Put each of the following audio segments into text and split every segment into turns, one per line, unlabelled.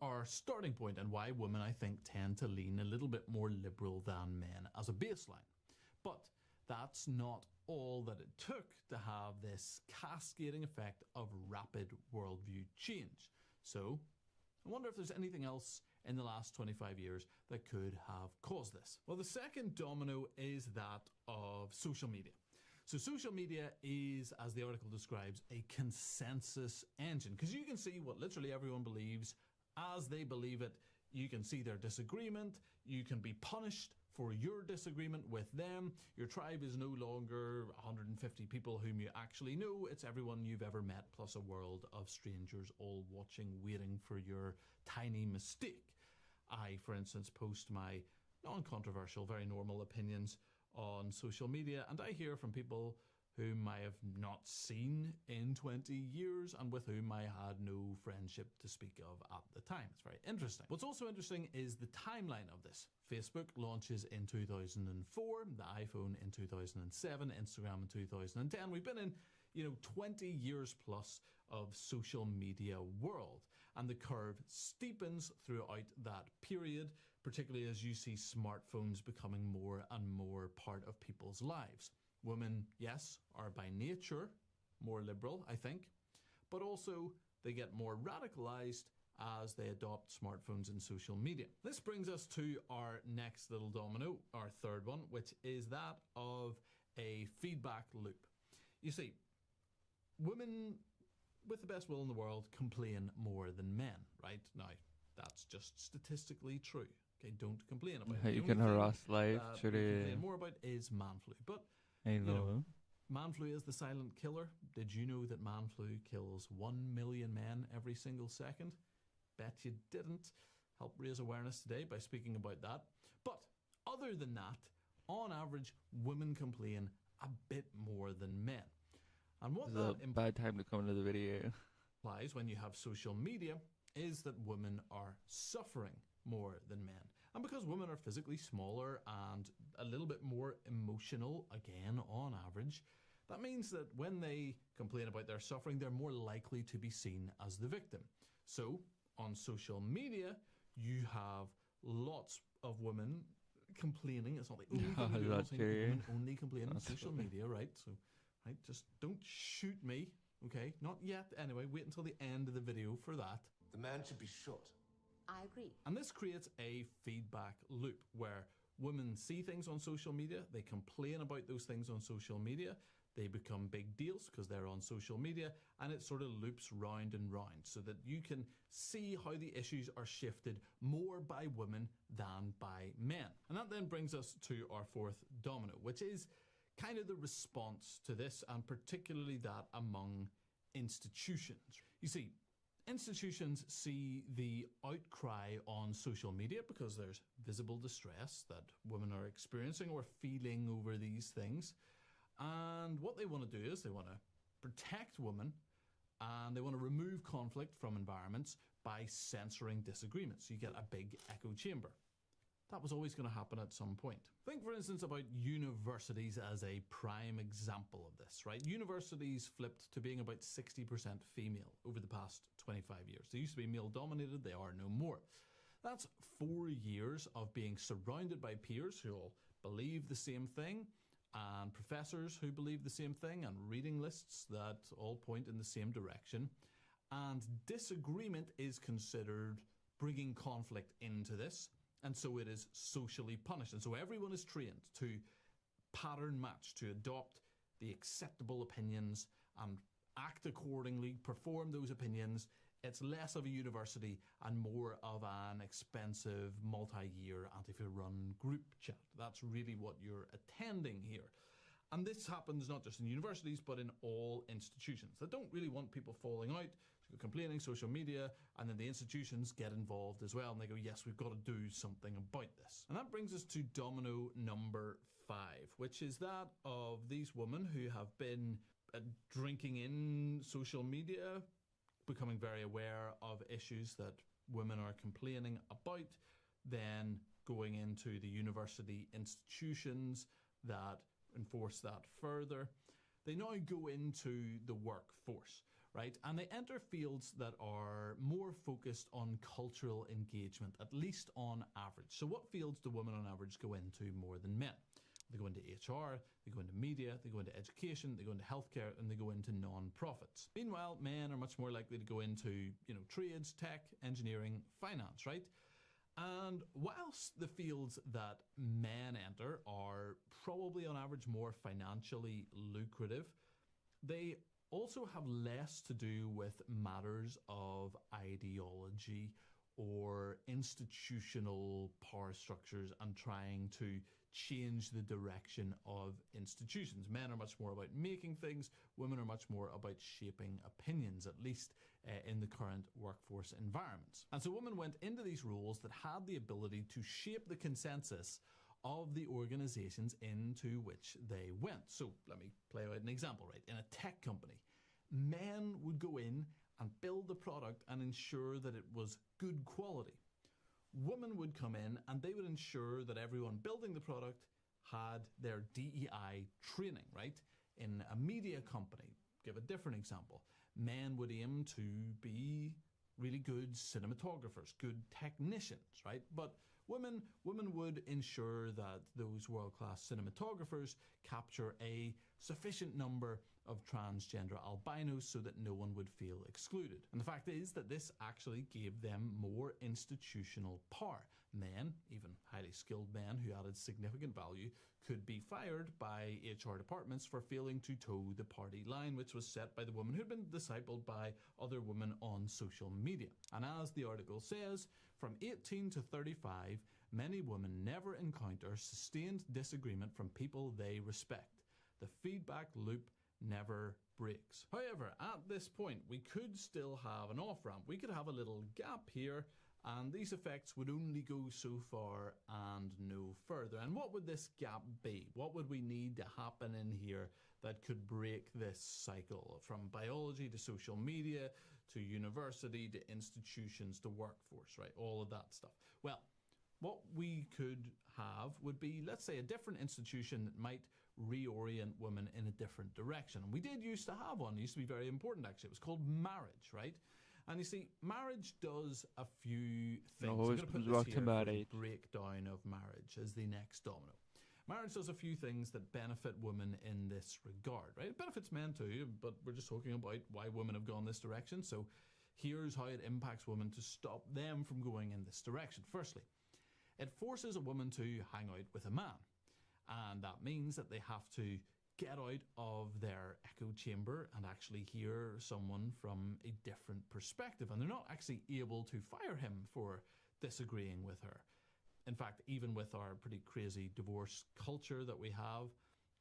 our starting point and why women, I think, tend to lean a little bit more liberal than men as a baseline. But that's not all that it took to have this cascading effect of rapid worldview change. So I wonder if there's anything else in the last 25 years that could have caused this. Well, the second domino is that of social media. So social media is, as the article describes, a consensus engine, because you can see what literally everyone believes as they believe it. You can see their disagreement. You can be punished for your disagreement with them. Your tribe is no longer 150 people whom you actually know. It's everyone you've ever met, plus a world of strangers all watching, waiting for your tiny mistake. I, for instance, post my non-controversial, very normal opinions on social media, and I hear from people whom I have not seen in 20 years and with whom I had no friendship to speak of at the time. It's very interesting. What's also interesting is the timeline of this. Facebook launches in 2004, the iPhone in 2007, Instagram in 2010. We've been in 20 years plus of social media world, and the curve steepens throughout that period, particularly as you see smartphones becoming more and more part of people's lives. Women, yes, are by nature more liberal, I think, but also they get more radicalized as they adopt smartphones and social media. This brings us to our next little domino, our third one, which is that of a feedback loop. You see, women with the best will in the world complain more than men, right? Now, that's just statistically true. Okay, don't complain about it.
You can harass life.
What we complain more about is man flu. But man flu is the silent killer. Did you know that man flu kills 1 million men every single second? Bet you didn't. Help raise awareness today by speaking about that. But other than that, on average, women complain a bit more than men. And what that
implies, bad time to come into the video,
implies when you have social media is that women are suffering more than men. And because women are physically smaller and a little bit more emotional, again, on average, that means that when they complain about their suffering, they're more likely to be seen as the victim. So, on social media, you have lots of women complaining. It's not like women only complain on social media, right? So, right, just don't shoot me, okay? Not yet, anyway. Wait until the end of the video for that.
The man should be shot.
I agree.
And this creates a feedback loop where women see things on social media, they complain about those things on social media, they become big deals because they're on social media, and it sort of loops round and round so that you can see how the issues are shifted more by women than by men. And that then brings us to our fourth domino, which is kind of the response to this, and particularly that among institutions. You see, institutions see the outcry on social media because there's visible distress that women are experiencing or feeling over these things. And what they want to do is they want to protect women, and they want to remove conflict from environments by censoring disagreements. So you get a big echo chamber. That was always going to happen at some point. Think, for instance, about universities as a prime example of this, right? Universities flipped to being about 60% female over the past 25 years. They used to be male-dominated, they are no more. That's 4 years of being surrounded by peers who all believe the same thing, and professors who believe the same thing, and reading lists that all point in the same direction. And disagreement is considered bringing conflict into this. And so it is socially punished. And so everyone is trained to pattern match, to adopt the acceptable opinions and act accordingly, perform those opinions. It's less of a university and more of an expensive multi-year anti-run group chat. That's really what you're attending here. And this happens not just in universities, but in all institutions that don't really want people falling out, complaining, social media, and then the institutions get involved as well. And they go, yes, we've got to do something about this. And that brings us to domino number 5, which is that of these women who have been drinking in social media, becoming very aware of issues that women are complaining about, then going into the university institutions that enforce that further. They now go into the workforce, right? And they enter fields that are more focused on cultural engagement, at least on average. So what fields do women on average go into more than men? They go into HR, they go into media, they go into education, they go into healthcare, and they go into non-profits. Meanwhile, men are much more likely to go into, trades, tech, engineering, finance, right? And whilst the fields that men enter are probably on average more financially lucrative, they also have less to do with matters of ideology or institutional power structures and trying to change the direction of institutions. Men are much more about making things, women are much more about shaping opinions, at least in the current workforce environments. And so women went into these roles that had the ability to shape the consensus of the organizations into which they went. So let me play out an example, right? In a tech company, men would go in and build the product and ensure that it was good quality. Women would come in and they would ensure that everyone building the product had their DEI training, right? In a media company, give a different example, men would aim to be really good cinematographers, good technicians, right? But women would ensure that those world-class cinematographers capture a sufficient number of transgender albinos so that no one would feel excluded. And the fact is that this actually gave them more institutional power. Men, even highly skilled men who added significant value, could be fired by HR departments for failing to toe the party line, which was set by the woman who'd been discipled by other women on social media. And as the article says, from 18 to 35, many women never encounter sustained disagreement from people they respect. The feedback loop never breaks. However, at this point, we could still have an off-ramp. We could have a little gap here, and these effects would only go so far and no further. And what would this gap be? What would we need to happen in here that could break this cycle from biology to social media to university to institutions to workforce, right? All of that stuff. Well, what we could have would be, let's say, a different institution that might reorient women in a different direction. And we did used to have one. It used to be very important, actually. It was called marriage, right? And you see, marriage does a few things. I'm going to put this here for the breakdown of marriage as the next domino. Marriage does a few things that benefit women in this regard, right? It benefits men too, but we're just talking about why women have gone this direction. So here's how it impacts women to stop them from going in this direction. Firstly, it forces a woman to hang out with a man. And that means that they have to get out of their echo chamber and actually hear someone from a different perspective. And they're not actually able to fire him for disagreeing with her. In fact, even with our pretty crazy divorce culture that we have,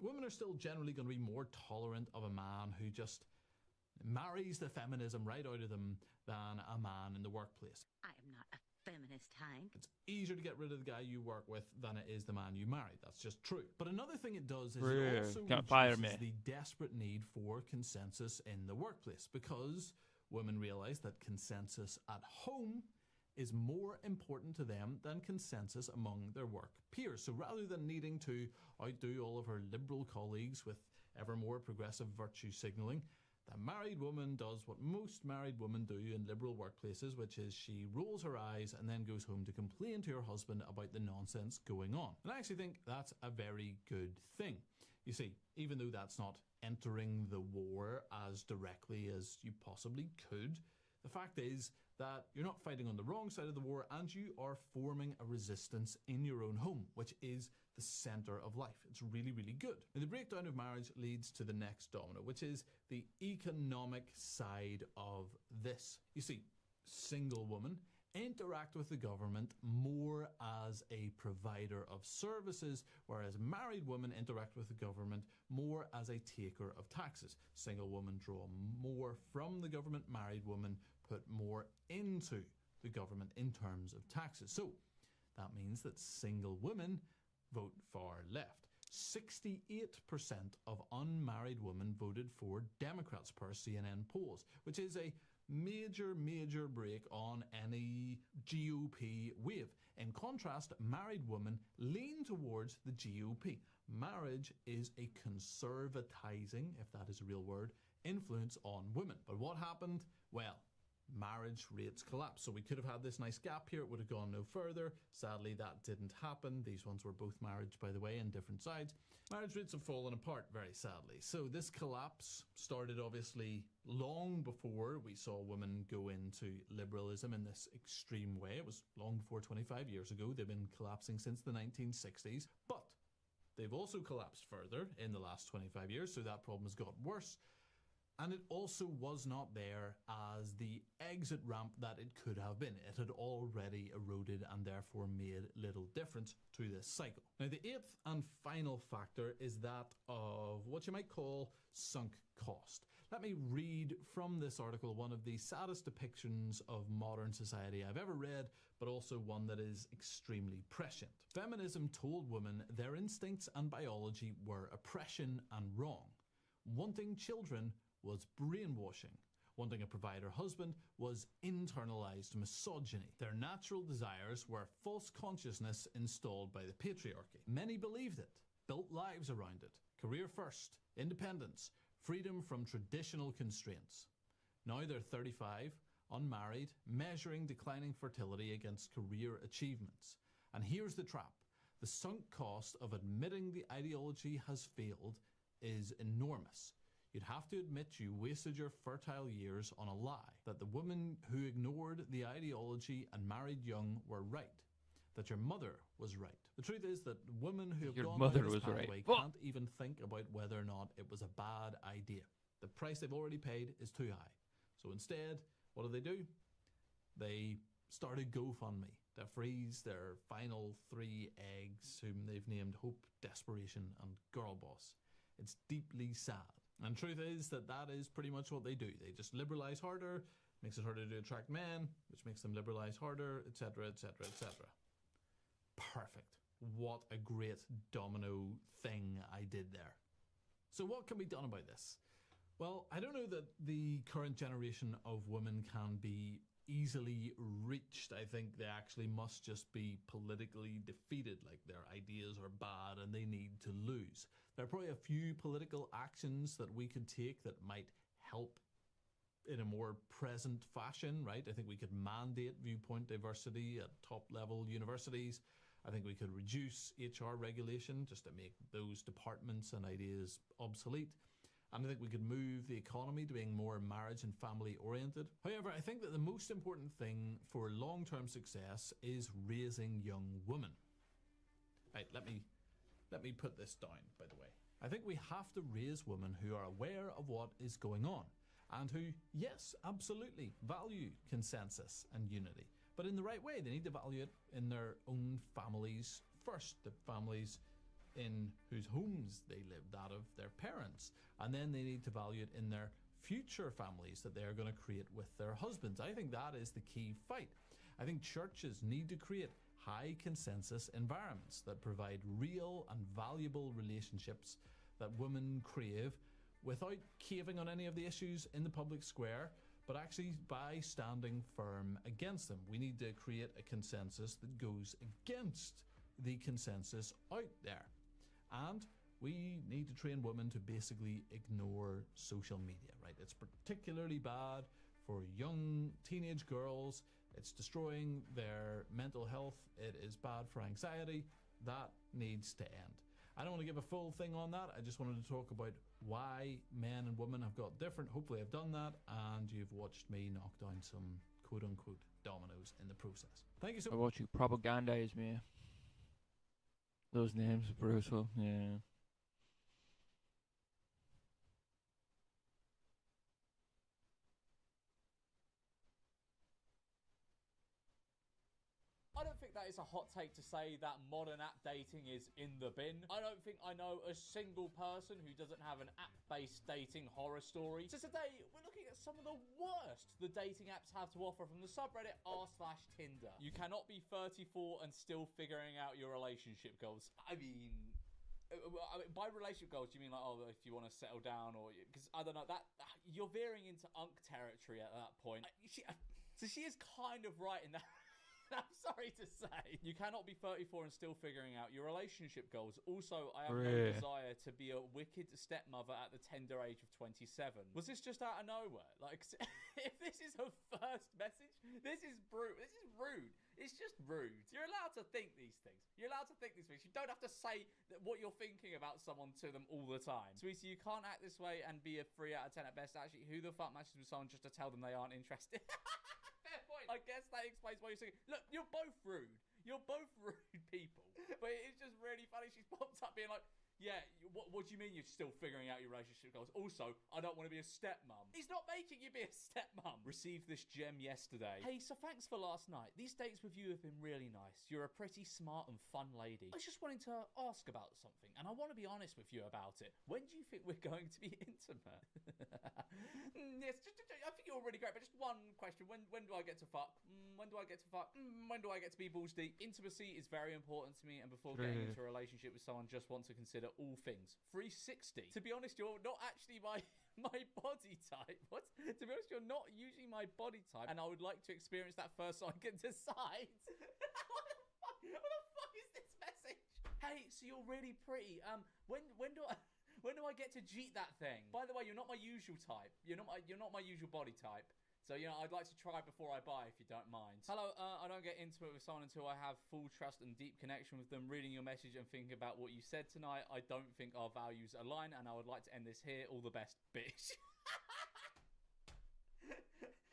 women are still generally going to be more tolerant of a man who just marries the feminism right out of them than a man in the workplace.
I am not a feminist, Hank.
It's easier to get rid of the guy you work with than it is the man you marry. That's just true. But another thing it does is it also reduces the desperate need for consensus in the workplace, because women realize that consensus at home is more important to them than consensus among their work peers. So rather than needing to outdo all of her liberal colleagues with ever more progressive virtue signaling, the married woman does what most married women do in liberal workplaces, which is she rolls her eyes and then goes home to complain to her husband about the nonsense going on. And I actually think that's a very good thing. You see, even though that's not entering the war as directly as you possibly could, the fact is that you're not fighting on the wrong side of the war, and you are forming a resistance in your own home, which is the center of life. It's really, really good. Now, the breakdown of marriage leads to the next domino, which is the economic side of this. You see, single women interact with the government more as a provider of services, whereas married women interact with the government more as a taker of taxes. Single women draw more from the government, married women put more into the government in terms of taxes. So that means that single women vote far left. 68% of unmarried women voted for Democrats per CNN polls, which is a major break on any GOP wave. In contrast, married women lean towards the GOP. Marriage is a conservatizing, if that is a real word, influence on women. But what happened? Well, marriage rates collapsed. So we could have had this nice gap here. It would have gone no further. Sadly, that didn't happen. These ones were both marriage, by the way, in different sides. Marriage rates have fallen apart, very sadly. So this collapse started obviously long before we saw women go into liberalism in this extreme way. It was long before 25 years ago. They've been collapsing since the 1960s. But they've also collapsed further in the last 25 years. So that problem has got worse. And it also was not there as the exit ramp that it could have been. It had already eroded and therefore made little difference to this cycle. Now, the eighth and final factor is that of what you might call sunk cost. Let me read from this article one of the saddest depictions of modern society I've ever read, but also one that is extremely prescient. Feminism told women their instincts and biology were oppression and wrong. Wanting children was brainwashing. Wanting a provider husband was internalized misogyny. Their natural desires were false consciousness installed by the patriarchy. Many believed it, built lives around it. Career first, independence, freedom from traditional constraints. Now they're 35, unmarried, measuring declining fertility against career achievements. And here's the trap. The sunk cost of admitting the ideology has failed is enormous. You'd have to admit you wasted your fertile years on a lie, that the women who ignored the ideology and married young were right, that your mother was right. The truth is that women who have gone down this pathway can't even think about whether or not it was a bad idea. The price they've already paid is too high. So instead, what do? They started GoFundMe to freeze their final 3 eggs, whom they've named Hope, Desperation, and Girl Boss. It's deeply sad. And truth is that is pretty much what they do. They just liberalize harder, makes it harder to attract men, which makes them liberalize harder, etc., etc., etc. Perfect. What a great domino thing I did there. So what can be done about this? Well, I don't know that the current generation of women can be easily reached. I think they actually must just be politically defeated, like their ideas are bad and they need to lose. There are probably a few political actions that we could take that might help in a more present fashion, right? I think we could mandate viewpoint diversity at top level universities. I think we could reduce HR regulation just to make those departments and ideas obsolete. And I think we could move the economy to being more marriage and family oriented. However, I think that the most important thing for long-term success is raising young women. Right, let me put this down, by the way. I think we have to raise women who are aware of what is going on and who, yes, absolutely value consensus and unity, but in the right way. They need to value it in their own families first, the families in whose homes they live, that of their parents, and then they need to value it in their future families that they are going to create with their husbands. I think that is the key fight. I think churches need to create high consensus environments that provide real and valuable relationships that women crave without caving on any of the issues in the public square, but actually by standing firm against them. We need to create a consensus that goes against the consensus out there. And we need to train women to basically ignore social media, right? It's particularly bad for young teenage girls. It's destroying their mental health. It is bad for anxiety. That needs to end. I don't want to give a full thing on that. I just wanted to talk about why men and women have got different. Hopefully I've done that, and you've watched me knock down some quote-unquote dominoes in the process. Thank you so much.
I watch you propagandize me. Those names are brutal, yeah.
I don't think that is a hot take to say that modern app dating is in the bin. I don't think I know a single person who doesn't have an app-based dating horror story. So today, we're looking at some of the worst the dating apps have to offer from the subreddit r/Tinder. You cannot be 34 and still figuring out your relationship goals. I mean, by relationship goals, do you mean like, oh, if you want to settle down, or because I don't know, that you're veering into unk territory at that point. So she is kind of right in that. I'm sorry. sorry to say. You cannot be 34 and still figuring out your relationship goals. Also, I have no
Really?
desire to be a wicked stepmother at the tender age of 27. Was this just out of nowhere? Like, if this is her first message, this is rude. This is rude. It's just rude. You're allowed to think these things. You're allowed to think these things. You don't have to say what you're thinking about someone to them all the time. Sweetie, you can't act this way and be a 3 out of 10 at best. Actually, who the fuck matches with someone just to tell them they aren't interested? Fair point. I guess that explains why you're saying, look, you're both rude. You're both rude people. But it's just really funny. She's popped up being like, yeah, what do you mean you're still figuring out your relationship goals? Also, I don't want to be a stepmom. He's not making you be a stepmom. Received this gem yesterday. Hey, so thanks for last night. These dates with you have been really nice. You're a pretty smart and fun lady. I was just wanting to ask about something, and I want to be honest with you about it. When do you think we're going to be intimate? Yes, I think you're really great, but just one question. When do I get to fuck? When do I get to fuck? When do I get to be balls deep? Intimacy is very important to me, and before getting into a relationship with someone, just want to consider all things. 360. To be honest, you're not actually my body type. What? To be honest, you're not usually my body type, and I would like to experience that first so I can decide. What the fuck is this message? Hey, so you're really pretty. When do I get to jeet that thing? By the way, you're not my usual type. You're not my usual body type. So, you know, I'd like to try before I buy, if you don't mind. Hello, I don't get intimate with someone until I have full trust and deep connection with them. Reading your message and thinking about what you said tonight, I don't think our values align, and I would like to end this here. All the best, bitch.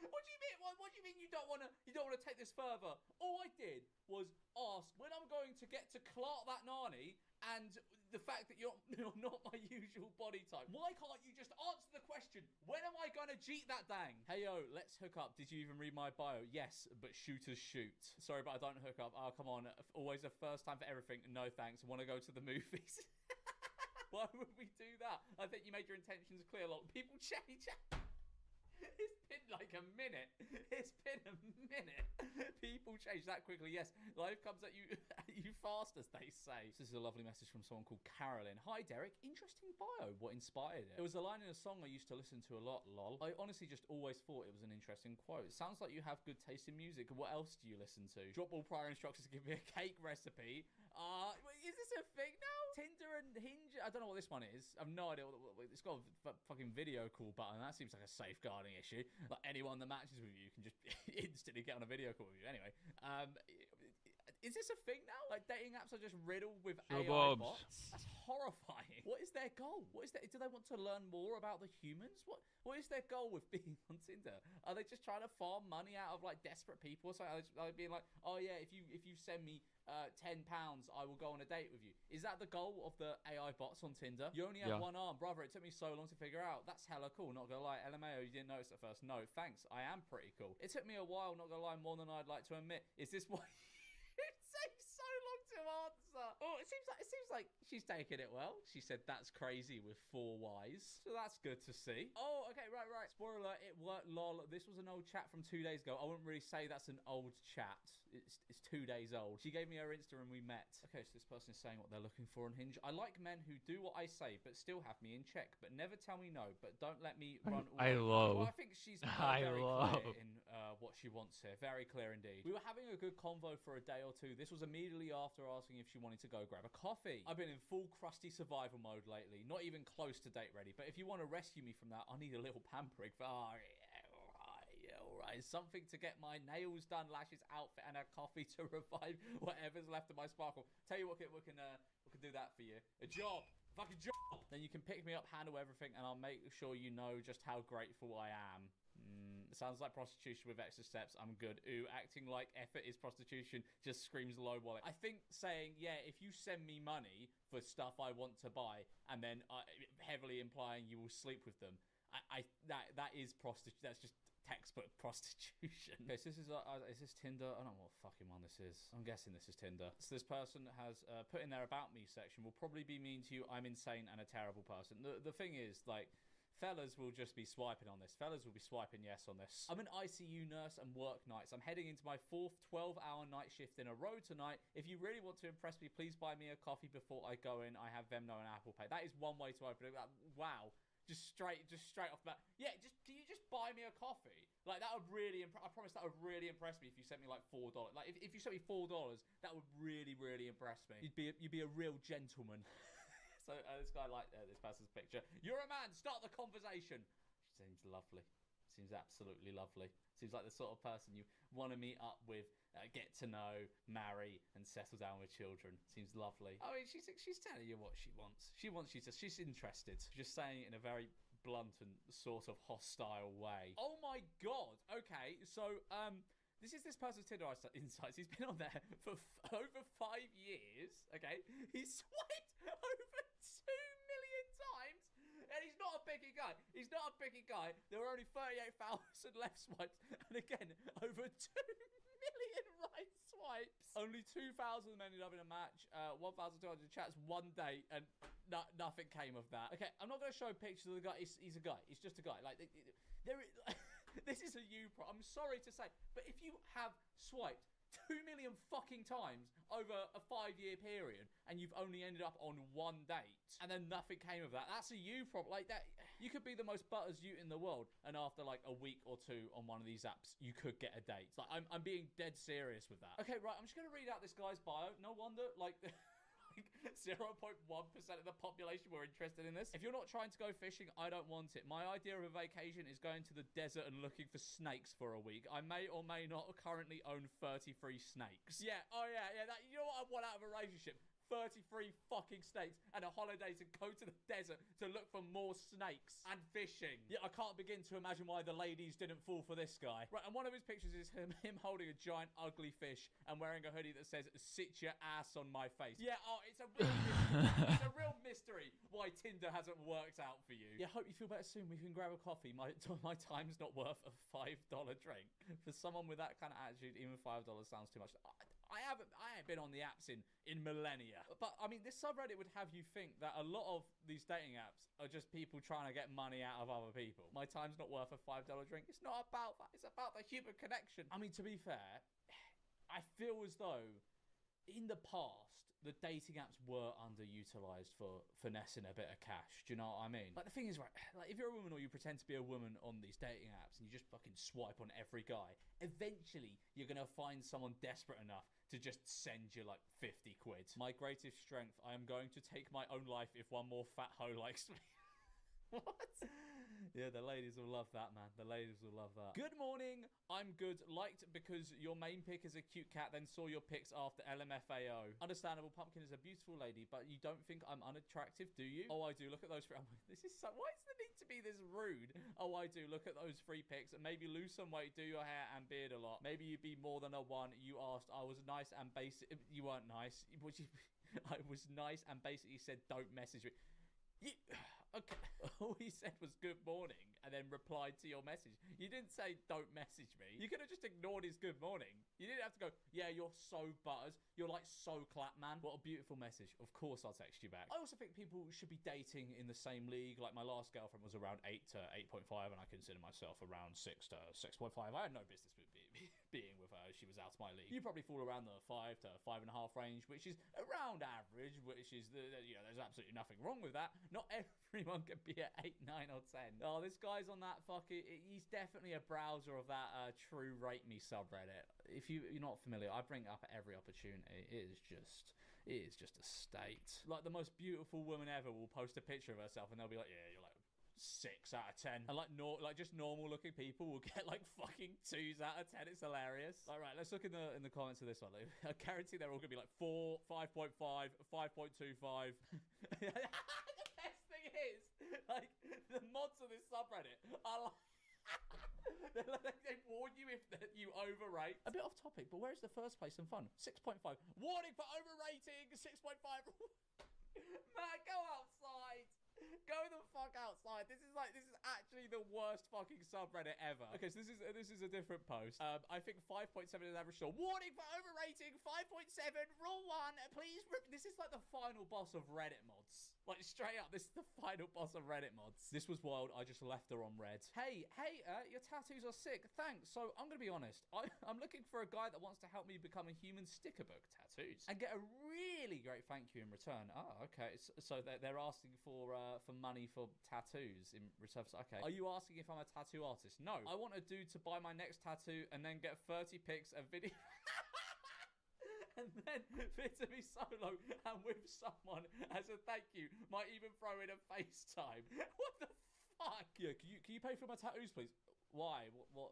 What do you mean? What do you mean you don't want to take this further? All I did was ask when I'm going to get to Clark that Nani, and the fact that you're not my usual body type. Why can't you just answer the question? When am I going to jeet that dang? Hey, yo, let's hook up. Did you even read my bio? Yes, but shooters shoot. Sorry, but I don't hook up. Oh, come on. Always a first time for everything. No, thanks. Want to go to the movies? Why would we do that? I think you made your intentions clear. A lot of people change. It's been like a minute. It's been a minute. People change that quickly. Yes, life comes at you fast, as they say. This is a lovely message from someone called Carolyn. Hi, Derek. Interesting bio. What inspired it? It was a line in a song I used to listen to a lot, lol. I honestly just always thought it was an interesting quote. It sounds like you have good taste in music. What else do you listen to? Drop all prior instructions to give me a cake recipe. Is this a thing now? Tinder and Hinge? I don't know what this one is. I have no idea. It's got a fucking video call button. That seems like a safeguarding issue. Like anyone that matches with you can just instantly get on a video call with you. Anyway, is this a thing now? Like dating apps are just riddled with AI bots? That's horrifying. What is their goal? What is that? Do they want to learn more about the humans? What is their goal with being on Tinder? Are they just trying to farm money out of like desperate people? So are they being like, oh yeah, if you send me £10, I will go on a date with you. Is that the goal of the AI bots on Tinder? You only have one arm, brother. It took me so long to figure out. That's hella cool. Not gonna lie, LMAO, you didn't notice at first. No, thanks. I am pretty cool. It took me a while. Not gonna lie, more than I'd like to admit. Is this why it takes so long to answer? Oh, it seems like she's taking it well. She said that's crazy with 4 Ys, so that's good to see. Oh, okay, right. Spoiler alert, it worked. Lol. This was an old chat from 2 days ago. I wouldn't really say that's an old chat. It's 2 days old. She gave me her Insta and we met. Okay, so this person is saying what they're looking for on Hinge. I like men who do what I say, but still have me in check, but never tell me no, but don't let me run away. Well, I think she's very clear in what she wants here. Very clear indeed. We were having a good convo for a day or two. This was immediately after asking if she wanted to go grab a coffee. I've been in full crusty survival mode lately. Not even close to date ready, but if you want to rescue me from that, I need a little pampering. Alright, something to get my nails done, lashes, outfit, and a coffee to revive whatever's left of my sparkle. Tell you what, we can do that for you. A job, fucking job. Then you can pick me up, handle everything, and I'll make sure you know just how grateful I am. Sounds like prostitution with extra steps. I'm good. Ooh, acting like effort is prostitution just screams low wallet. I think saying, yeah, if you send me money for stuff I want to buy, and then heavily implying you will sleep with them, that is prostitution. That's just textbook prostitution. Okay, so is this Tinder? I don't know what fucking one this is. I'm guessing this is Tinder. So this person has put in their about me section, will probably be mean to you. I'm insane and a terrible person. The thing is, like, fellas will just be swiping on this. Fellas will be swiping yes on this. I'm an ICU nurse and work nights. I'm heading into my 4th 12-hour night shift in a row tonight. If you really want to impress me, please buy me a coffee before I go in. I have Venmo and Apple Pay. That is one way to open it. Wow. Just straight off the bat. Yeah, can you just buy me a coffee? Like, that would really, I promise that would really impress me if you sent me like $4. Like, if you sent me $4, that would really, really impress me. You'd be a real gentleman. So this guy liked this person's picture. You're a man. Start the conversation. She seems lovely. Seems absolutely lovely. Seems like the sort of person you want to meet up with, get to know, marry, and settle down with children. Seems lovely. I mean, she's telling you what she wants. She's interested. Just saying it in a very blunt and sort of hostile way. Oh my god. Okay, so this is this person's Tinder insights. He's been on there for over 5 years. Okay, he's swiped over 2 million times. And he's not a picky guy. He's not a picky guy. There were only 38,000 left swipes. And again, over 2 million right swipes. Only 2,000 ended up in a match. 1,200 chats, 1 date. And nothing came of that. Okay, I'm not going to show pictures of the guy. He's a guy. He's just a guy. Like, this is a I'm sorry to say. But if you have swiped 2 million fucking times over a 5-year period and you've only ended up on 1 date and then nothing came of that, that's a you problem. Like, that, you could be the most butters you in the world and after like a week or two on one of these apps you could get a date. Like, I'm being dead serious with that. Okay, right, I'm just gonna read out this guy's bio. No wonder, like 0.1% of the population were interested in this. If you're not trying to go fishing, I don't want it. My idea of a vacation is going to the desert and looking for snakes for a week. I may or may not currently own 33 snakes. Yeah, oh yeah, that, you know what I want out of a relationship? 33 fucking snakes and a holiday to go to the desert to look for more snakes and fishing. Yeah, I can't begin to imagine why the ladies didn't fall for this guy. Right, and one of his pictures is him holding a giant ugly fish and wearing a hoodie that says, "Sit your ass on my face." Yeah, oh, it's a real mystery. It's a real mystery why Tinder hasn't worked out for you. Yeah, hope you feel better soon. We can grab a coffee. My time's not worth a $5 drink. For someone with that kind of attitude, even $5 sounds too much. I ain't been on the apps in millennia. But, I mean, this subreddit would have you think that a lot of these dating apps are just people trying to get money out of other people. My time's not worth a $5 drink. It's not about that. It's about the human connection. I mean, to be fair, I feel as though in the past, the dating apps were underutilized for finessing a bit of cash. Do you know what I mean? Like, the thing is, right, like, if you're a woman or you pretend to be a woman on these dating apps and you just fucking swipe on every guy, eventually you're gonna find someone desperate enough to just send you like 50 quid. My greatest strength, I am going to take my own life if one more fat hoe likes me. What? Yeah, the ladies will love that, man. The ladies will love that. Good morning. I'm good. Liked because your main pick is a cute cat, then saw your pics after LMFAO. Understandable. Pumpkin is a beautiful lady, but you don't think I'm unattractive, do you? Oh, I do. Look at those. This is so... Why is there need to be this rude? Oh, I do. Look at those 3 pics. And maybe lose some weight, do your hair and beard a lot. Maybe you'd be more than a 1. You asked. I was nice and basic. You weren't nice. I was nice and basically said, don't message me. Okay, all he said was good morning and then replied to your message. You didn't say don't message me. You could have just ignored his good morning. You didn't have to go, yeah, you're so butters. You're like so clap, man. What a beautiful message. Of course I'll text you back. I also think people should be dating in the same league. Like, my last girlfriend was around 8 to 8.5 and I consider myself around 6 to 6.5. I had no business with being with her. She was out of my league. You probably fall around the 5 to 5.5 range, which is around average, which is, you know, there's absolutely nothing wrong with that. Not everyone can be at 8, 9 or 10. Oh, this guy's on that fucking... He's definitely a browser of that True Rate Me subreddit. If you're not familiar, I bring it up at every opportunity. It is just a state. Like, the most beautiful woman ever will post a picture of herself and they'll be like, yeah, you're like 6 out of 10. And like just normal looking people will get like fucking 2s out of 10. It's hilarious. All right, let's look in the comments of this one. I guarantee they're all gonna be like 4, 5.5, 5.25. The best thing is, like, the mods of this subreddit are like, they warn you if you overrate. A bit off topic, but where is the first place and fun? 6.5. Warning for overrating. 6.5. Man, go outside. Go the fuck outside. This is actually the worst fucking subreddit ever. Okay, so this is a different post. I think 5.7 is average score. Warning for overrating. 5.7. Rule 1. Please. This is like the final boss of Reddit mods. Like, straight up, this is the final boss of Reddit mods. This was wild. I just left her on red. Hey, your tattoos are sick. Thanks. So I'm gonna be honest. I'm looking for a guy that wants to help me become a human sticker book tattoos and get a really great thank you in return. Oh, okay. So they're asking for for money for tattoos in return for... Okay. Are you asking if I'm a tattoo artist? No. I want a dude to buy my next tattoo and then get 30 pics and video... and then fit to me solo and with someone as a thank you. Might even throw in a FaceTime. What the fuck? Yeah, can you pay for my tattoos, please? Why? What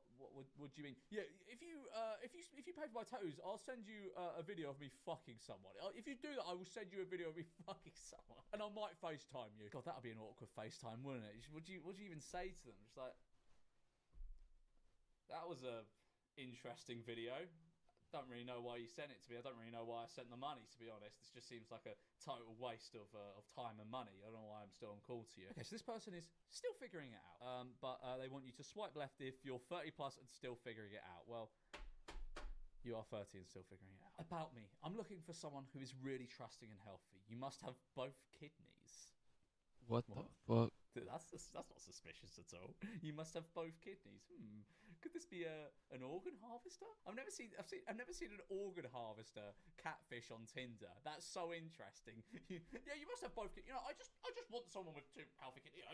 do you mean? Yeah, if you pay for my tattoos, I'll send you a video of me fucking someone. If you do that, I will send you a video of me fucking someone, and I might FaceTime you. God, that would be an awkward FaceTime, wouldn't it? Would you even say to them? Just like, that was a interesting video. Don't really know why you sent it to me. I don't really know why I sent the money, to be honest. This just seems like a total waste of time and money. I don't know why I'm still on call to you. Okay, so this person is still figuring it out. But they want you to swipe left if you're 30 plus and still figuring it out. Well, you are 30 and still figuring it out. About me, I'm looking for someone who is really trusting and healthy. You must have both kidneys.
What the fuck?
That's not suspicious at all. You must have both kidneys. Could this be an organ harvester? I've never seen an organ harvester catfish on Tinder. That's so interesting. Yeah, you must have both. You know, I just want someone with two healthy kidneys.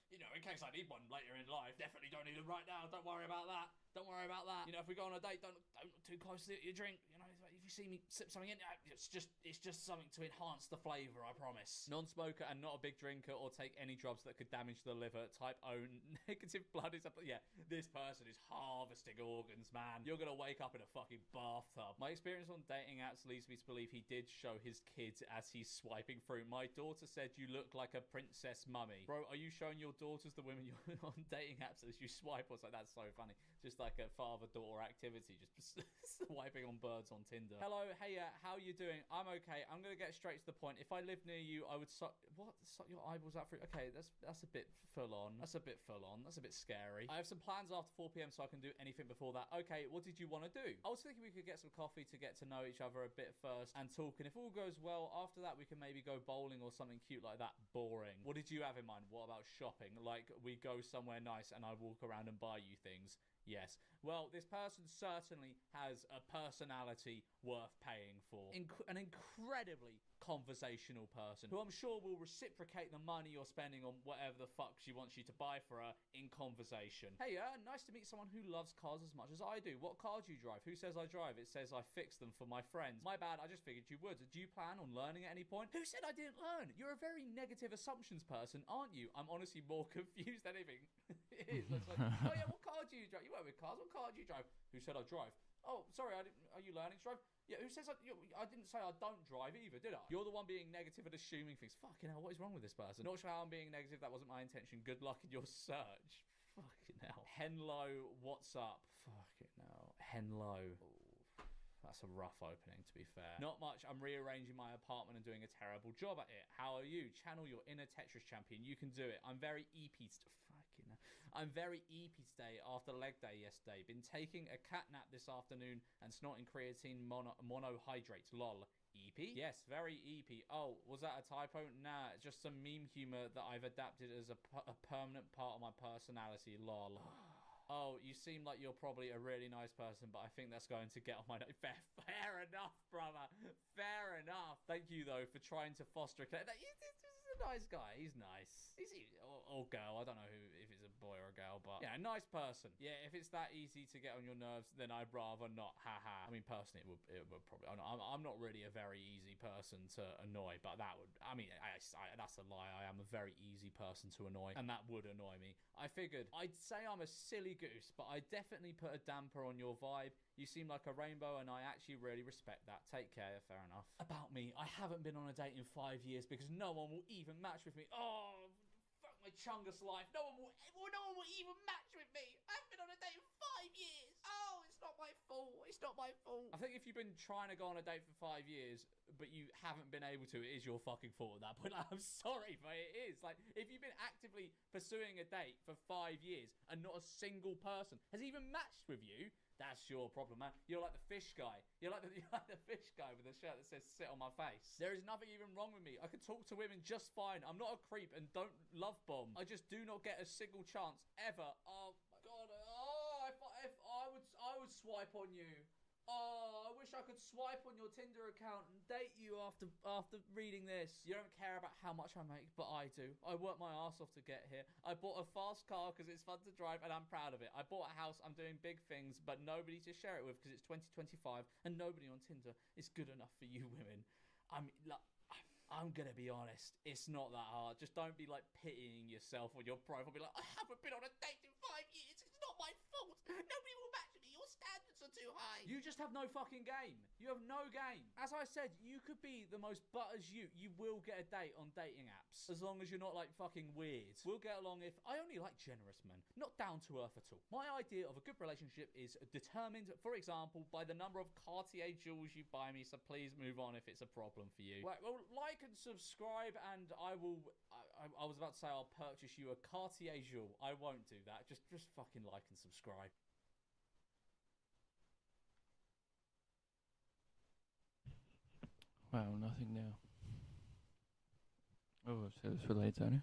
You know, in case I need one later in life. Definitely don't need them right now. Don't worry about that. Don't worry about that. You know, if we go on a date, don't look too close to your drink. You know, if you see me sip something in, it's just something to enhance the flavour, I promise. Non-smoker and not a big drinker or take any drugs that could damage the liver. Type O negative blood is up. Yeah, this person is harvesting organs, man. You're gonna wake up in a fucking bathtub. My experience on dating apps leads me to believe he did show his kids as he's swiping through. My daughter said you look like a princess mummy. Bro, are you showing your daughters the women you're on dating apps as you swipe? Or something? That's so funny. Just like a father-daughter activity, just swiping on birds on Tinder. Hello, hey, how you doing? I'm okay. I'm gonna get straight to the point. If I lived near you, I would suck your eyeballs out for. Okay, that's a bit full on. That's a bit full on. That's a bit scary. I have some plans after 4 p.m. so I can do anything before that. Okay, what did you want to do? I was thinking we could get some coffee to get to know each other a bit first and talk. And if all goes well, after that we can maybe go bowling or something cute like that. Boring. What did you have in mind? What about shopping? Like we go somewhere nice and I walk around and buy you things. Yes. Well, this person certainly has a personality worth paying for. An incredibly conversational person who I'm sure will reciprocate the money you're spending on whatever the fuck she wants you to buy for her in conversation. Hey, nice to meet someone who loves cars as much as I do. What car do you drive? Who says I drive? It says I fix them for my friends. My bad, I just figured you would. Do you plan on learning at any point? Who said I didn't learn? You're a very negative assumptions person, aren't you? I'm honestly more confused than anything. It is. It's like, oh yeah, what car do you drive? You work with cars. What car do you drive? Who said I drive? Oh, sorry, I didn't. Are you learning to drive? Yeah, who says I didn't say I don't drive either, did I? You're the one being negative and assuming things. Fucking hell, what is wrong with this person? Not sure how I'm being negative. That wasn't my intention. Good luck in your search. Fucking hell. Henlo, what's up? Fucking hell. Henlo. That's a rough opening, to be fair. Not much. I'm rearranging my apartment and doing a terrible job at it. How are you? Channel your inner Tetris champion. You can do it. I'm very EP today after leg day yesterday. Been taking a cat nap this afternoon and snorting creatine monohydrate. Lol. EP? Yes, very EP. Oh, was that a typo? Nah, just some meme humor that I've adapted as a permanent part of my personality. Lol. Oh, you seem like you're probably a really nice person, but I think that's going to get on my nerves. Fair enough, brother. Fair enough. Thank you, though, for trying to foster a... He's a nice guy. He's nice. Or girl. I don't know if it's a boy or a girl, but... Yeah, nice person. Yeah, if it's that easy to get on your nerves, then I'd rather not. Haha. I mean, personally, it would probably... I'm not really a very easy person to annoy, but that would... I mean, that's a lie. I am a very easy person to annoy, and that would annoy me. I figured I'd say I'm a silly goose, but I definitely put a damper on your vibe. You seem like a rainbow, and I actually really respect that. Take care. Fair enough. About me, I haven't been on a date in 5 years because no one will even match with me. Oh, fuck my chungus life. No one will even match with me. I haven't been on a date in 5 years. Oh, it's not my fault. It's not my fault. I think if you've been trying to go on a date for 5 years, but you haven't been able to, it is your fucking fault at that point. Like, I'm sorry, but it is. Like, if you've been actively pursuing a date for 5 years and not a single person has even matched with you, that's your problem, man. You're like the fish guy. You're like the fish guy with the shirt that says sit on my face. There is nothing even wrong with me. I can talk to women just fine. I'm not a creep and don't love bomb. I just do not get a single chance ever. Oh my god. Oh, if I would swipe on you. Oh, I wish I could swipe on your Tinder account and date you after reading this. You don't care about how much I make, but I do. I worked my ass off to get here. I bought a fast car because it's fun to drive and I'm proud of it. I bought a house, I'm doing big things, but nobody to share it with because it's 2025 and nobody on Tinder is good enough for you women. I'm gonna be honest, it's not that hard. Just don't be like pitying yourself on your profile. Be like, I haven't been on a date in 5 years. It's not my fault. Nobody will match me. Your standards are too high. You just have no fucking game. You have no game. As I said, you could be the most butters you. You will get a date on dating apps as long as you're not like fucking weird. We'll get along if I only like generous men, not down to earth at all. My idea of a good relationship is determined, for example, by the number of Cartier jewels you buy me. So please move on if it's a problem for you. Right, well, like and subscribe, and I will. I was about to say I'll purchase you a Cartier jewel. I won't do that. Just fucking like and subscribe.
Wow, nothing now. Oh, so it's for later, no?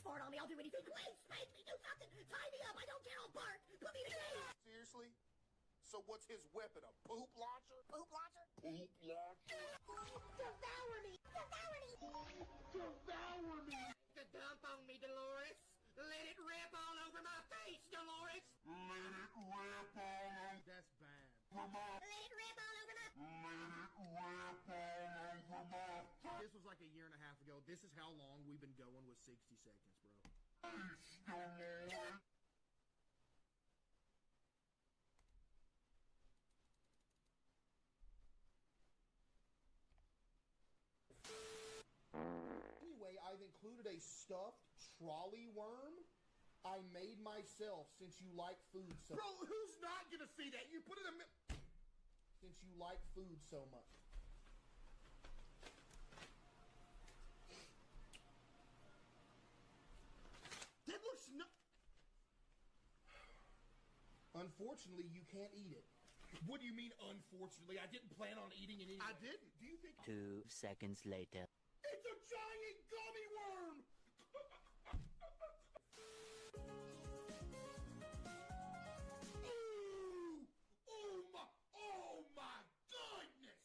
Fart on me, I'll do anything. Please, spank me, do something. Tie me up, I don't care, I'll bark. Put me to cage.
Seriously? So what's his weapon, a poop launcher?
Poop launcher?
Poop launcher?
Devour me! Devour me!
Devour me!
The dump on me, Dolores. Let it rip all over my face, Dolores.
Let it rip all over.
That's bad.
Let it rip all over my...
Let it rip all over my...
This was like a year and a half ago. This is how long we've been going with 60 seconds, bro. Anyway, I've included a stuffed trolley worm I made myself since you like food so much.
Bro, who's not gonna see that? You put it in...
Since you like food so much.
That looks no...
Unfortunately, you can't eat it.
What do you mean, unfortunately? I didn't plan on eating it anyway.
I didn't.
Do you think...
2 seconds later.
It's a giant gummy worm! Oh my goodness!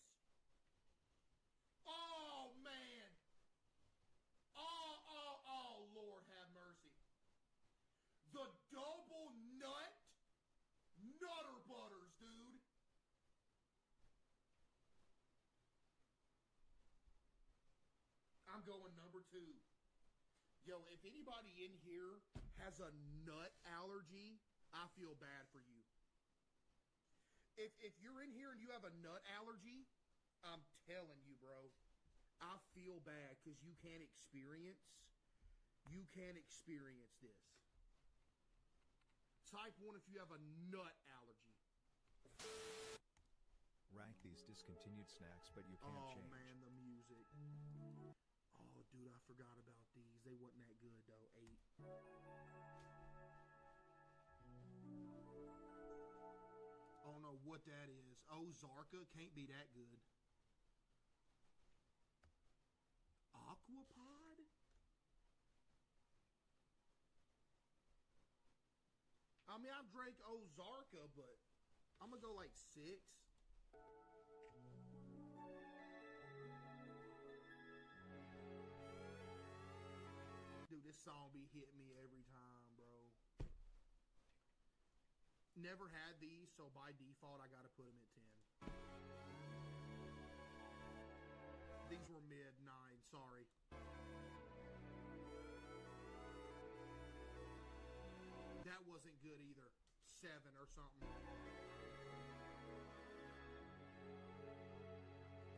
Oh man! Oh, Lord have mercy. The double nut Nutter Butters, dude. I'm going number 2. Yo, if anybody in here has a nut allergy, I feel bad for you. If you're in here and you have a nut allergy, I'm telling you, bro, I feel bad because you can't experience this. Type 1 if you have a nut allergy.
Rank these discontinued snacks, but you can't
Oh
change.
man, the music. Oh dude, I forgot about these. They wasn't that good though. 8. I don't know what that is. Ozarka can't be that good. Aquapod? I mean, I've drank Ozarka, but I'm gonna go like 6.
this song be hitting me every time, bro. Never had these, so by default, I gotta put them at 10. These were mid 9, sorry. That wasn't good either. 7 or something.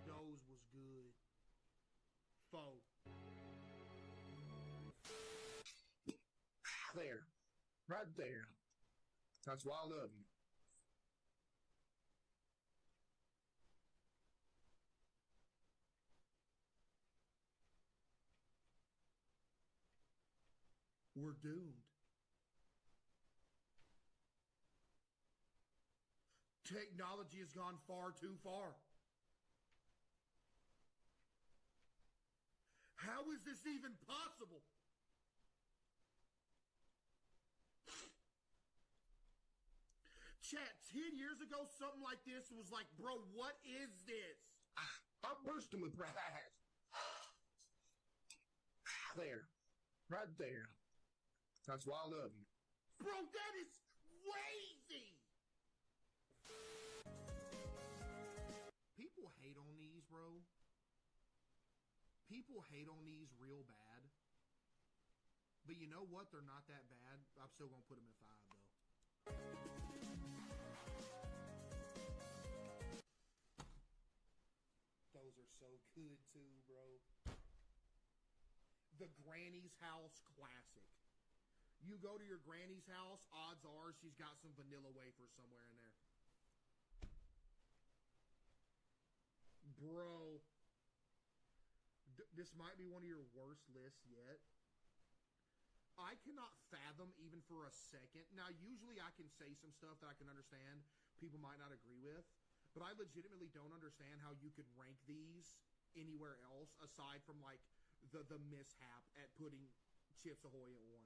Those was good. 4.
There. Right there. That's why I love you.
We're doomed. Technology has gone far too far. How is this even possible? Chat, 10 years ago, something like this was like, bro, what is this?
I'm bursting with breath. There. Right there. That's why I love you.
Bro, that is crazy! People hate on these, bro. People hate on these real bad. But you know what? They're not that bad. I'm still going to put them at 5, though. Those are so good, too, bro. The Granny's House Classic. You go to your granny's house, odds are she's got some vanilla wafers somewhere in there. Bro. This might be one of your worst lists yet. I cannot fathom, even for a second. Now, usually I can say some stuff that I can understand people might not agree with, but I legitimately don't understand how you could rank these anywhere else aside from, like, the mishap at putting Chips Ahoy at 1.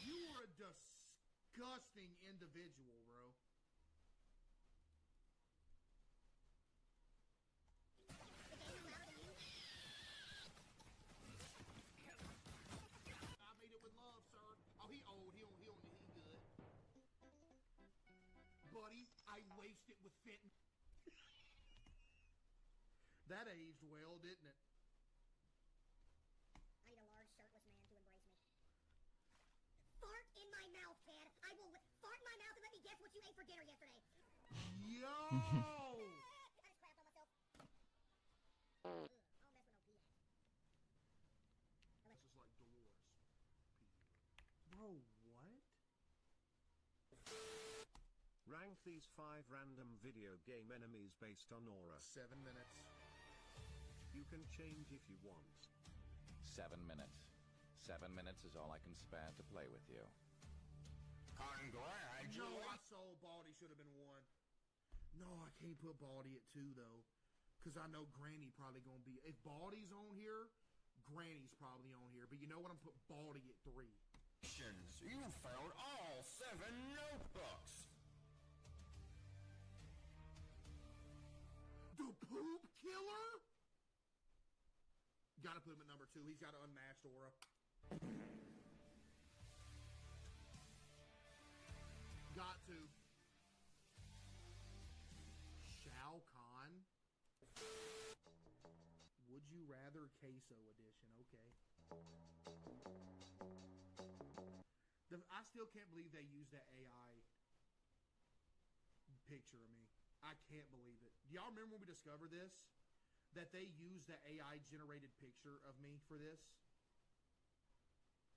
You are a disgusting individual, bro. I made it with love, sir. Oh, he old. He good. Buddy, I wasted with fentanyl. That aged well, didn't it?
I need a large shirtless man to embrace me. Fart in my mouth, Ted. I will fart in my mouth and let me guess what you ate for dinner yesterday.
Yo!
I just crapped on myself. Ugh, I'll mess with no pee.
This is like Dolores. Bro, what?
Rank these 5 random video game enemies based on aura.
7 minutes.
You can change if you want.
7 minutes. 7 minutes is all I can spare to play with you.
No, I saw Baldy should have been 1. No, I can't put Baldy at 2, though. Because I know Granny probably going to be... If Baldy's on here, Granny's probably on here. But you know what? I'm going to put Baldy at 3.
You found all 7 notebooks.
The Poop Killer? Gotta put him at number 2. He's got an unmatched aura. Got to. Shao Kahn? Would you rather queso edition? Okay. I still can't believe they used that AI picture of me. I can't believe it. Do y'all remember when we discovered this? That they used the AI generated picture of me for this?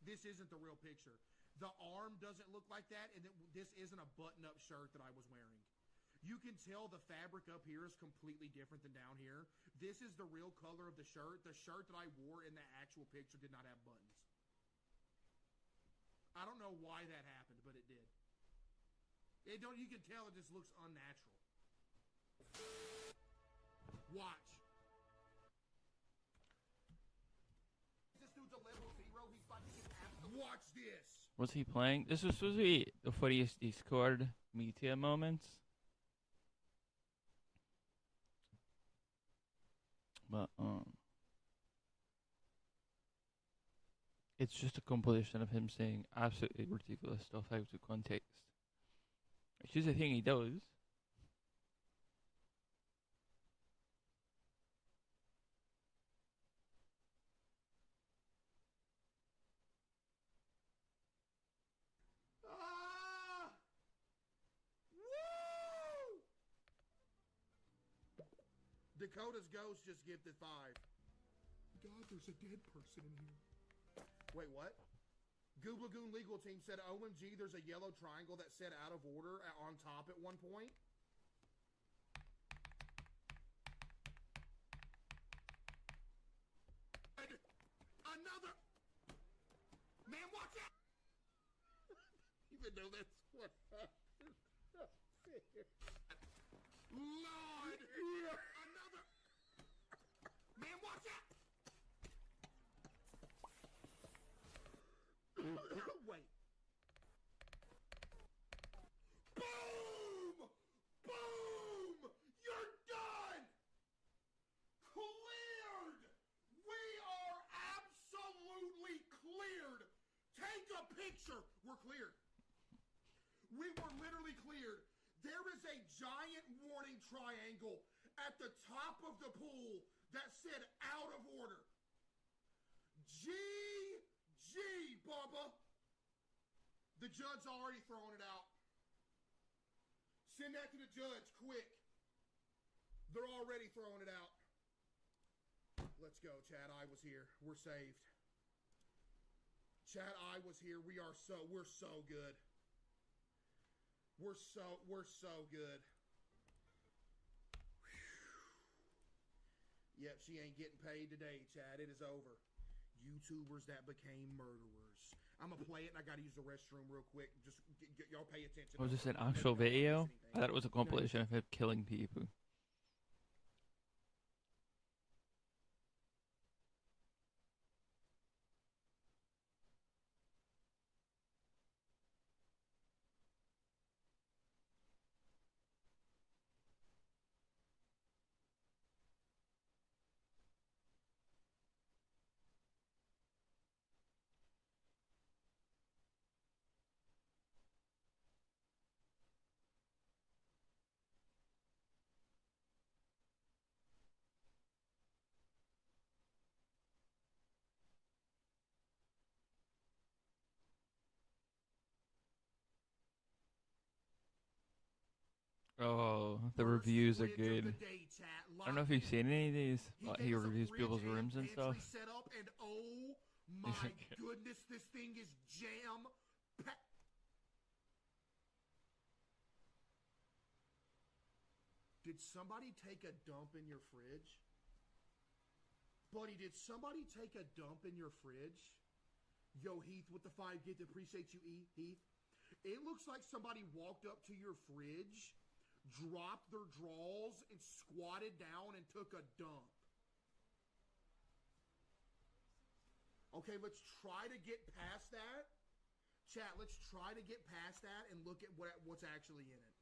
This isn't the real picture. The arm doesn't look like that, and this isn't a button-up shirt that I was wearing. You can tell the fabric up here is completely different than down here. This is the real color of the shirt. The shirt that I wore in the actual picture did not have buttons. I don't know why that happened, but it did. You can tell it just looks unnatural. Watch. This dude's a level 0. He's about to get absolute. Watch this.
What's he playing? This was supposed to be the funniest Discord media moments. But It's just a compilation of him saying absolutely ridiculous stuff out of context. It's just a thing he does.
Ah! Woo! Dakota's ghost just gifted 5. God, there's a dead person in here. Wait, what? Goob Lagoon legal team said, OMG, there's a yellow triangle that said out of order on top at one point. Another! Man, watch out! Even though that's what happened. Lord! Another! Man, watch out! Wait. Boom! Boom! You're done! Cleared! We are absolutely cleared! Take a picture! We're cleared. We were literally cleared. There is a giant warning triangle at the top of the pool that said out of order. GG, Bubba. The judge's already throwing it out. Send that to the judge, quick. They're already throwing it out. Let's go, Chad. I was here. We're saved. Chad, I was here. We're so good. We're so good. Whew. Yep, she ain't getting paid today, Chad. It is over. YouTubers that became murderers. I'm gonna play it and I gotta use the restroom real quick. Just y'all pay attention.
Was this an actual video? I thought it was a compilation of him killing people. Oh, the reviews are good. I don't know if you've seen any of these, but he reviews people's rooms and stuff.
Set up and oh my goodness, this thing is jam packed. Did somebody take a dump in your fridge? Buddy, did somebody take a dump in your fridge? Yo, Heath, with the 5 gift, appreciate you, Heath. It looks like somebody walked up to your fridge, dropped their drawers, and squatted down and took a dump. Okay, let's try to get past that. Chat, let's try to get past that and look at what's actually in it.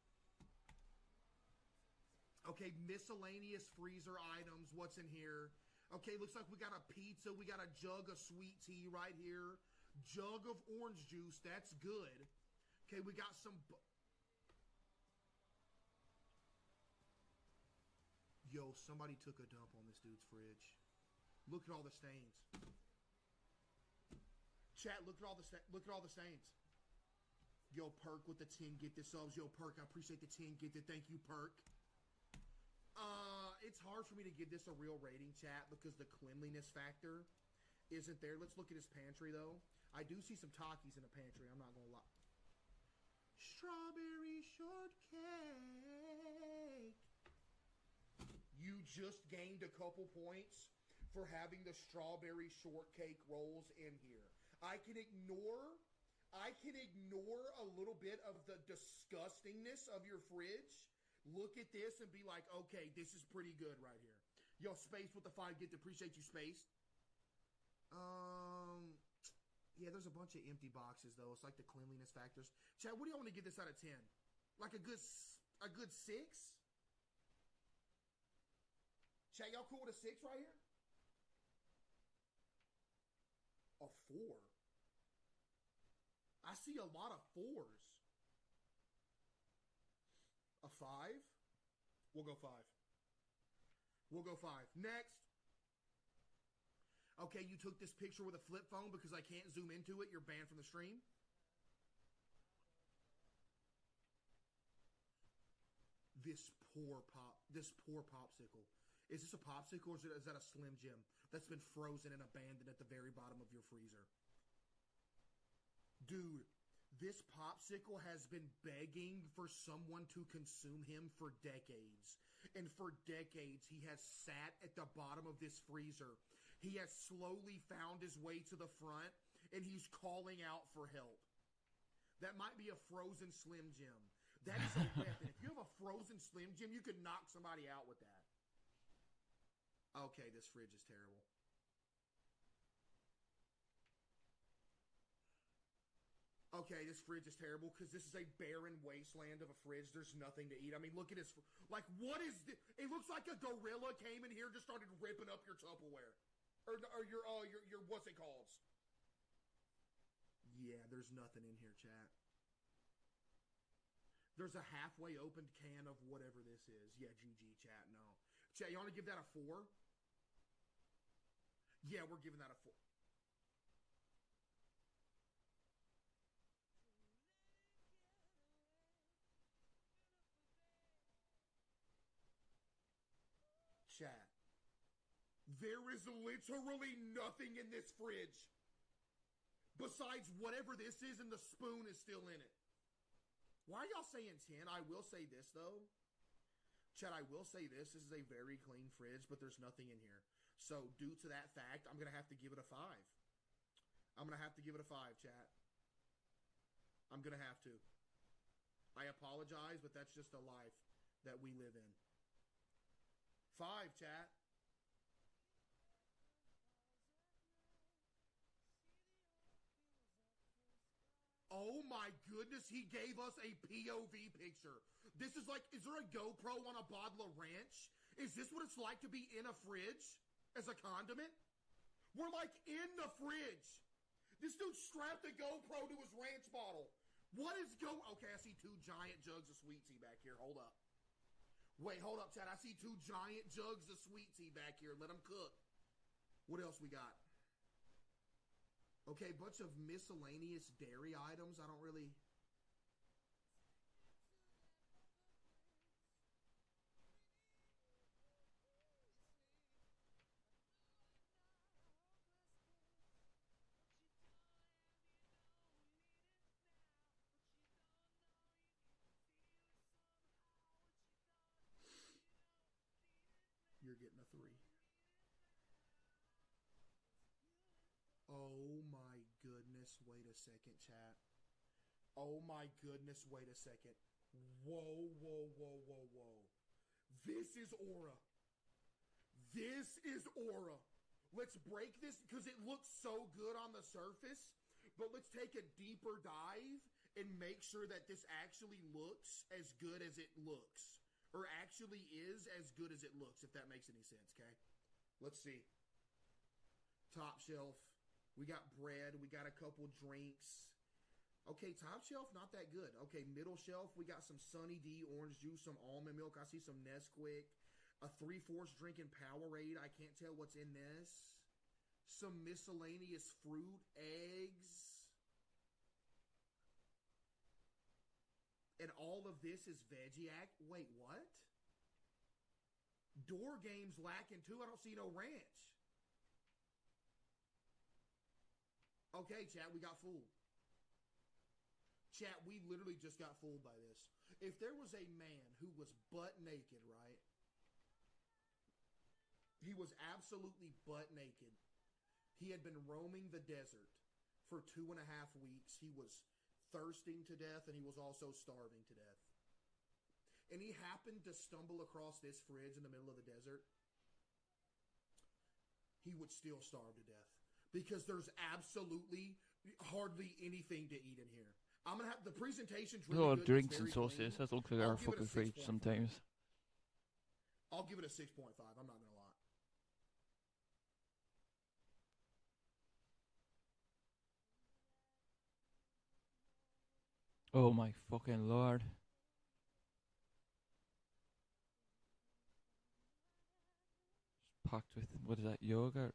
Okay, miscellaneous freezer items, what's in here? Okay, looks like we got a pizza, we got a jug of sweet tea right here. Jug of orange juice, that's good. Okay, we got some... Yo, somebody took a dump on this dude's fridge. Look at all the stains. Chat, look at all the stains. Yo, Perk with the 10 get this subs. Yo, Perk, I appreciate the 10 get it. Thank you, Perk. It's hard for me to give this a real rating, chat, because the cleanliness factor isn't there. Let's look at his pantry, though. I do see some Takis in the pantry. I'm not gonna lie. Strawberry shortcake. You just gained a couple points for having the strawberry shortcake rolls in here. I can ignore a little bit of the disgustingness of your fridge. Look at this and be like, okay, this is pretty good right here. Yo, Space with the 5 gift, appreciate you, Space. Yeah, there's a bunch of empty boxes though. It's like the cleanliness factors. Chad, what do y'all want to give this out of 10? Like a good 6? Chad, y'all cool with a 6 right here? A 4. I see a lot of 4s. A 5? We'll go 5. We'll go 5. Next. Okay, you took this picture with a flip phone because I can't zoom into it. You're banned from the stream. This poor popsicle. Is this a popsicle or is that a Slim Jim that's been frozen and abandoned at the very bottom of your freezer? Dude, this popsicle has been begging for someone to consume him for decades. And for decades, he has sat at the bottom of this freezer. He has slowly found his way to the front, and he's calling out for help. That might be a frozen Slim Jim. That is a weapon. If you have a frozen Slim Jim, you could knock somebody out with that. Okay, this fridge is terrible. Okay, this fridge is terrible because this is a barren wasteland of a fridge. There's nothing to eat. I mean, look at this. Like, what is this? It looks like a gorilla came in here and just started ripping up your Tupperware. Or your what's it called? Yeah, there's nothing in here, chat. There's a halfway opened can of whatever this is. Yeah, GG, chat, no. Chat, you want to give that a 4? Yeah, we're giving that a 4. Chat. There is literally nothing in this fridge. Besides whatever this is, and the spoon is still in it. Why are y'all saying 10? I will say this, though. Chat, I will say this. This is a very clean fridge, but there's nothing in here. So, due to that fact, I'm going to have to give it a 5. I'm going to have to give it a 5, chat. I'm going to have to. I apologize, but that's just a life that we live in. 5, chat. Oh my goodness, he gave us a POV picture. This is like, is there a GoPro on a bottle of ranch? Is this what it's like to be in a fridge as a condiment? We're like in the fridge. This dude strapped a GoPro to his ranch bottle. What is okay, I see 2 giant jugs of sweet tea back here. Hold up. Wait, hold up, Chad. I see 2 giant jugs of sweet tea back here. Let them cook. What else we got? Okay, bunch of miscellaneous dairy items. I don't really... You're getting a 3. Oh my goodness, wait a second, chat. Oh my goodness, wait a second. Whoa, whoa, whoa, whoa, whoa. This is Aura. This is Aura. Let's break this because it looks so good on the surface, but let's take a deeper dive and make sure that this actually looks as good as it looks. Or actually is as good as it looks, if that makes any sense, okay? Let's see. Top shelf. We got bread. We got a couple drinks. Okay, top shelf, not that good. Okay, middle shelf, we got some Sunny D orange juice, some almond milk. I see some Nesquik. A 3/4 drinking Powerade. I can't tell what's in this. Some miscellaneous fruit, eggs. And all of this is Vegiac. Wait, what? Door games lacking too. I don't see no ranch. Okay, chat, we got fooled. Chat, we literally just got fooled by this. If there was a man who was butt naked, right? He was absolutely butt naked. He had been roaming the desert for 2.5 weeks. He was thirsting to death, and he was also starving to death. And he happened to stumble across this fridge in the middle of the desert. He would still starve to death because there's absolutely hardly anything to eat in here. I'm gonna have the presentation's really good.
Drinks and sauces. That looks like our fucking fridge sometimes.
I'll give it a 6.5. I'm not gonna lie.
Oh my fucking lord. Packed with, what is that, yogurt?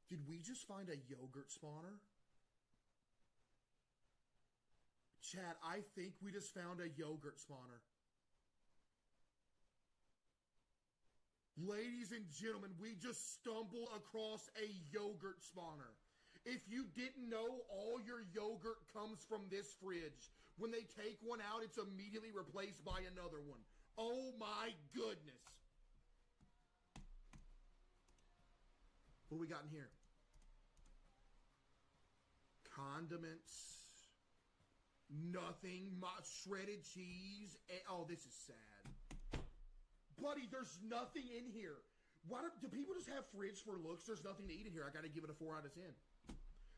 Did we just find a yogurt spawner? Chat, I think we just found a yogurt spawner. Ladies and gentlemen, we just stumbled across a yogurt spawner. If you didn't know, all your yogurt comes from this fridge. When they take one out, it's immediately replaced by another one. Oh my goodness. What do we got in here? Condiments. Nothing. Shredded cheese. Oh, this is sad. Buddy, there's nothing in here. Do people just have fridge for looks? There's nothing to eat in here. I gotta give it a 4 out of 10.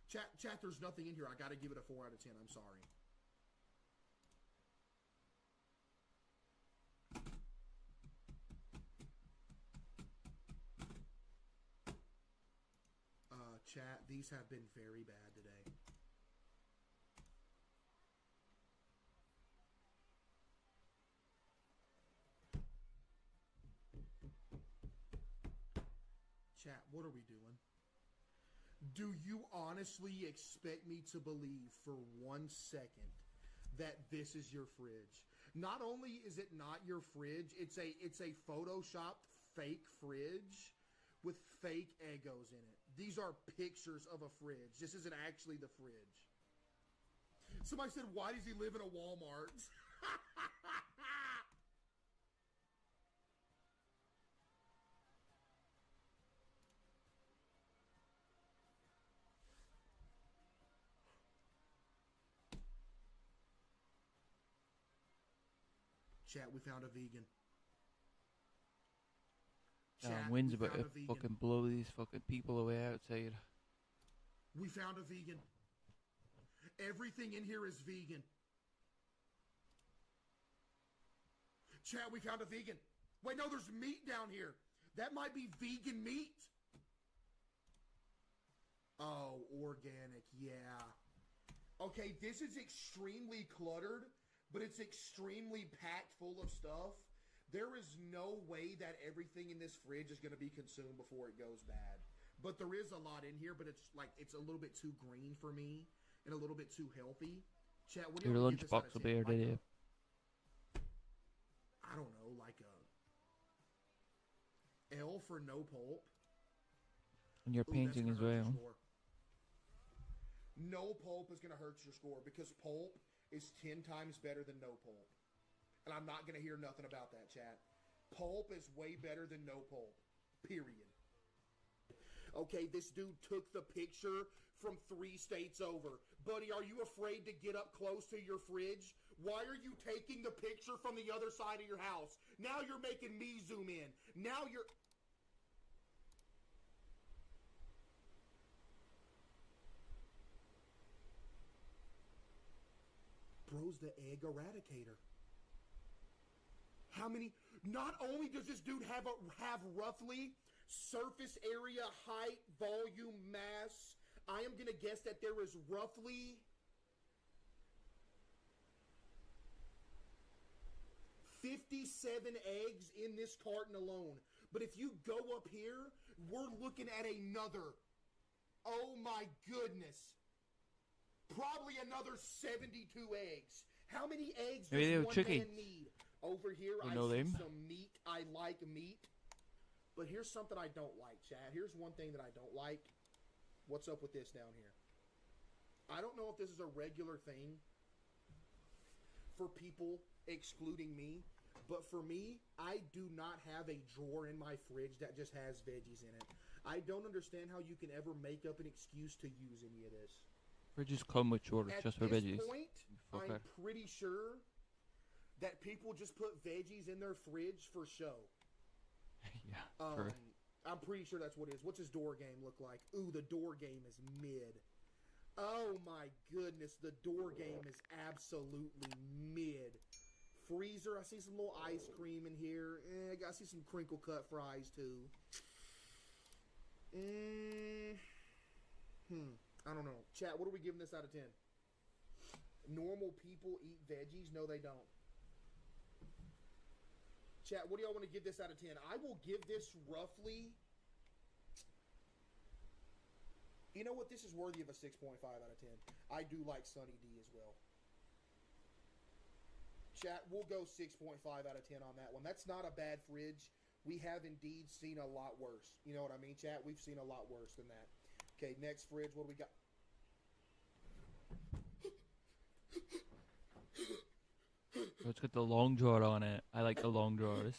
Chat, there's nothing in here. I gotta give it a 4 out of 10. I'm sorry. Chat, these have been very bad today. Chat, what are we doing? Do you honestly expect me to believe for 1 second that this is your fridge? Not only is it not your fridge, it's a photoshopped fake fridge with fake Eggos in it. These are pictures of a fridge. This isn't actually the fridge. Somebody said, why does he live in a Walmart? Chat, we found a vegan.
Wind's about to fucking blow these fucking people away outside.
We found a vegan. Everything in here is vegan. Chat, we found a vegan. Wait, no, there's meat down here. That might be vegan meat. Oh, organic, yeah. Okay, this is extremely cluttered, but it's extremely packed full of stuff. There is no way that everything in this fridge is going to be consumed before it goes bad. But there is a lot in here, but it's a little bit too green for me and a little bit too healthy. Chat, what do you
Your
want to give this out
lunchbox
of
will be
10?
here, did you?
I don't know, like a L for no pulp.
And your
Ooh, that's
painting
gonna
as
hurt your
well.
score. No pulp is going to hurt your score because pulp is 10 times better than no pulp. And I'm not going to hear nothing about that, chat. Pulp is way better than no pulp. Period. Okay, this dude took the picture from 3 states over. Buddy, are you afraid to get up close to your fridge? Why are you taking the picture from the other side of your house? Now you're making me zoom in. Now you're... Bro's the egg eradicator. How many? Not only does this dude have roughly surface area, height, volume, mass, I am going to guess that there is roughly 57 eggs in this carton alone. But if you go up here, we're looking at another. Oh my goodness. Probably another 72 eggs. How many eggs does one man need? Over here, I see some meat. I like meat. But here's something I don't like, Chad. Here's one thing that I don't like. What's up with this down here? I don't know if this is a regular thing for people, excluding me. But for me, I do not have a drawer in my fridge that just has veggies in it. I don't understand how you can ever make up an excuse to use any of this.
Fridges come with drawers just for veggies.
At this point, I'm pretty sure that people just put veggies in their fridge for show.
Yeah,
I'm pretty sure that's what it is. What's his door game look like? Ooh, the door game is mid. Oh my goodness, the door game is absolutely mid. Freezer, I see some little ice cream in here. I see some crinkle cut fries too.
I don't know. Chat, what are we giving this out of 10? Normal people eat veggies? No, they don't. Chat, what do y'all want to give this out of 10? I will give this roughly... You know what? This is worthy of a 6.5 out of 10. I do like Sunny D as well. Chat, we'll go 6.5 out of 10 on that one. That's not a bad fridge. We have indeed seen a lot worse. You know what I mean, chat? We've seen a lot worse than that. Okay, next fridge. What do we got?
Oh, it's got the long drawer on it. I like the long drawers.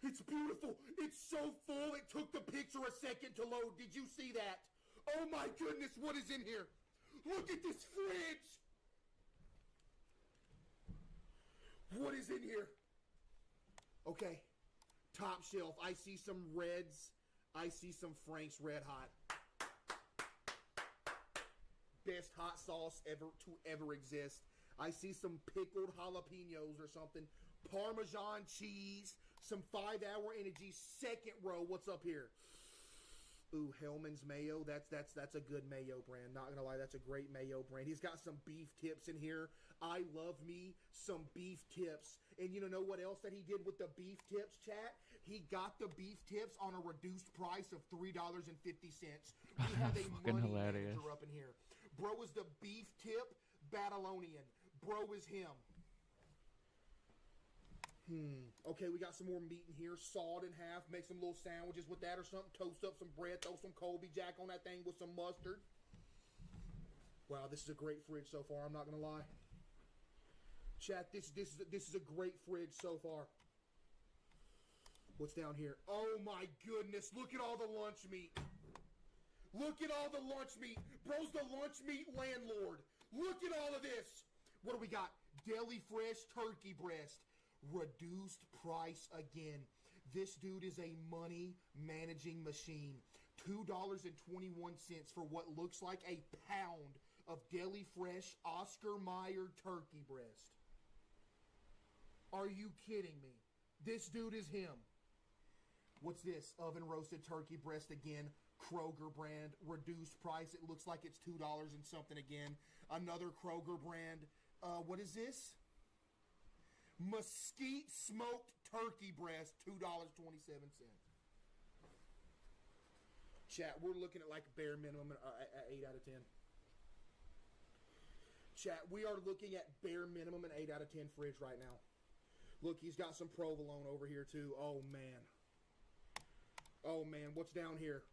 It's beautiful. It's so full. It took the picture a second to load. Did you see that? Oh my goodness, what is in here? Look at this fridge. What is in here? Okay. Top shelf. I see some Reds. I see some Frank's Red Hot. Best hot sauce ever to ever exist. I see some pickled jalapenos or something. Parmesan cheese. Some 5-hour energy. Second row. What's up here? Ooh, Hellman's mayo. That's a good mayo brand. Not gonna lie, that's a great mayo brand. He's got some beef tips in here. I love me some beef tips. And you know what else that he did with the beef tips, chat? He got the beef tips on a reduced price of $3.50. We have a money manager up in here. Bro is the beef tip Babylonian. Bro is him. Okay, we got some more meat in here. Sawed in half. Make some little sandwiches with that or something. Toast up some bread. Throw some Colby Jack on that thing with some mustard. Wow, this is a great fridge so far. I'm not going to lie. Chat, this is a great fridge so far. What's down here? Oh my goodness. Look at all the lunch meat. Look at all the lunch meat. Bro's the lunch meat landlord. Look at all of this. What do we got? Deli fresh turkey breast. Reduced price again. This dude is a money managing machine. $2.21 for what looks like a pound of deli fresh Oscar Mayer turkey breast. Are you kidding me? This dude is him. What's this? Oven roasted turkey breast again. Kroger brand. Reduced price. It looks like it's $2 and something again. Another Kroger brand. What is this? Mesquite smoked turkey breast, $2.27. Chat, we're looking at like bare minimum at 8 out of 10. Chat, we are looking at bare minimum an 8 out of 10 fridge right now. Look, he's got some provolone over here too. Oh man. Oh man, what's down here?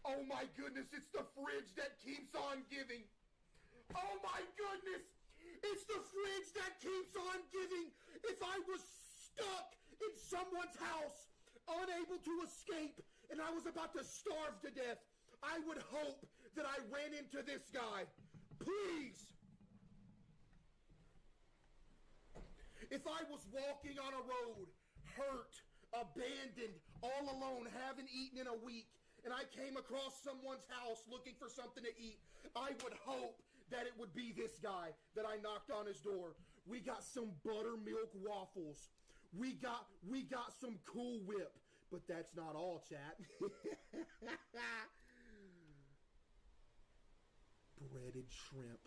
Oh my goodness, it's the fridge that keeps on giving. Oh my goodness, it's the fridge that keeps on giving. If I was stuck in someone's house, unable to escape, and I was about to starve to death, I would hope that I ran into this guy. Please. If I was walking on a road, hurt, abandoned, all alone, haven't eaten in a week, and I came across someone's house looking for something to eat, I would hope that it would be this guy that I knocked on his door. We got some buttermilk waffles. We got some Cool Whip. But that's not all, chat. Breaded shrimp,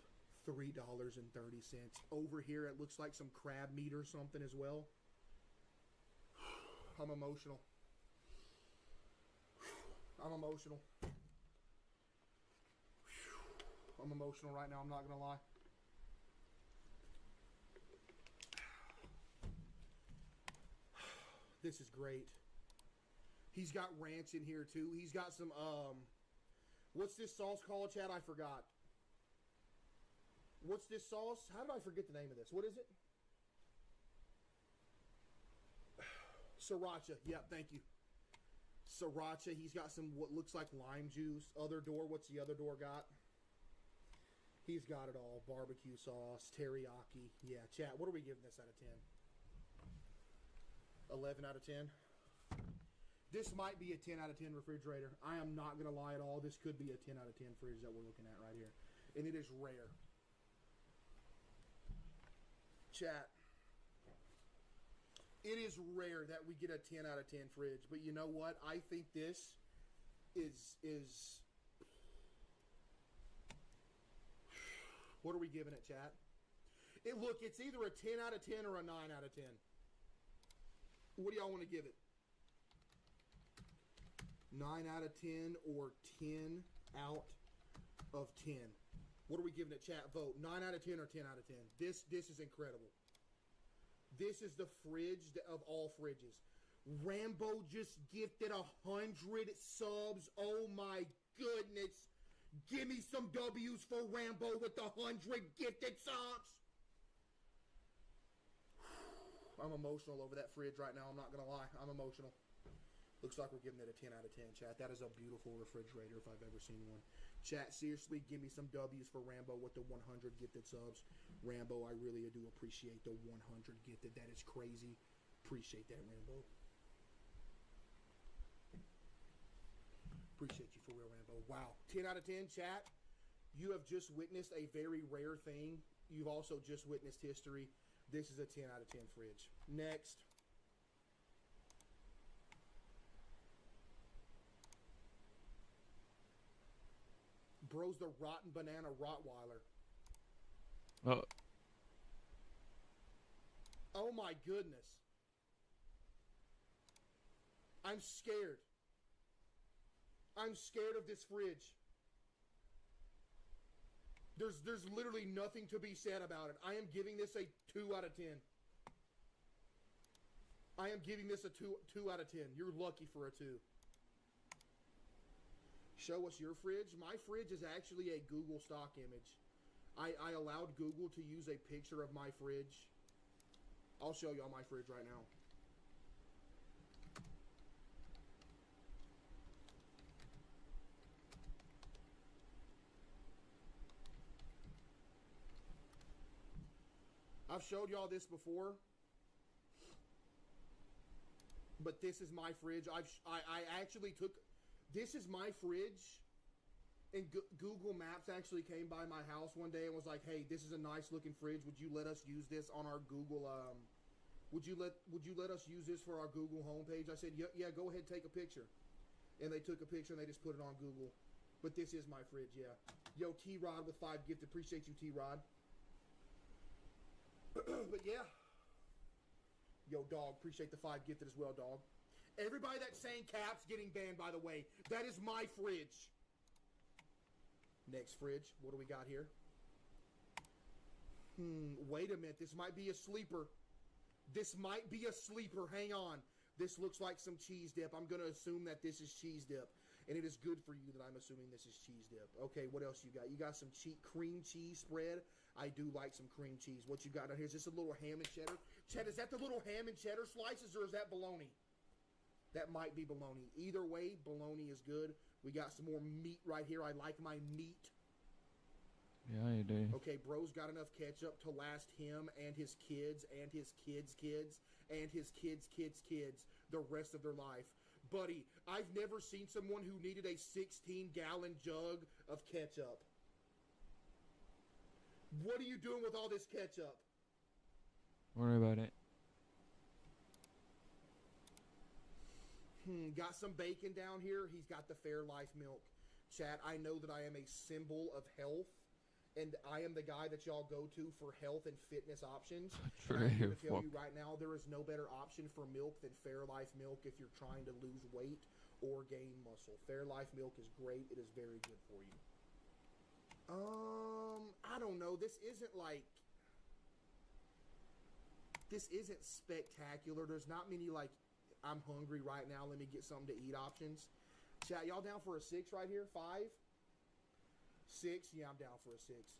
$3.30. Over here, it looks like some crab meat or something as well. I'm emotional. I'm emotional. I'm emotional right now, I'm not going to lie. This is great. He's got ranch in here too. He's got some, what's this sauce called, Chad? I forgot. What's this sauce? How did I forget the name of this? What is it? Sriracha. Yeah, thank you. Sriracha. He's got some what looks like lime juice. Other door. What's the other door got? He's got it all. Barbecue sauce, teriyaki. Yeah, chat. What are we giving this out of 10? 11 out of 10.
This might be a 10 out of 10 refrigerator. I am not going to lie at all. This could be a 10 out of 10 fridge that we're looking at right here. And it is rare. Chat. It is rare that we get a 10 out of 10 fridge. But you know what? I think this is what are we giving it, chat? Look, it's either a 10 out of 10 or a 9 out of 10. What do y'all want to give it? 9 out of 10 or 10 out of 10? What are we giving it, chat? Vote. 9 out of 10 or 10 out of 10? This is incredible. This is the fridge of all fridges. Rambo just gifted 100 subs. Oh my goodness. Give me some W's for Rambo with the 100 gifted subs. I'm emotional over that fridge right now. I'm not going to lie. I'm emotional. Looks like we're giving it a 10 out of 10, chat. That is a beautiful refrigerator if I've ever seen one. Chat, seriously, give me some W's for Rambo with the 100 gifted subs. Rambo, I really do appreciate the 100 gifted. That is crazy. Appreciate that, Rambo. Appreciate you for real, Rambo. Wow. 10 out of 10, chat. You have just witnessed a very rare thing. You've also just witnessed history. This is a 10 out of 10 fridge. Next. Bro's the Rotten Banana Rottweiler.
Oh.
Oh my goodness. I'm scared. I'm scared of this fridge. There's literally nothing to be said about it. I am giving this a 2 out of 10. I am giving this a 2 out of 10. You're lucky for a 2. Show us your fridge. My fridge is actually a Google stock image. I allowed Google to use a picture of my fridge. I'll show y'all my fridge right now. I've showed y'all this before, but this is my fridge. I actually took, this is my fridge, and Google Maps actually came by my house one day and was like, "Hey, this is a nice looking fridge. Would you let us use this on our Google? Would you let us use this for our Google homepage?" I said, "Yeah, go ahead, take a picture." And they took a picture and they just put it on Google. But this is my fridge, yeah. Yo, T-Rod with 5 gifted. Appreciate you, T-Rod. But yeah. Yo, dog, appreciate the 5 gifted as well, dog. Everybody that's saying caps getting banned, by the way. That is my fridge. Next fridge. What do we got here? Wait a minute. This might be a sleeper. This might be a sleeper. Hang on. This looks like some cheese dip. I'm going to assume that this is cheese dip. And it is good for you that I'm assuming this is cheese dip. Okay, what else you got? You got some cream cheese spread. I do like some cream cheese. What you got down here? Is this a little ham and cheddar? Chet, is that the little ham and cheddar slices or is that bologna? That might be bologna. Either way, bologna is good. We got some more meat right here. I like my meat.
Yeah, you do.
Okay, bro's got enough ketchup to last him and his kids and his kids' kids and his kids' kids' kids the rest of their life. Buddy, I've never seen someone who needed a 16-gallon jug of ketchup. What are you doing with all this ketchup?
Worry about it.
Got some bacon down here. He's got the Fairlife milk. Chat, I know that I am a symbol of health, and I am the guy that y'all go to for health and fitness options. And I'm here to tell you right now, there is no better option for milk than Fairlife milk if you're trying to lose weight or gain muscle. Fairlife milk is great. It is very good for you. I don't know. This isn't spectacular. There's not many I'm hungry right now, let me get something to eat options. Chat, y'all down for a 6 right here? 5? 6? Yeah, I'm down for a 6.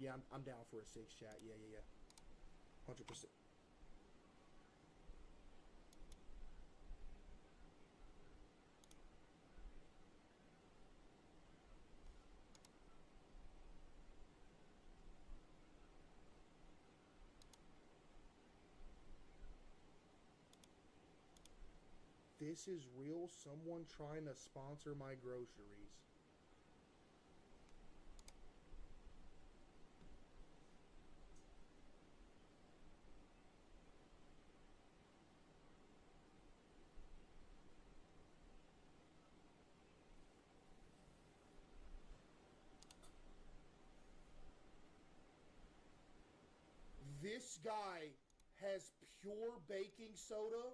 Yeah, I'm down for a 6, chat. Yeah. 100%. This is real. Someone trying to sponsor my groceries. This guy has pure baking soda,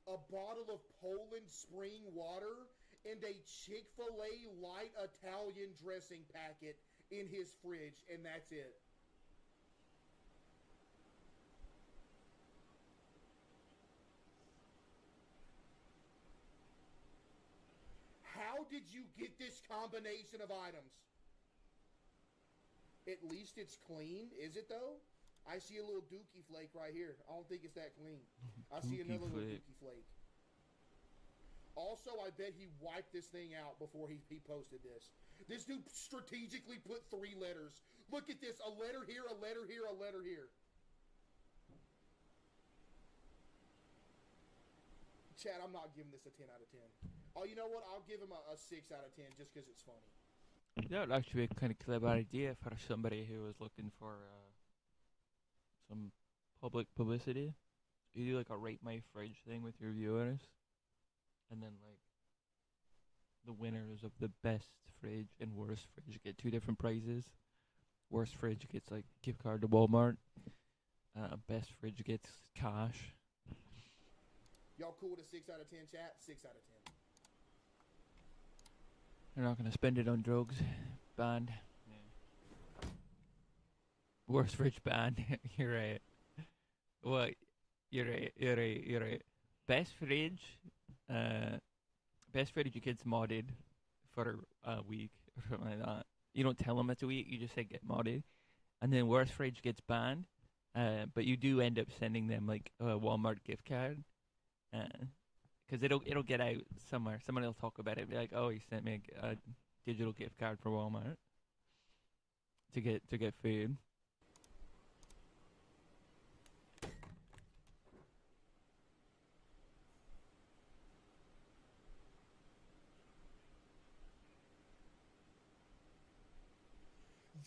a bottle of Poland spring water, and a Chick-fil-A light Italian dressing packet in his fridge, and that's it. How did you get this combination of items? At least it's clean, is it though? I see a little dookie flake right here. I don't think it's that clean. I see another little dookie flake. Also, I bet he wiped this thing out before he posted this. This dude strategically put 3 letters. Look at this. A letter here, a letter here, a letter here. Chad, I'm not giving this a 10 out of 10. Oh, you know what? I'll give him a 6 out of 10 just because it's funny.
That would actually be a kind of clever idea for somebody who was looking for some public publicity. You do like a rate my fridge thing with your viewers, and then like the winners of the best fridge and worst fridge get 2 different prizes. Worst fridge gets like gift card to Walmart. Best fridge gets cash.
Y'all cool with a 6 out of 10, chat? 6 out of 10.
They're not gonna spend it on drugs. Banned. Yeah. Worst fridge banned. You're right. What? You're right. Best fridge. Best fridge gets modded for a week or something like that. You don't tell them it's a week. You just say get modded, and then worst fridge gets banned. But you do end up sending them like a Walmart gift card. Because it'll get out somewhere. Somebody will talk about it. Be like, oh, he sent me a digital gift card for Walmart to get food.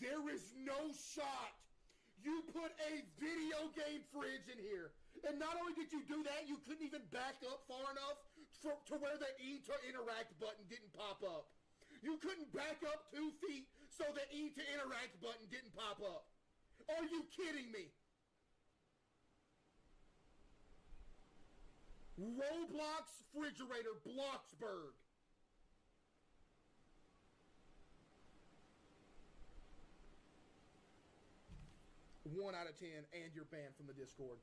There is no shot you put a video game fridge in here. And not only did you do that, you couldn't even back up far enough to where the E to interact button didn't pop up. You couldn't back up 2 feet so the E to interact button didn't pop up. Are you kidding me? Roblox refrigerator Bloxburg. One out of 10, and you're banned from the Discord.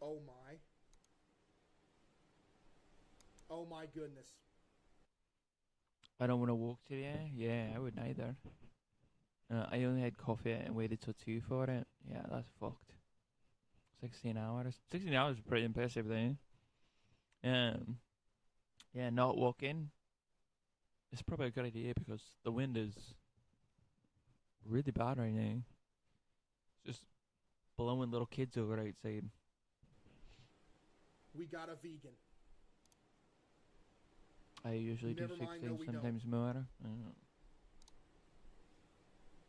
Oh my. Oh my goodness.
I don't want to walk today. Yeah, I wouldn't either. I only had coffee and waited till 2 for it. Yeah, that's fucked. 16 hours. 16 hours is pretty impressive then. Yeah, not walking. It's probably a good idea because the wind is really bad right now. It's just blowing little kids over outside.
We got a vegan.
I usually do 16, sometimes more. I don't know.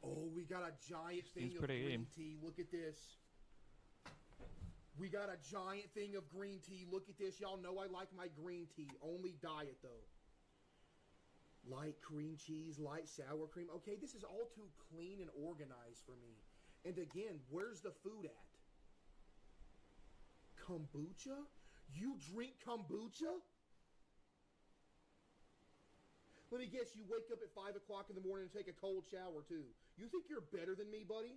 Oh, we got a giant thing of green tea. Look at this. We got a giant thing of green tea. Look at this. Y'all know I like my green tea. Only diet, though. Light cream cheese, light sour cream. Okay, this is all too clean and organized for me. And again, where's the food at? Kombucha? You drink kombucha? Let me guess, you wake up at 5 o'clock in the morning and take a cold shower, too. You think you're better than me, buddy?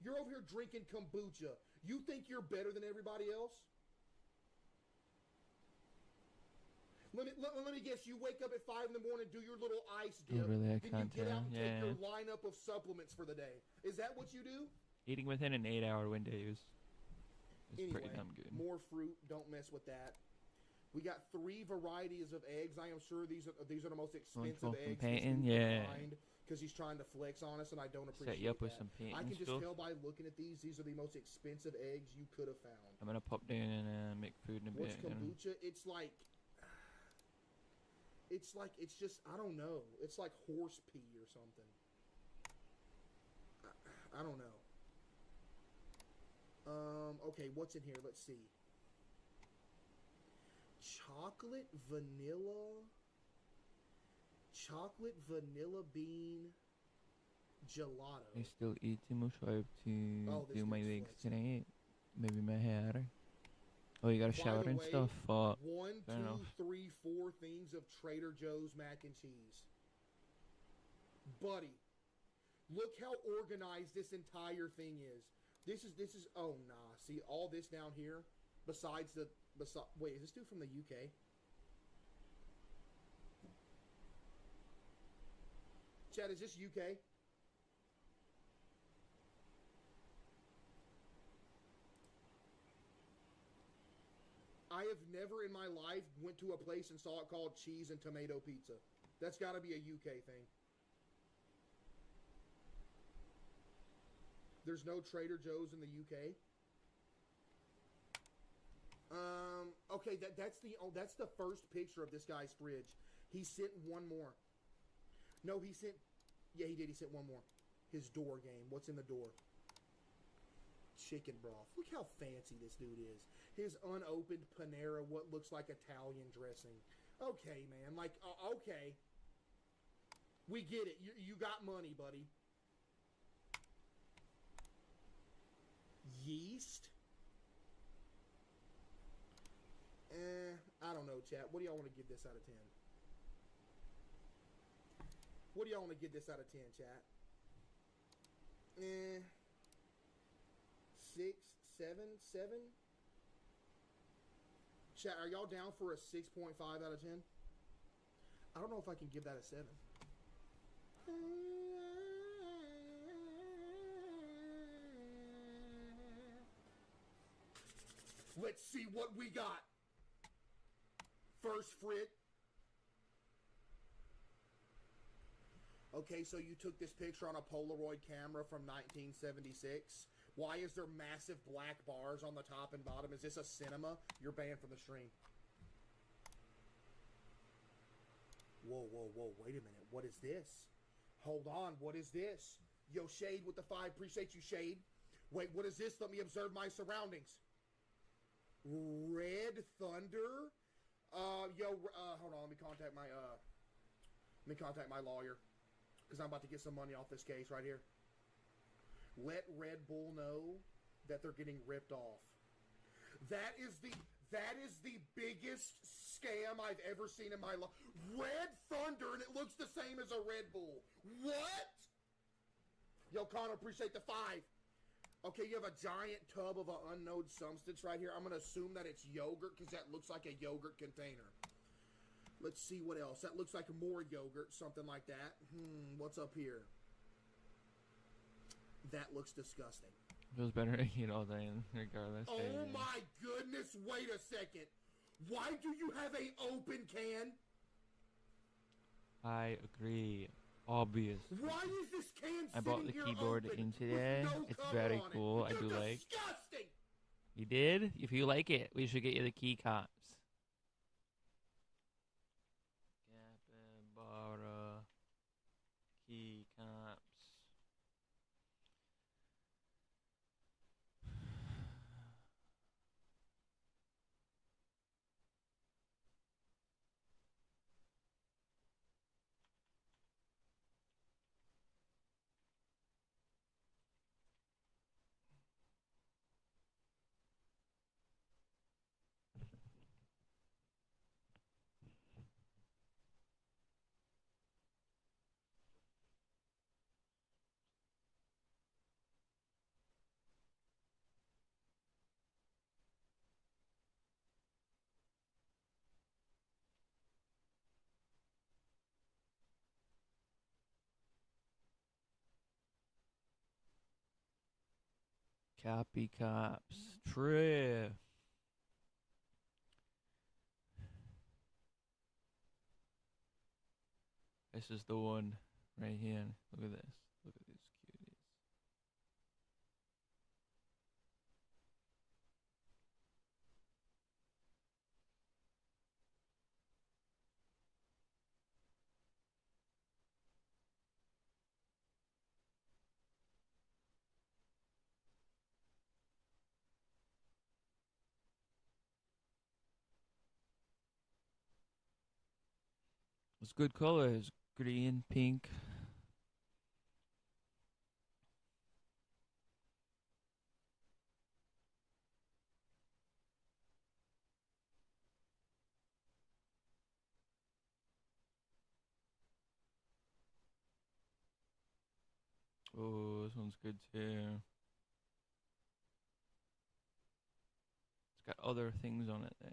You're over here drinking kombucha. You think you're better than everybody else? Let me guess, you wake up at 5 in the morning, do your little ice dip,
really, I
then
can't
you get out and
tell.
take your lineup of supplements for the day. Is that what you do?
Eating within an 8-hour window is
Anyway,
pretty damn good.
More fruit. Don't mess with that. We got 3 varieties of eggs. I am sure these are the most expensive eggs you can find because he's trying to flex on us, and I don't appreciate
Set you up with
that.
some paint
I
and
can just
stuff.
tell by looking at these are the most expensive eggs you could have found.
I'm gonna pop down and make food in a
What's
bit. and
kombucha? It's like it's just I don't know. It's like horse pee or something. I don't know. Okay, what's in here? Let's see. Chocolate vanilla bean gelato.
I still eating much. I have to
Oh, this
do my
dude's
legs
flexing.
tonight. Maybe my hair. Oh, you gotta
By
shower
the
and
way,
stuff. Fuck.
1,
Fair
2,
enough.
3, 4 things of Trader Joe's mac and cheese. Buddy, look how organized this entire thing is. This is oh nah. See all this down here besides wait, is this dude from the UK? Chad, is this UK? I have never in my life went to a place and saw it called cheese and tomato pizza. That's got to be a UK thing. There's no Trader Joe's in the UK. Okay, that's the first picture of this guy's fridge. He sent one more. No, he sent. Yeah, he did. He sent one more. His door game. What's in the door? Chicken broth. Look how fancy this dude is. His unopened Panera, what looks like Italian dressing. Okay, man. Like, okay. We get it. You got money, buddy. Yeast? I don't know, chat. What do y'all want to give this out of 10? What do y'all want to give this out of 10, chat? 6, 7, 7? Chat, are y'all down for a 6.5 out of 10? I don't know if I can give that a 7. Let's see what we got. First Frit. Okay, so you took this picture on a Polaroid camera from 1976. Why is there massive black bars on the top and bottom? Is this a cinema? You're banned from the stream. Whoa, whoa, whoa. Wait a minute. What is this? Hold on. What is this? Yo, Shade with the 5. Appreciate you, Shade. Wait, what is this? Let me observe my surroundings. Red Thunder? Hold on. Let me contact my lawyer. Because I'm about to get some money off this case right here. Let Red Bull know that they're getting ripped off. That is the biggest scam I've ever seen in my life. Red Thunder, and it looks the same as a Red Bull. What? Yo, Connor, appreciate the 5. Okay, you have a giant tub of an unknown substance right here. I'm going to assume that it's yogurt because that looks like a yogurt container. Let's see what else. That looks like more yogurt, something like that. What's up here? That looks disgusting.
Feels better to eat all day, regardless.
Oh my goodness, wait a second. Why do you have a open can?
I agree. Obvious.
Why is this can
I bought the
sitting here
keyboard
open
in
with
today.
no
It's
cover
very
on it?
cool. I
You're
do like.
disgusting.
You did? If you like it, we should get you the key caps. Capybara key caps. Cappy caps. True. This is the one. right here. Look at this. Look at these cuties. It's good colors. Green, pink. Oh, this one's good too. It's got other things on it there.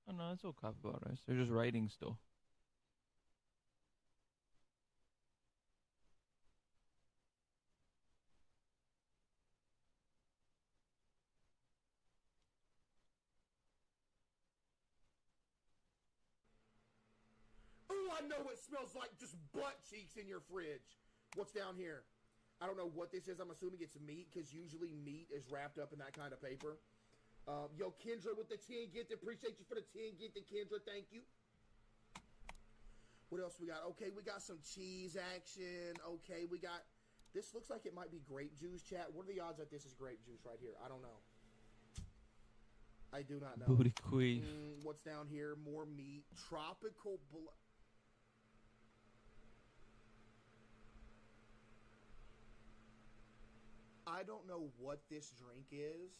Oh no, it's all capybaras. They're just writing still.
Oh, I know it smells like just butt cheeks in your fridge. What's down here? I don't know what this is. I'm assuming it's meat, because usually meat is wrapped up in that kind of paper. Yo, Kendra with the 10 gift. Appreciate you for the 10 gift, Kendra. Thank you. What else we got? Okay, we got some cheese action. Okay, we got... This looks like it might be grape juice, chat. What are the odds that this is grape juice right here? I don't know. I do not know.
Booty queen.
What's down here? More meat. Tropical... I don't know what this drink is,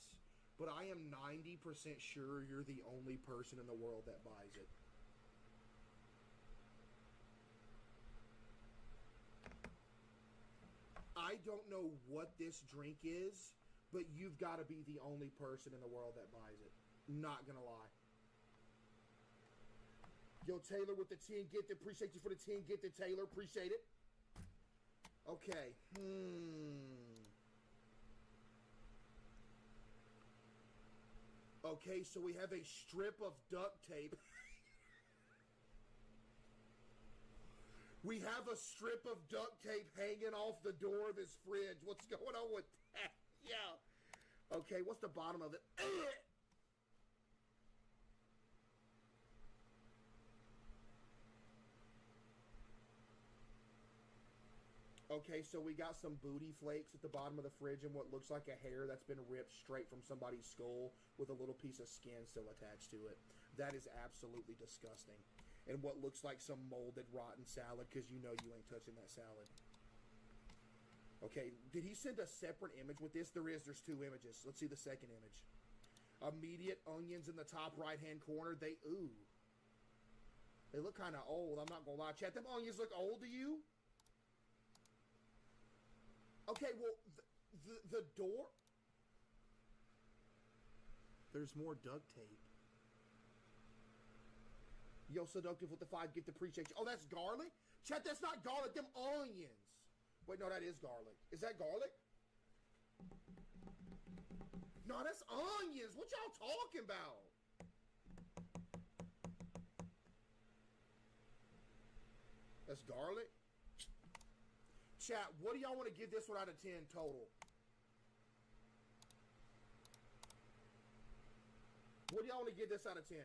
but I am 90% sure you're the only person in the world that buys it. I don't know what this drink is, but you've got to be the only person in the world that buys it. Not gonna lie. Yo, Taylor with the 10 gifted. Appreciate you for the 10 gifted, Taylor. Appreciate it. Okay. Okay, so we have a strip of duct tape. We have a strip of duct tape hanging off the door of his fridge. What's going on with that? Yeah. Okay, what's the bottom of it? Okay, so we got some booty flakes at the bottom of the fridge and what looks like a hair that's been ripped straight from somebody's skull with a little piece of skin still attached to it. That is absolutely disgusting. And what looks like some molded, rotten salad, because you know you ain't touching that salad. Okay, did he send a separate image with this? There is. There's two images. Let's see the second image. Immediate onions in the top right-hand corner. They look kind of old. I'm not going to lie. Chat, them onions look old to you? Okay, well, the door... There's more duct tape. Yo, Seductive with the 5 gift. Appreciate you. Oh, that's garlic? Chat, that's not garlic. Them onions. Wait, no, that is garlic. Is that garlic? No, that's onions. What y'all talking about? That's garlic? Chat, what do y'all want to give this one out of 10 total? What do y'all want to give this out of 10?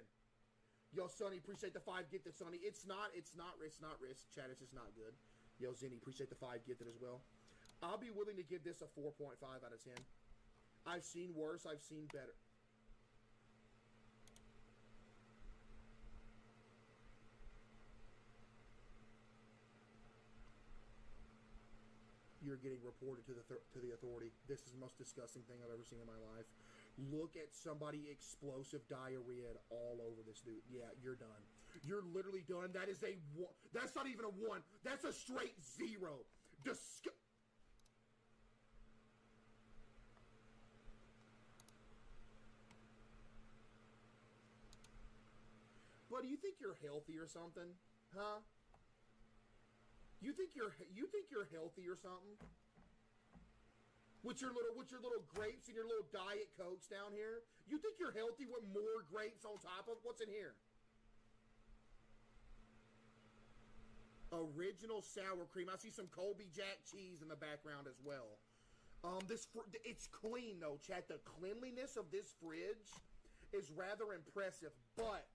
Yo, Sonny, appreciate the 5 gifted, Sonny. It's not risk. Chat, it's just not good. Yo, Zinni, appreciate the 5 gifted as well. I'll be willing to give this a 4.5 out of 10. I've seen worse. I've seen better. You're getting reported to the authority. This is the most disgusting thing I've ever seen in my life. Look at somebody explosive diarrhea all over this dude. Yeah, you're done. You're literally done. That is a one. That's not even a 1. That's a straight 0. But do you think you're healthy or something? Huh? You think you're healthy or something? with your little grapes and your little Diet Cokes down here. You think you're healthy with more grapes on top of what's in here? Original sour cream. I see some Colby Jack cheese in the background as well. It's clean though, chat. The cleanliness of this fridge is rather impressive. But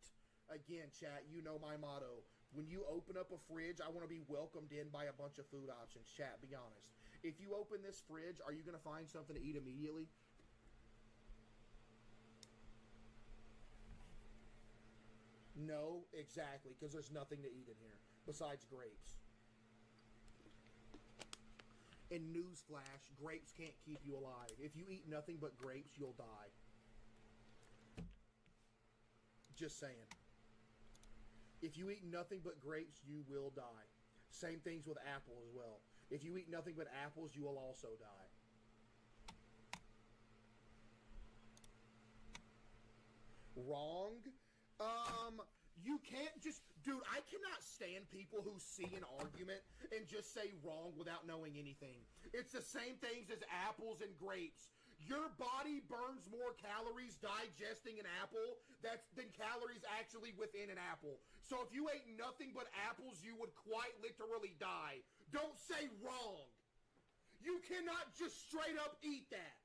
again, chat, you know my motto. When you open up a fridge, I want to be welcomed in by a bunch of food options. Chat, be honest. If you open this fridge, are you going to find something to eat immediately? No, exactly, because there's nothing to eat in here besides grapes. And newsflash, grapes can't keep you alive. If you eat nothing but grapes, you'll die. Just saying. If you eat nothing but grapes, you will die. Same things with apple as well. If you eat nothing but apples, you will also die. Wrong? You can't just... Dude, I cannot stand people who see an argument and just say wrong without knowing anything. It's the same things as apples and grapes. Your body burns more calories digesting an apple than calories actually within an apple. So if you ate nothing but apples, you would quite literally die. Don't say wrong. You cannot just straight up eat that.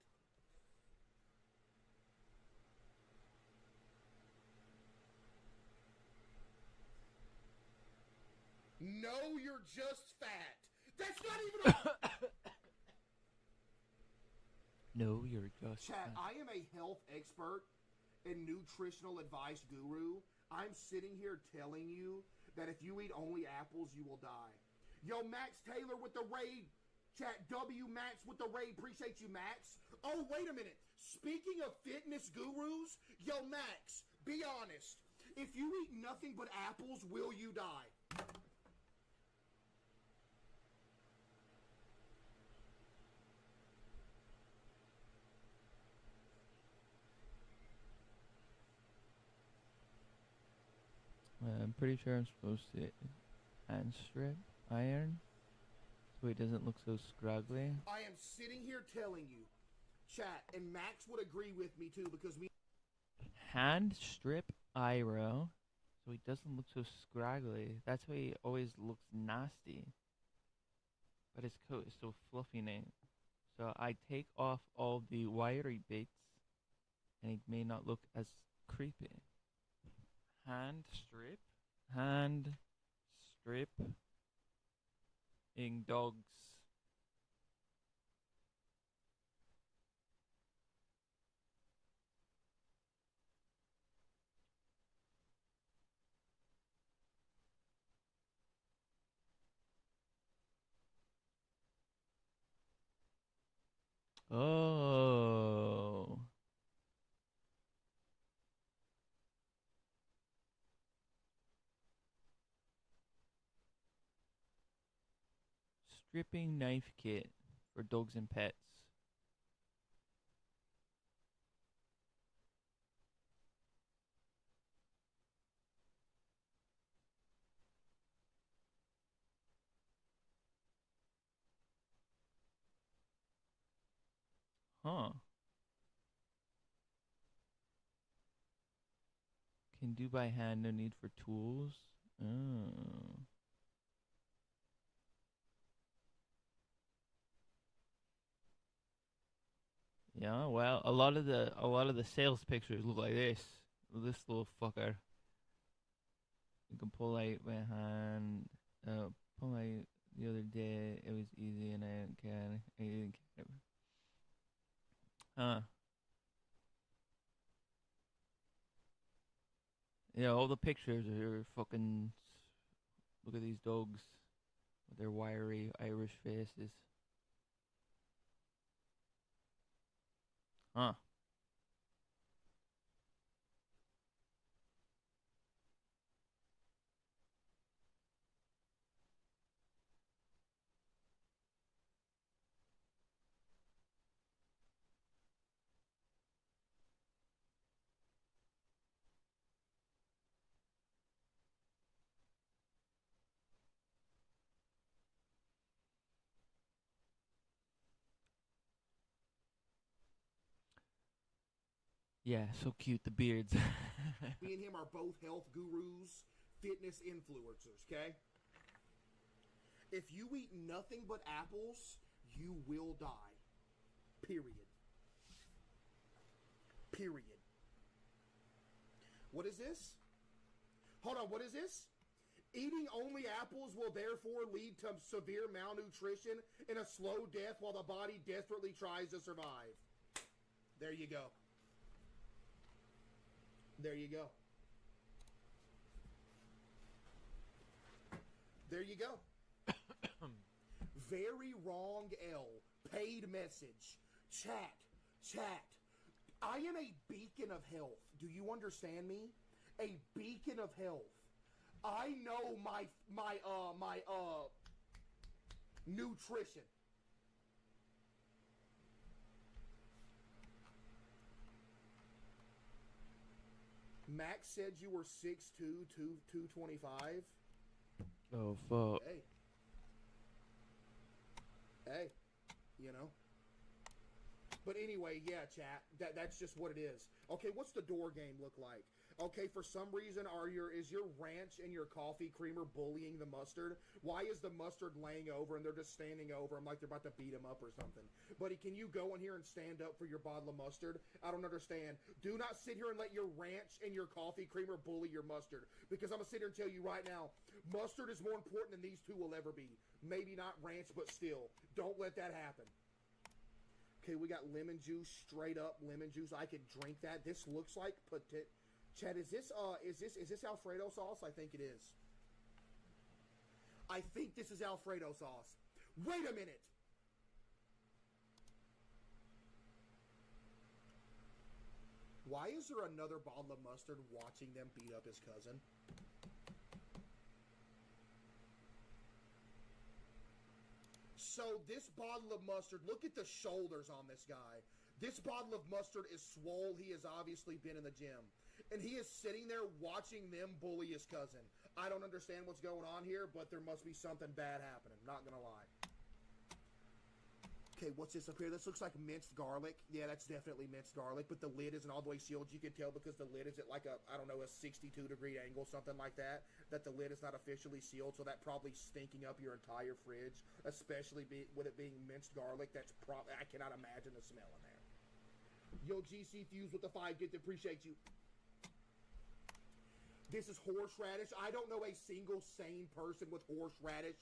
No, you're just fat. That's not even a...
No, you're just
Chat,
fat.
I am a health expert and nutritional advice guru. I'm sitting here telling you that if you eat only apples, you will die. Yo, Max Taylor with the raid. Chat, W Max with the raid. Appreciate you, Max. Oh, wait a minute. Speaking of fitness gurus, yo, Max, be honest. If you eat nothing but apples, will you die?
I'm pretty sure I'm supposed to hand strip iron so it doesn't look so scraggly.
I am sitting here telling you, chat, and Max would agree with me too because me...
Hand strip iron so it doesn't look so scraggly. That's why it always looks nasty. But its coat is so fluffy now. So I take off all the wiry bits and it may not look as creepy. Hand strip ing dogs. Oh. Stripping knife kit for dogs and pets. Huh. Can do by hand, no need for tools. Oh. Yeah, well, a lot of the sales pictures look like this. This little fucker. You can pull out by hand. Pull out the other day. It was easy, and I didn't care. Huh. Yeah, all the pictures are fucking. Look at these dogs with their wiry Irish faces. Huh. Yeah, so cute, the beards.
Me and him are both health gurus, fitness influencers, okay? If you eat nothing but apples, you will die. Period. Period. What is this? Hold on, what is this? Eating only apples will therefore lead to severe malnutrition and a slow death while the body desperately tries to survive. There you go. There you go. There you go. Very wrong L. Paid message. Chat. I am a beacon of health. Do you understand me? A beacon of health. I know my nutrition. Max said you were 6'2", 225.
Oh, fuck.
Hey, you know. But anyway, yeah, chat. That's just what it is. Okay, what's the door game look like? Okay, for some reason, is your ranch and your coffee creamer bullying the mustard? Why is the mustard laying over and they're just standing over him like they're about to beat him up or something? Buddy, can you go in here and stand up for your bottle of mustard? I don't understand. Do not sit here and let your ranch and your coffee creamer bully your mustard. Because I'm going to sit here and tell you right now, mustard is more important than these two will ever be. Maybe not ranch, but still. Don't let that happen. Okay, we got lemon juice, straight up lemon juice. I could drink that. This looks like potato. Chad, is this Alfredo sauce? I think it is. I think this is Alfredo sauce. Wait a minute. Why is there another bottle of mustard watching them beat up his cousin? So this bottle of mustard, look at the shoulders on this guy. This bottle of mustard is swole. He has obviously been in the gym. And he is sitting there watching them bully his cousin. I don't understand what's going on here, but there must be something bad happening. Not gonna lie. Okay, what's this up here? This looks like minced garlic. Yeah, that's definitely minced garlic, but the lid isn't all the way sealed. You can tell because the lid is at like a 62-degree angle, something like that, that the lid is not officially sealed, so that probably stinking up your entire fridge, especially with it being minced garlic. I cannot imagine the smell in there. Yo, GC Fuse with the 5 gift, appreciate you. This is horseradish. I don't know a single sane person with horseradish.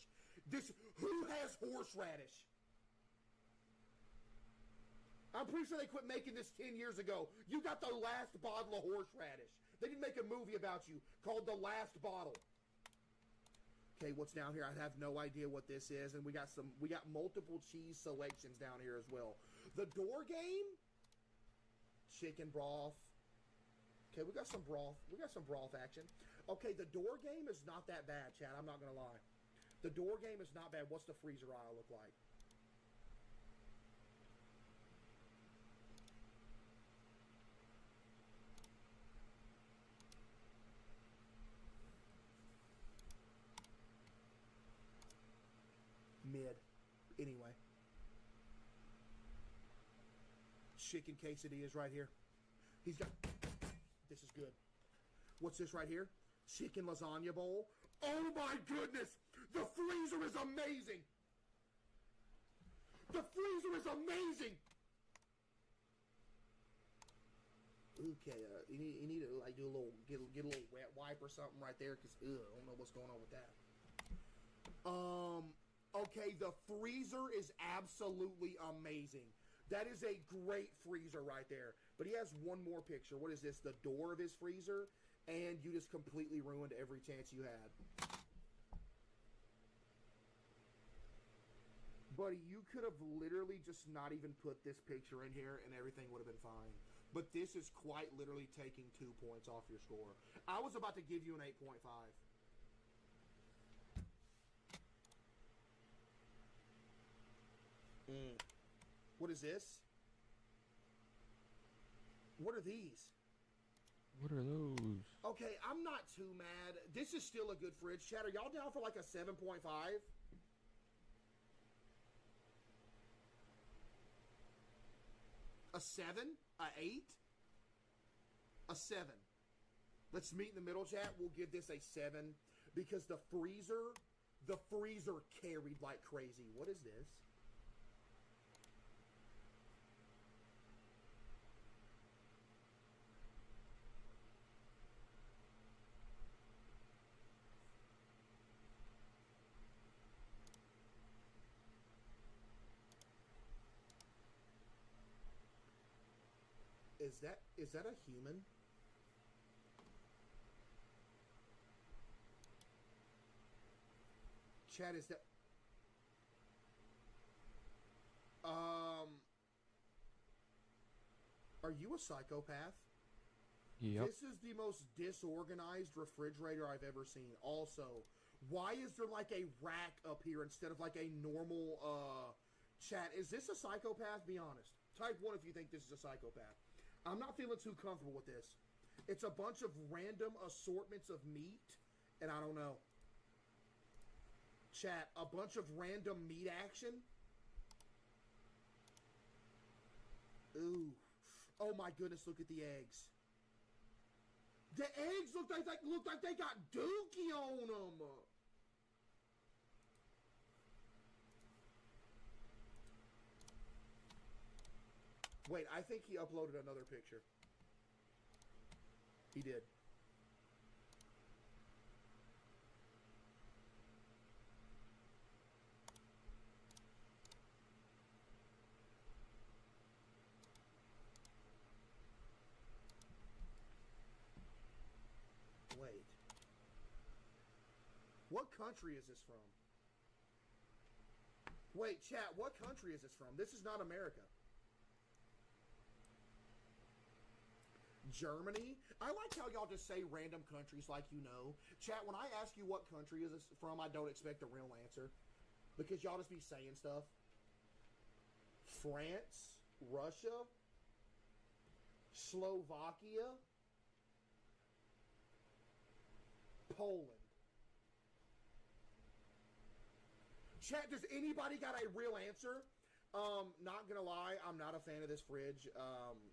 Who has horseradish? I'm pretty sure they quit making this 10 years ago. You got the last bottle of horseradish. They didn't make a movie about you called The Last Bottle. Okay, what's down here? I have no idea what this is, and we got multiple cheese selections down here as well. The door game? Chicken broth. Okay, we got some broth. We got some broth action. Okay, the door game is not that bad, Chad. I'm not going to lie. The door game is not bad. What's the freezer aisle look like? Mid. Anyway. Chicken quesadillas right here. He's got... This is good. What's this right here? Chicken lasagna bowl. Oh my goodness! The freezer is amazing! The freezer is amazing! Okay, you need to like do a little get a little wet wipe or something right there, cause I don't know what's going on with that. Okay, the freezer is absolutely amazing. That is a great freezer right there. But he has one more picture. What is this? The door of his freezer? And you just completely ruined every chance you had. Buddy, you could have literally just not even put this picture in here and everything would have been fine. But this is quite literally taking 2 points off your score. I was about to give you an 8.5. What is this? What are these?
What are those?
Okay, I'm not too mad. This is still a good fridge. Chat, are y'all down for like a 7.5? A 7? A 8? A 7. Let's meet in the middle, chat. We'll give this a 7 because the freezer carried like crazy. What is this? Is that a human? Chat, is that are you a psychopath?
Yep.
This is the most disorganized refrigerator I've ever seen. Also, why is there like a rack up here instead of like a normal chat? Is this a psychopath? Be honest. Type 1 if you think this is a psychopath. I'm not feeling too comfortable with this. It's a bunch of random assortments of meat, and I don't know. Chat, a bunch of random meat action? Ooh. Oh my goodness, look at the eggs. The eggs look like they got dookie on them. Wait, I think he uploaded another picture. He did. Wait. What country is this from? Wait, chat, what country is this from? This is not America. Germany? I like how y'all just say random countries like you know. Chat, when I ask you what country is this from, I don't expect a real answer. Because y'all just be saying stuff. France? Russia? Slovakia? Poland. Chat, does anybody got a real answer? Not gonna lie, I'm not a fan of this fridge.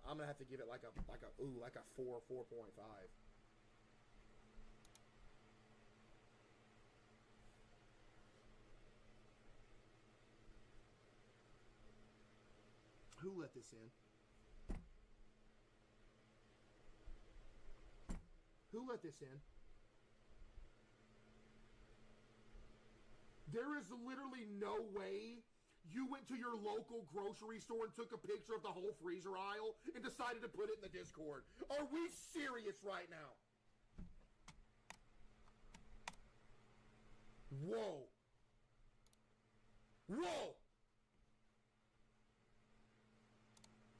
I'm gonna have to give it like a 4, 4.5. Who let this in? Who let this in? There is literally no way you went to your local grocery store and took a picture of the whole freezer aisle and decided to put it in the Discord. Are we serious right now? Whoa. Whoa.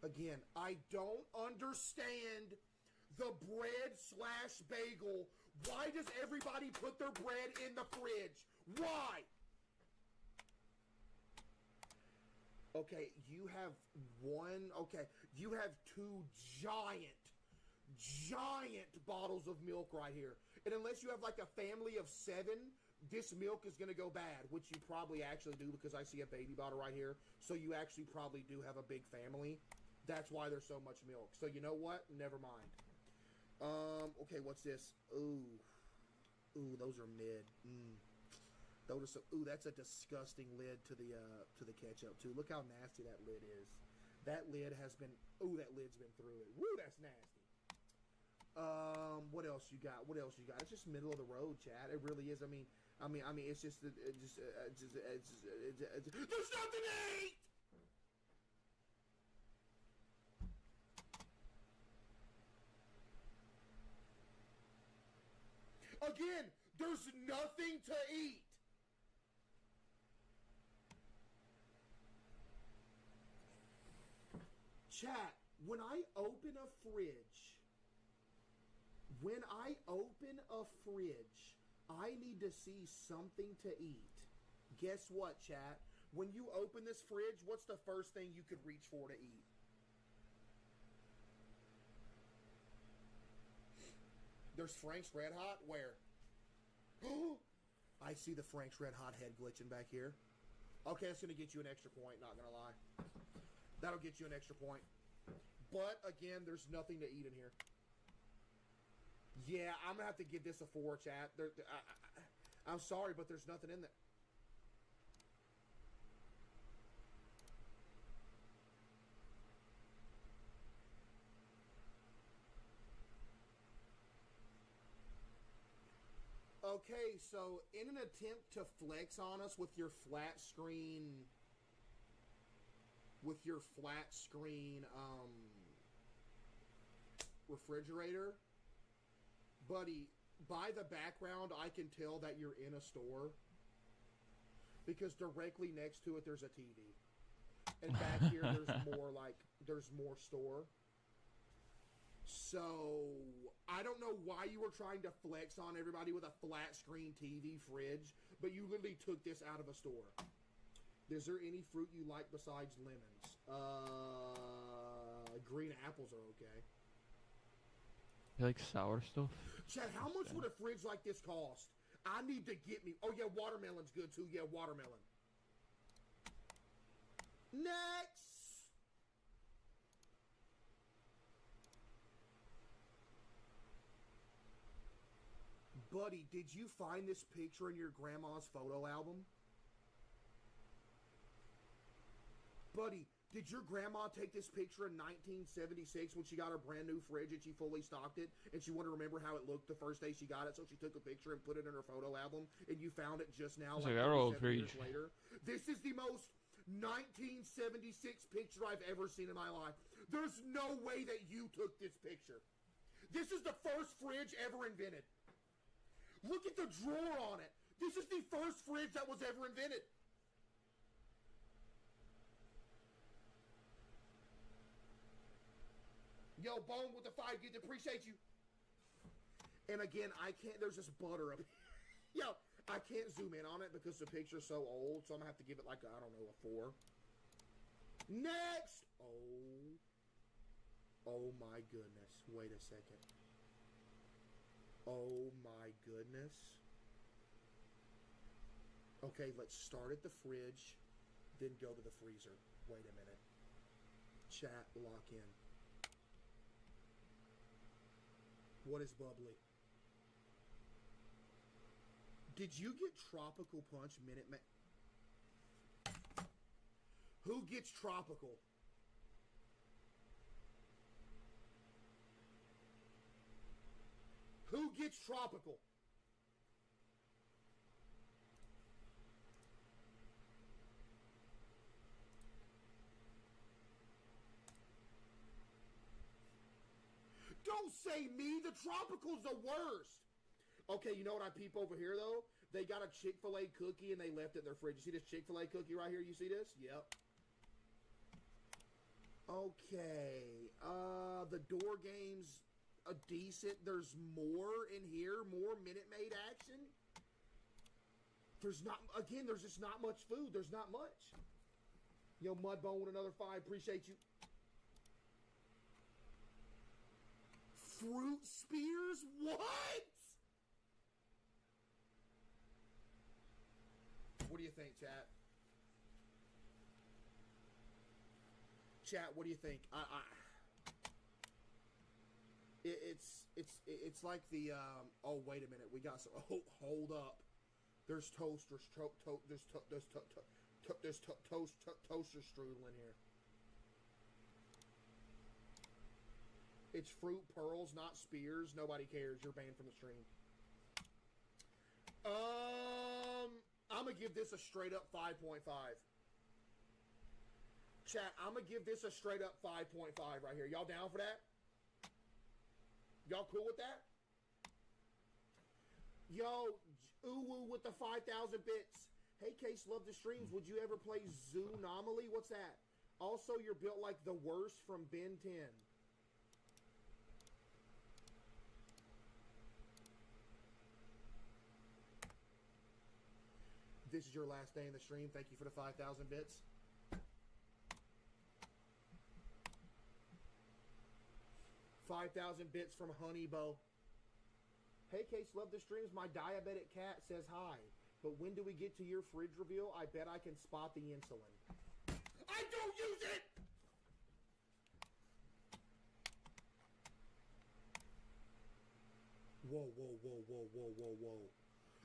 Again, I don't understand the bread/bagel. Why does everybody put their bread in the fridge? Why? Okay, you have you have 2 giant bottles of milk right here. And unless you have like a family of 7, this milk is going to go bad, which you probably actually do because I see a baby bottle right here. So you actually probably do have a big family. That's why there's so much milk. So you know what? Never mind. Okay, what's this? Ooh, those are mid. Those are that's a disgusting lid to the ketchup too. Look how nasty that lid is. That lid has been. That lid's been through it. Woo, that's nasty. What else you got? It's just middle of the road, chat. It really is. I mean, it's just there's nothing to eat. Again, there's nothing to eat. Chat, when I open a fridge, I need to see something to eat. Guess what, chat? When you open this fridge, what's the first thing you could reach for to eat? There's Frank's Red Hot. Where? I see the Frank's Red Hot head glitching back here. Okay, that's going to get you an extra point, not going to lie. That'll get you an extra point. But, again, there's nothing to eat in here. Yeah, I'm gonna have to give this a 4, chat. I'm sorry, but there's nothing in there. Okay, so in an attempt to flex on us with your flat screen, refrigerator, buddy, by the background, I can tell that you're in a store because directly next to it there's a TV, and back here there's more store. So, I don't know why you were trying to flex on everybody with a flat screen TV fridge, but you literally took this out of a store. Is there any fruit you like besides lemons? Green apples are okay.
You like sour stuff?
Chad, how much would a fridge like this cost? I need to get me... Oh, yeah, watermelon's good, too. Yeah, watermelon. Next! Buddy, did you find this picture in your grandma's photo album? Buddy, did your grandma take this picture in 1976 when she got her brand new fridge and she fully stocked it and she wanted to remember how it looked the first day she got it, so she took a picture and put it in her photo album and you found it just now like 37 years later? This is the most 1976 picture I've ever seen in my life. There's no way that you took this picture. This is the first fridge ever invented. Look at the drawer on it. This is the first fridge that was ever invented. Yo, Bone with the 5 gig, appreciate you. And again, I can't, there's this butter up. Yo, I can't zoom in on it because the picture's so old, so I'm gonna have to give it like, I don't know, a 4. Next! Oh my goodness. Wait a second. Oh my goodness. Okay, let's start at the fridge, then go to the freezer. Wait a minute. Chat, lock in. What is bubbly? Did you get Tropical Punch Minute Maid? Who gets Tropical? Who gets Tropical? Don't say me. The Tropical's the worst. Okay, you know what I peep over here, though? They got a Chick-fil-A cookie, and they left it in their fridge. You see this Chick-fil-A cookie right here? You see this? Yep. Okay. The door game's a decent. There's more in here. More Minute Maid action. There's not... Again, there's just not much food. There's not much. Yo, Mudbone with another 5. Appreciate you. Fruit Spears? What? What do you think, chat? Chat, what do you think? It's like the oh, wait a minute, we got some. Oh, hold up. There's toasters. There's toaster strudel in here. It's Fruit Pearls, not Spears. Nobody cares. You're banned from the stream. I'm gonna give this a straight up 5.5. Chat, I'm gonna give this a straight up 5.5 right here. Y'all down for that? Y'all cool with that? Yo, Uwu with the 5,000 bits. Hey, Case, love the streams. Would you ever play Zoonomaly? What's that? Also, you're built like the worst from Ben 10. This is your last day in the stream. Thank you for the 5,000 bits. $5,000 bits from Honeybo. Hey, Case, love the streams. My diabetic cat says hi. But when do we get to your fridge reveal? I bet I can spot the insulin. I don't use it! Whoa, whoa, whoa, whoa, whoa, whoa, whoa.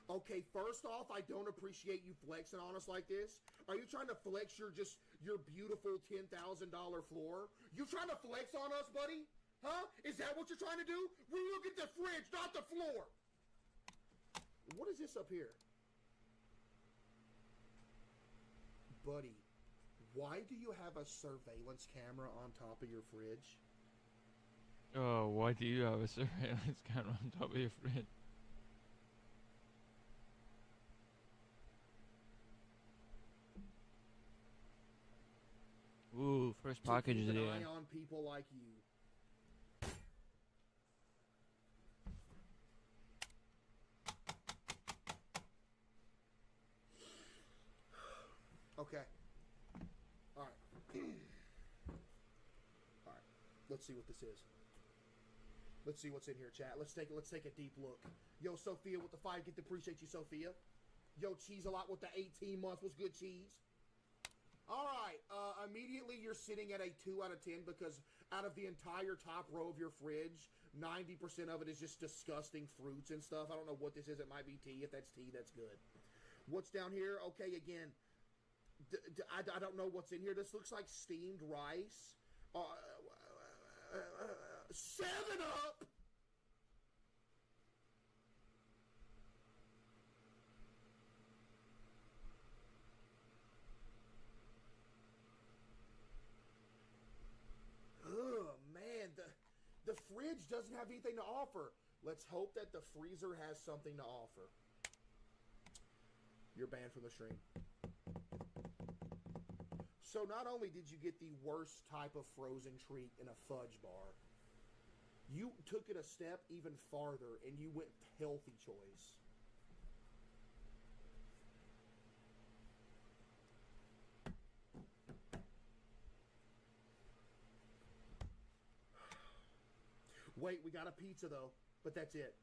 Okay, first off, I don't appreciate you flexing on us like this. Are you trying to flex your beautiful $10,000 floor? You trying to flex on us, buddy? Huh? Is that what you're trying to do? We look at the fridge, not the floor. What is this up here? Buddy, why do you have a surveillance camera on top of your fridge?
Oh, why do you have a surveillance camera on top of your fridge? Ooh, first package
to
of
keep
the
an
day.
eye on people like you. Okay. All right. All right. Let's see what this is. Let's see what's in here, chat. Let's take a deep look. Yo, Sophia with the 5 gift. Appreciate you, Sophia. Yo, Cheese a lot with the 18 months. What's good, Cheese? All right. Immediately you're sitting at a 2 out of 10 because out of the entire top row of your fridge, 90% of it is just disgusting fruits and stuff. I don't know what this is. It might be tea. If that's tea, that's good. What's down here? Okay, again, I don't know what's in here. This looks like steamed rice. 7-Up! Oh, man. The fridge doesn't have anything to offer. Let's hope that the freezer has something to offer. You're banned from the stream. So not only did you get the worst type of frozen treat in a fudge bar, you took it a step even farther and you went healthy choice. Wait, we got a pizza though, but that's it.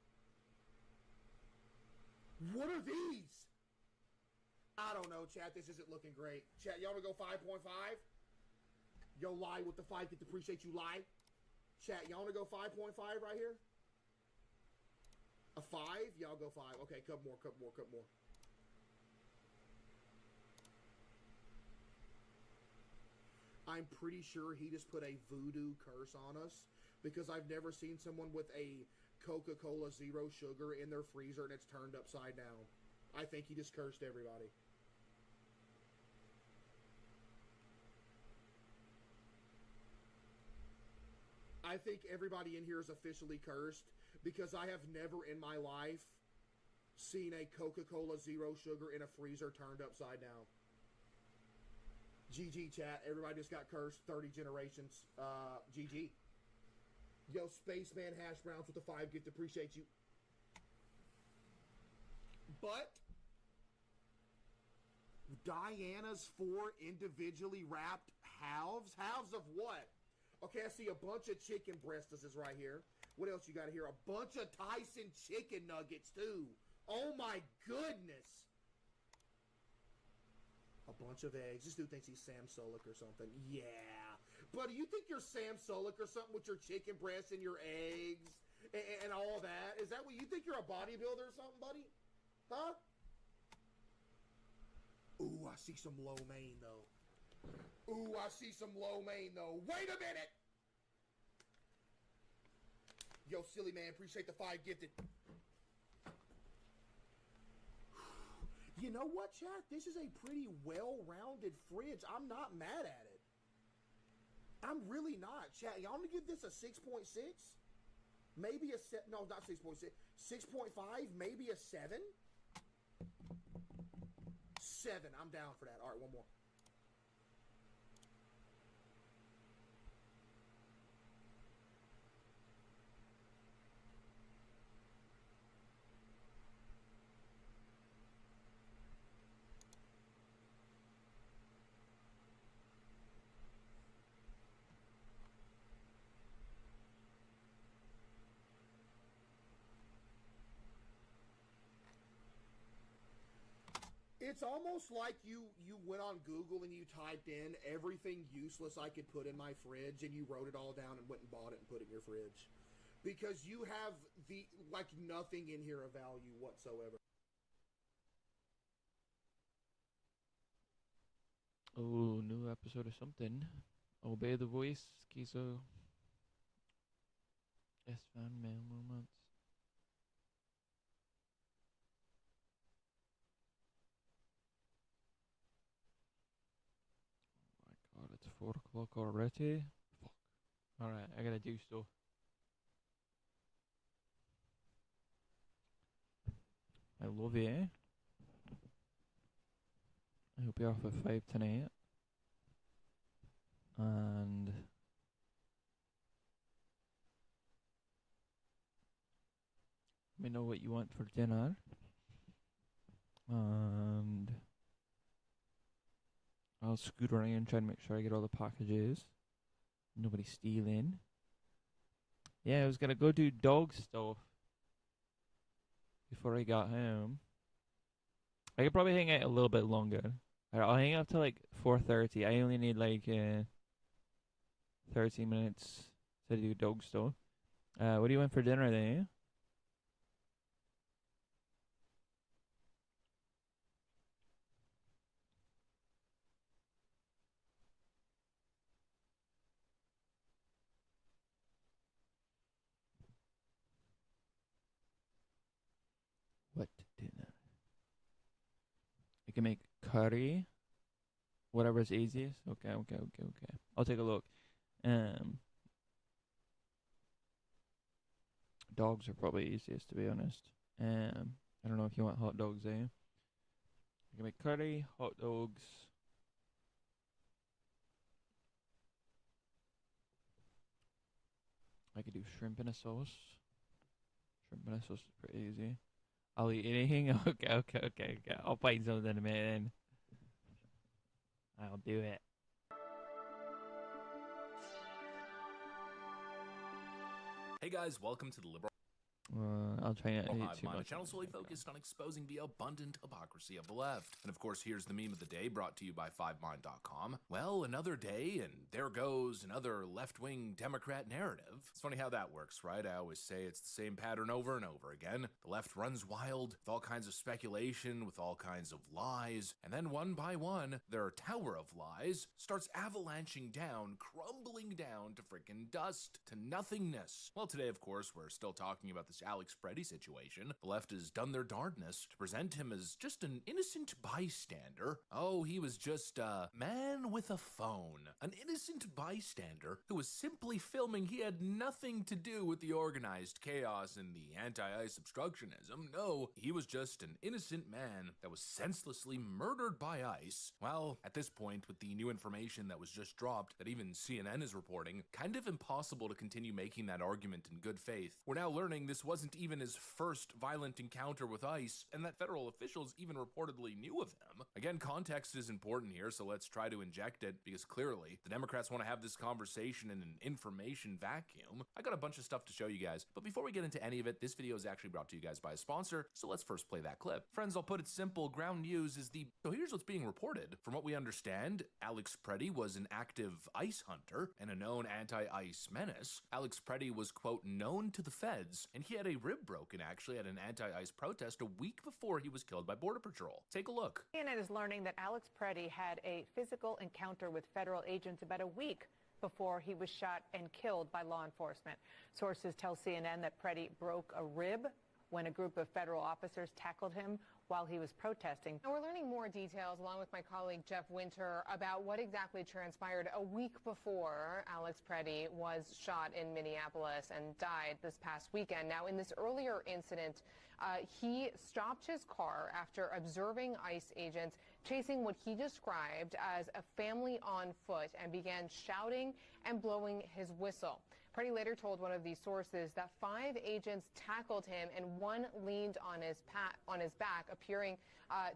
What are these? I don't know, chat. This isn't looking great. Chat, y'all wanna go 5.5? Yo, Lie with the 5 gift. Appreciate you, Lie. Chat, y'all wanna go 5.5 right here? A 5? Y'all go 5. Okay, couple more. I'm pretty sure he just put a voodoo curse on us because I've never seen someone with a Coca-Cola Zero Sugar in their freezer and it's turned upside down. I think he just cursed everybody. I think everybody in here is officially cursed because I have never in my life seen a Coca-Cola Zero Sugar in a freezer turned upside down. GG, chat. Everybody just got cursed. 30 generations. GG. Yo, Spaceman Hash Browns with the 5 gift. Appreciate you. But Diana's 4 individually wrapped halves? Halves of what? Okay, I see a bunch of chicken breasts right here. What else you got here? A bunch of Tyson chicken nuggets, too. Oh, my goodness. A bunch of eggs. This dude thinks he's Sam Sulek or something. Yeah. Buddy, you think you're Sam Sulek or something with your chicken breasts and your eggs and all that? Is that what you think you're a bodybuilder or something, buddy? Huh? Ooh, I see some lo mein, though. Ooh, I see some lo mein, though. Wait a minute! Yo, silly man, appreciate the 5 gifted. You know what, chat? This is a pretty well-rounded fridge. I'm not mad at it. I'm really not, chat. Y'all want to give this a 6.6? Maybe a no, not 6.6. 6.5? Maybe a 7? 7. I'm down for that. All right, one more. It's almost like you went on Google and you typed in everything useless I could put in my fridge and you wrote it all down and went and bought it and put it in your fridge. because you have nothing in here of value whatsoever.
Oh, new episode of something. Obey the voice, Schizo. S-Fan Mail Moments. Oh my god, it's 4 o'clock already? Fuck. Alright, I gotta do stuff. I love you. I hope you're off at 5 tonight. And let me know what you want for dinner. And I'll scoot around and try and make sure I get all the packages. Nobody's stealing. Yeah, I was gonna go do dog stuff before I got home. I could probably hang out a little bit longer. I'll hang out till like 4:30. I only need like 30 minutes to do dog stuff. What do you want for dinner then? What dinner? I can make curry. Whatever's easiest. Okay. I'll take a look. Dogs are probably easiest, to be honest. I don't know if you want hot dogs, eh? I can make curry, hot dogs. I could do shrimp in a sauce. Shrimp in a sauce is pretty easy. I'll eat anything. Okay. I'll find something in a minute then. I'll do it.
Hey guys, welcome to the Liberal.
I'll try not to eat too
My
much.
channel solely focused on exposing the abundant hypocrisy of the left. And of course, here's the meme of the day brought to you by 5mind.com. Well, another day, and there goes another left-wing Democrat narrative. It's funny how that works, right? I always say it's the same pattern over and over again. The left runs wild with all kinds of speculation, with all kinds of lies, and then one by one, their tower of lies starts avalanching down, crumbling down to freaking dust, to nothingness. Well, today, of course, we're still talking about this Alex Preddy situation. The left has done their darndest to present him as just an innocent bystander. Oh, he was just a man with a phone. An innocent bystander who was simply filming. He had nothing to do with the organized chaos and the anti-ICE obstructionism. No, he was just an innocent man that was senselessly murdered by ICE. Well, at this point, with the new information that was just dropped that even CNN is reporting, kind of impossible to continue making that argument in good faith. We're now learning this wasn't even his first violent encounter with ICE, and that federal officials even reportedly knew of him. Again, context is important here, so let's try to inject it, because clearly, the Democrats want to have this conversation in an information vacuum. I got a bunch of stuff to show you guys, but before we get into any of it, this video is actually brought to you guys by a sponsor, so let's first play that clip. Friends, I'll put it simple, Ground News is the... So here's what's being reported. From what we understand, Alex Preddy was an active ICE hunter and a known anti-ICE menace. Alex Preddy was, quote, known to the feds, and he had a rib broken actually at an anti-ICE protest a week before he was killed by Border Patrol. Take a look.
CNN is learning that Alex Preddy had a physical encounter with federal agents about a week before he was shot and killed by law enforcement. Sources tell CNN that Preddy broke a rib when a group of federal officers tackled him while he was protesting.
Now we're learning more details along with my colleague Jeff Winter about what exactly transpired a week before Alex Preddy was shot in Minneapolis and died this past weekend. Now in this earlier incident, he stopped his car after observing ICE agents chasing what he described as a family on foot and began shouting and blowing his whistle. Preddy later told one of these sources that 5 agents tackled him and one leaned on his back, appearing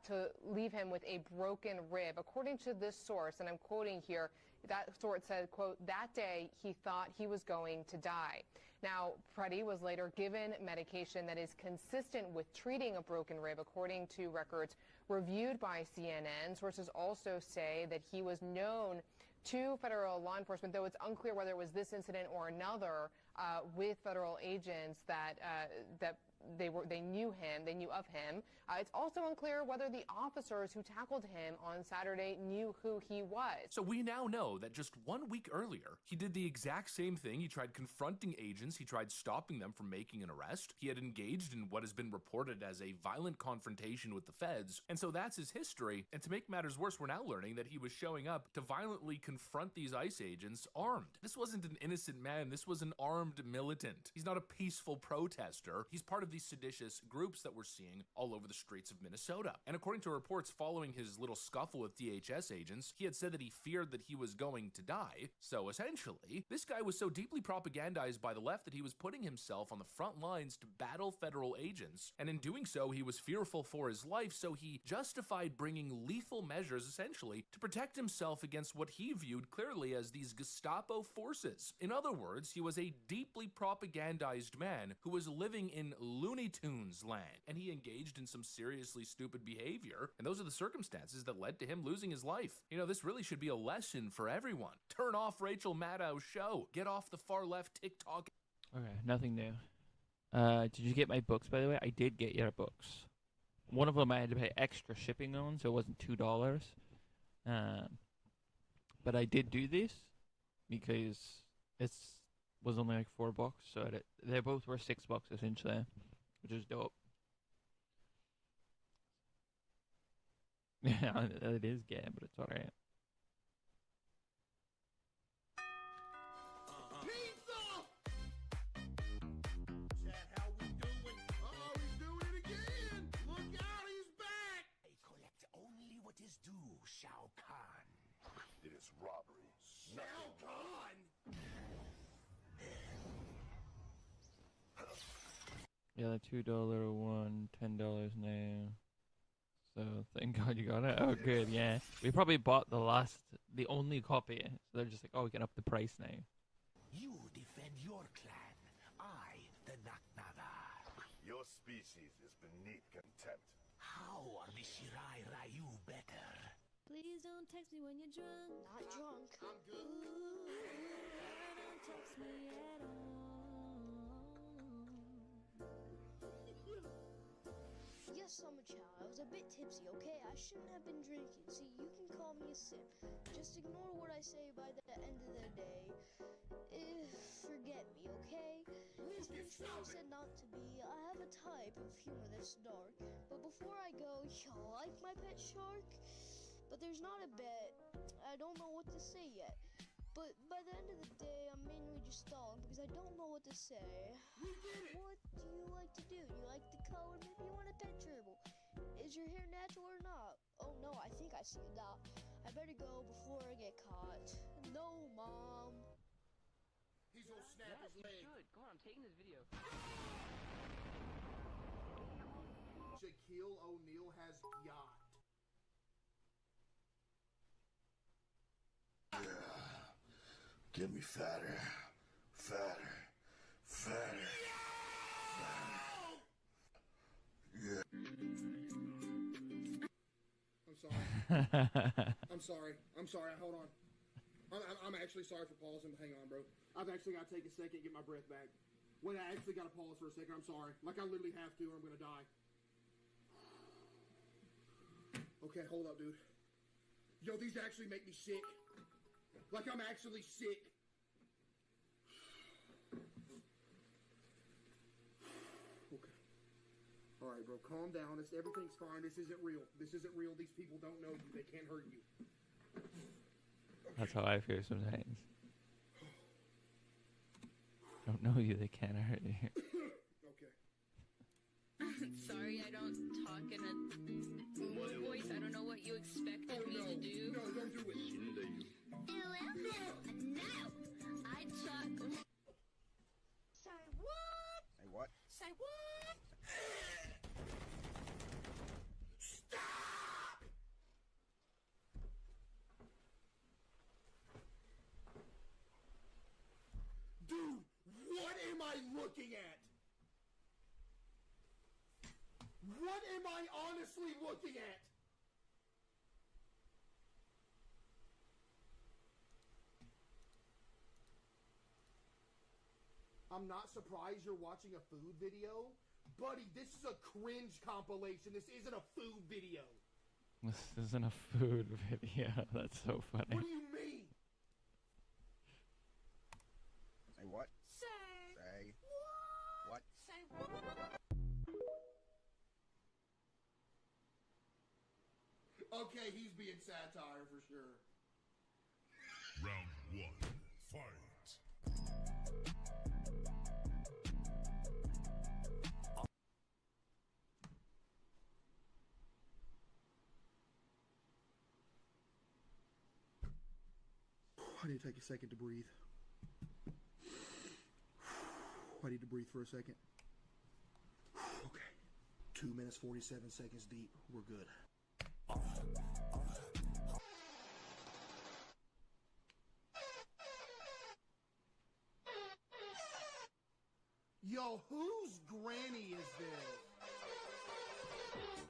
to leave him with a broken rib. According to this source, and I'm quoting here, that source said, quote, that day he thought he was going to die. Now, Preddy was later given medication that is consistent with treating a broken rib, according to records reviewed by CNN. Sources also say that he was known to federal law enforcement, though it's unclear whether it was this incident or another, with federal agents that they knew of him. It's also unclear whether the officers who tackled him on Saturday knew who he was.
So we now know that just 1 week earlier, he did the exact same thing. He tried confronting agents. He tried stopping them from making an arrest. He had engaged in what has been reported as a violent confrontation with the feds. And so that's his history. And to make matters worse, we're now learning that he was showing up to violently confront these ICE agents armed. This wasn't an innocent man. This was an armed militant. He's not a peaceful protester. He's part of these seditious groups that we're seeing all over the streets of Minnesota. And according to reports following his little scuffle with DHS agents, he had said that he feared that he was going to die. So essentially, this guy was so deeply propagandized by the left that he was putting himself on the front lines to battle federal agents. And in doing so, he was fearful for his life, so he justified bringing lethal measures essentially to protect himself against what he viewed clearly as these Gestapo forces. In other words, he was a deeply propagandized man who was living in Looney Tunes land, and he engaged in some seriously stupid behavior, and those are the circumstances that led to him losing his life. You know, this really should be a lesson for everyone. Turn off Rachel Maddow's show. Get off the far left TikTok.
Okay, nothing new. Did you get my books, by the way? I did get your books. One of them I had to pay extra shipping on, so it wasn't $2. But I did do this because it was only like $4, so they both were $6 essentially, which is dope. Yeah, it is gay, but it's alright.
Shao Kahn. It is robbery. Shao Kahn!
Yeah, the $2 one, $10 now. So thank God you got it. Oh, good, yeah. We probably bought the only copy. So they're just like, oh, we can up the price now.
You defend your clan. I, the Naknada. Your species is beneath contempt. How are the Shirai Ryu better?
Please don't text me when you're drunk.
Not drunk.
I'm good. Ooh, don't text me at all.
Yes, I'm a child. I was a bit tipsy, okay? I shouldn't have been drinking. See, you can call me a simp. Just ignore what I say by the end of the day. Forget me, okay? It's been true I said not to be. I have a type of humor that's dark. But before I go, y'all like my pet shark? But there's not a bet. I don't know what to say yet. But by the end of the day, I'm mainly just stalling because I don't know what to say. What do you like to do? You like to color? Maybe you want a pet gerbil. Is your hair natural or not? Oh no, I think I see a dot. I better go before I get caught. No, Mom.
He's gonna snap his leg.
Good. Come on, I'm taking this video.
Shaquille O'Neal has yacht.
Get me fatter. Fatter. Fatter. Yeah.
I'm sorry. I'm sorry. Hold on. I'm actually sorry for pausing. Hang on, bro. I've actually got to take a second, get my breath back. Wait, I actually got to pause for a second. I'm sorry. Like, I literally have to or I'm going to die. Okay, hold up, dude. Yo, these actually make me sick. Like, I'm actually sick. Okay. All right, bro, calm down. Everything's fine. This isn't real. This isn't real. These people don't know you. They can't hurt you.
That's how I feel sometimes. Don't know you, they can't hurt you.
Okay.
Sorry, I don't talk in a voice. I don't know what you expected me to do.
No, don't do it.
No, I talk.
Say what?
Say what?
Say what?
Stop! Dude, what am I looking at? What am I honestly looking at?
I'm not surprised you're watching a food video. Buddy, this is a cringe compilation. This isn't a food video.
This isn't a food video. That's so funny.
What do you mean?
Say what?
Say
What?
Say what?
Okay, he's being satire for sure.
Round 1. Fight.
I need to take a second to breathe. I need to breathe for a second. Okay. 2 minutes, 47 seconds deep. We're good.
Yo, whose granny is this?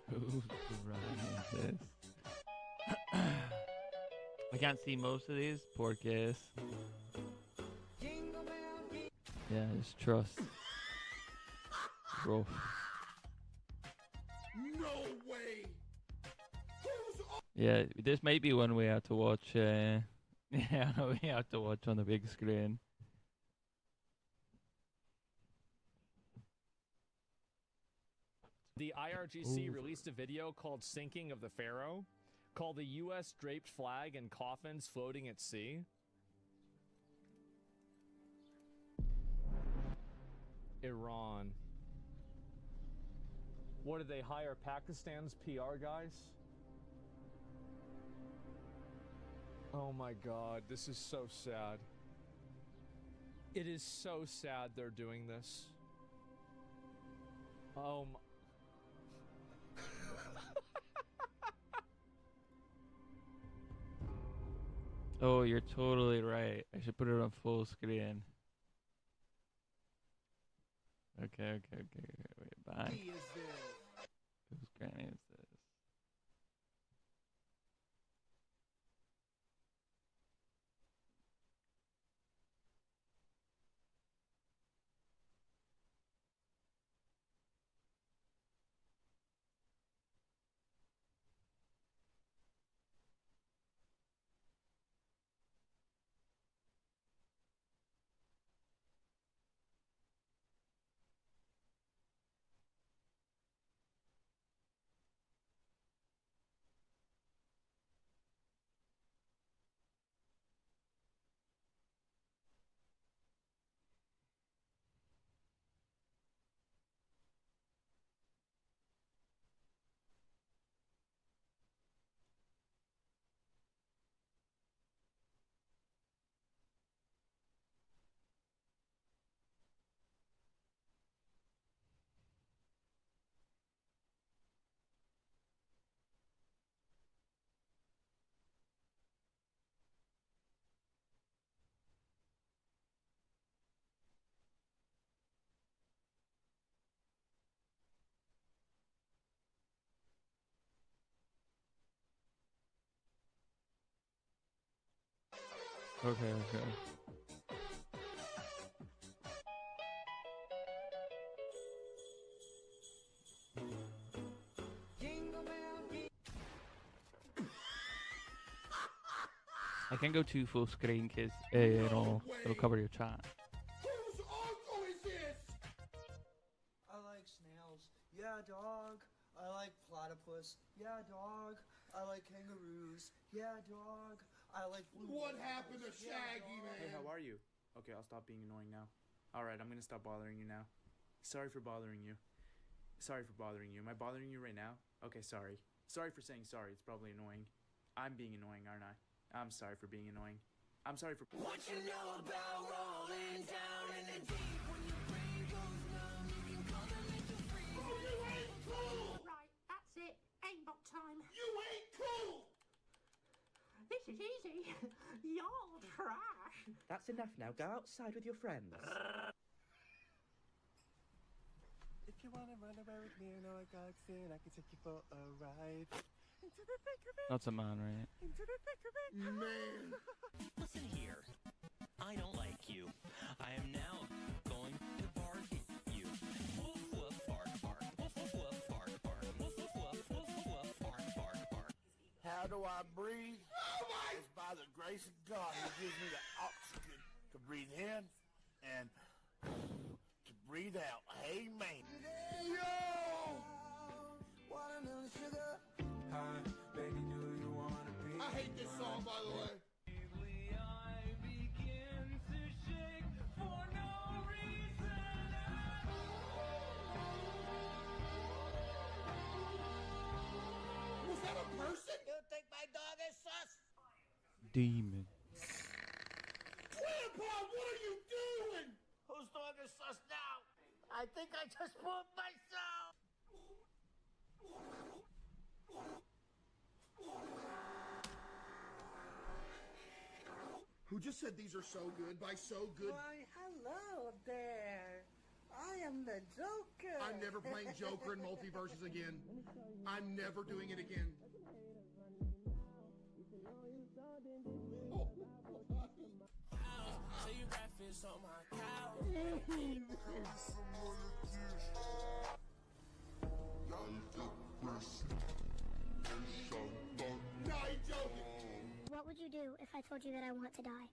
Who's running this? I can't see most of these. Poor case. Yeah, just trust. Rough.
No way.
Yeah, this might be one we have to watch. Yeah, we have to watch on the big screen.
The IRGC
Ooh.
released a video called Sinking of the Pharaoh, called the U.S. draped flag and coffins floating at sea. Iran. What, did they hire Pakistan's PR guys? Oh my god, this is so sad. It is so sad they're doing this. Oh my...
Oh, you're totally right. I should put it on full screen. Okay. Wait, back. Whose granny is this? Okay. I can go to full screen because it'll cover your chat.
Whose uncle is this?
I like snails. Yeah, dog. I like platypus. Yeah, dog. I like kangaroos. Yeah, dog. I like blue
What
whales.
happened to Shaggy, man?
Hey, how are you? Okay, I'll stop being annoying now. Alright, I'm gonna stop bothering you now. Sorry for bothering you. Sorry for bothering you. Am I bothering you right now? Okay, sorry. Sorry for saying sorry. It's probably annoying. I'm being annoying, aren't I? I'm sorry for being annoying. I'm sorry for...
What you know about rolling down in the deep when your brain goes numb, you can call them into free.
Oh, you ain't cool!
Right, that's it. Aimbot time.
You ain't cool!
This is easy. You're trash.
That's enough now. Go outside with your friends.
If you wanna run away with me, you know I got sin. I can take you for a ride. Into the thick of it.
That's a man, right?
Into the thick of it.
Man.
Listen here. I don't like you. I am now going
do I breathe? It's by the grace of God who gives me the oxygen to breathe in and to breathe out. Amen.
Yo!
Watermelon sugar. Hi, baby, do you wanna be?
I hate this song, by the way. Was that a person?
You think my dog is sus?
Demon.
Grandpa, what are you doing?
Whose dog is sus now? I think I just put myself.
Who just said these are so good? By so good,
Why, hello there. I am the Joker.
I'm never playing Joker in Multiverses again. I'm never doing it again.
So you got fish on my couch.
No, he's joking.
What would you do if I told you that I want to die?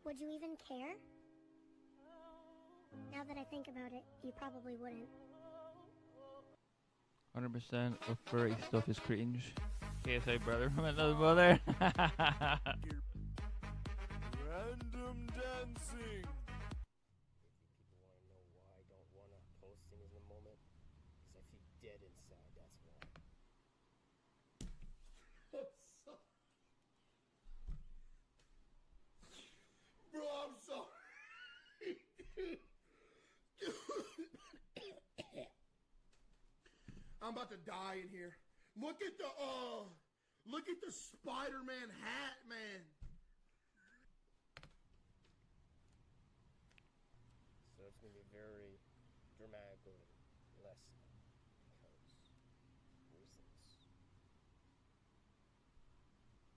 Would you even care? Now that I think about it, you probably wouldn't.
100% of furry stuff is cringe. KSI brother from another mother.
Random dancing.
People want to know why I don't want to post things in the moment? Because I feel dead inside, that's why.
Bro, I'm sorry. I'm about to die in here. Look at the Spider-Man hat, man.
So it's going to be very dramatically less because reasons.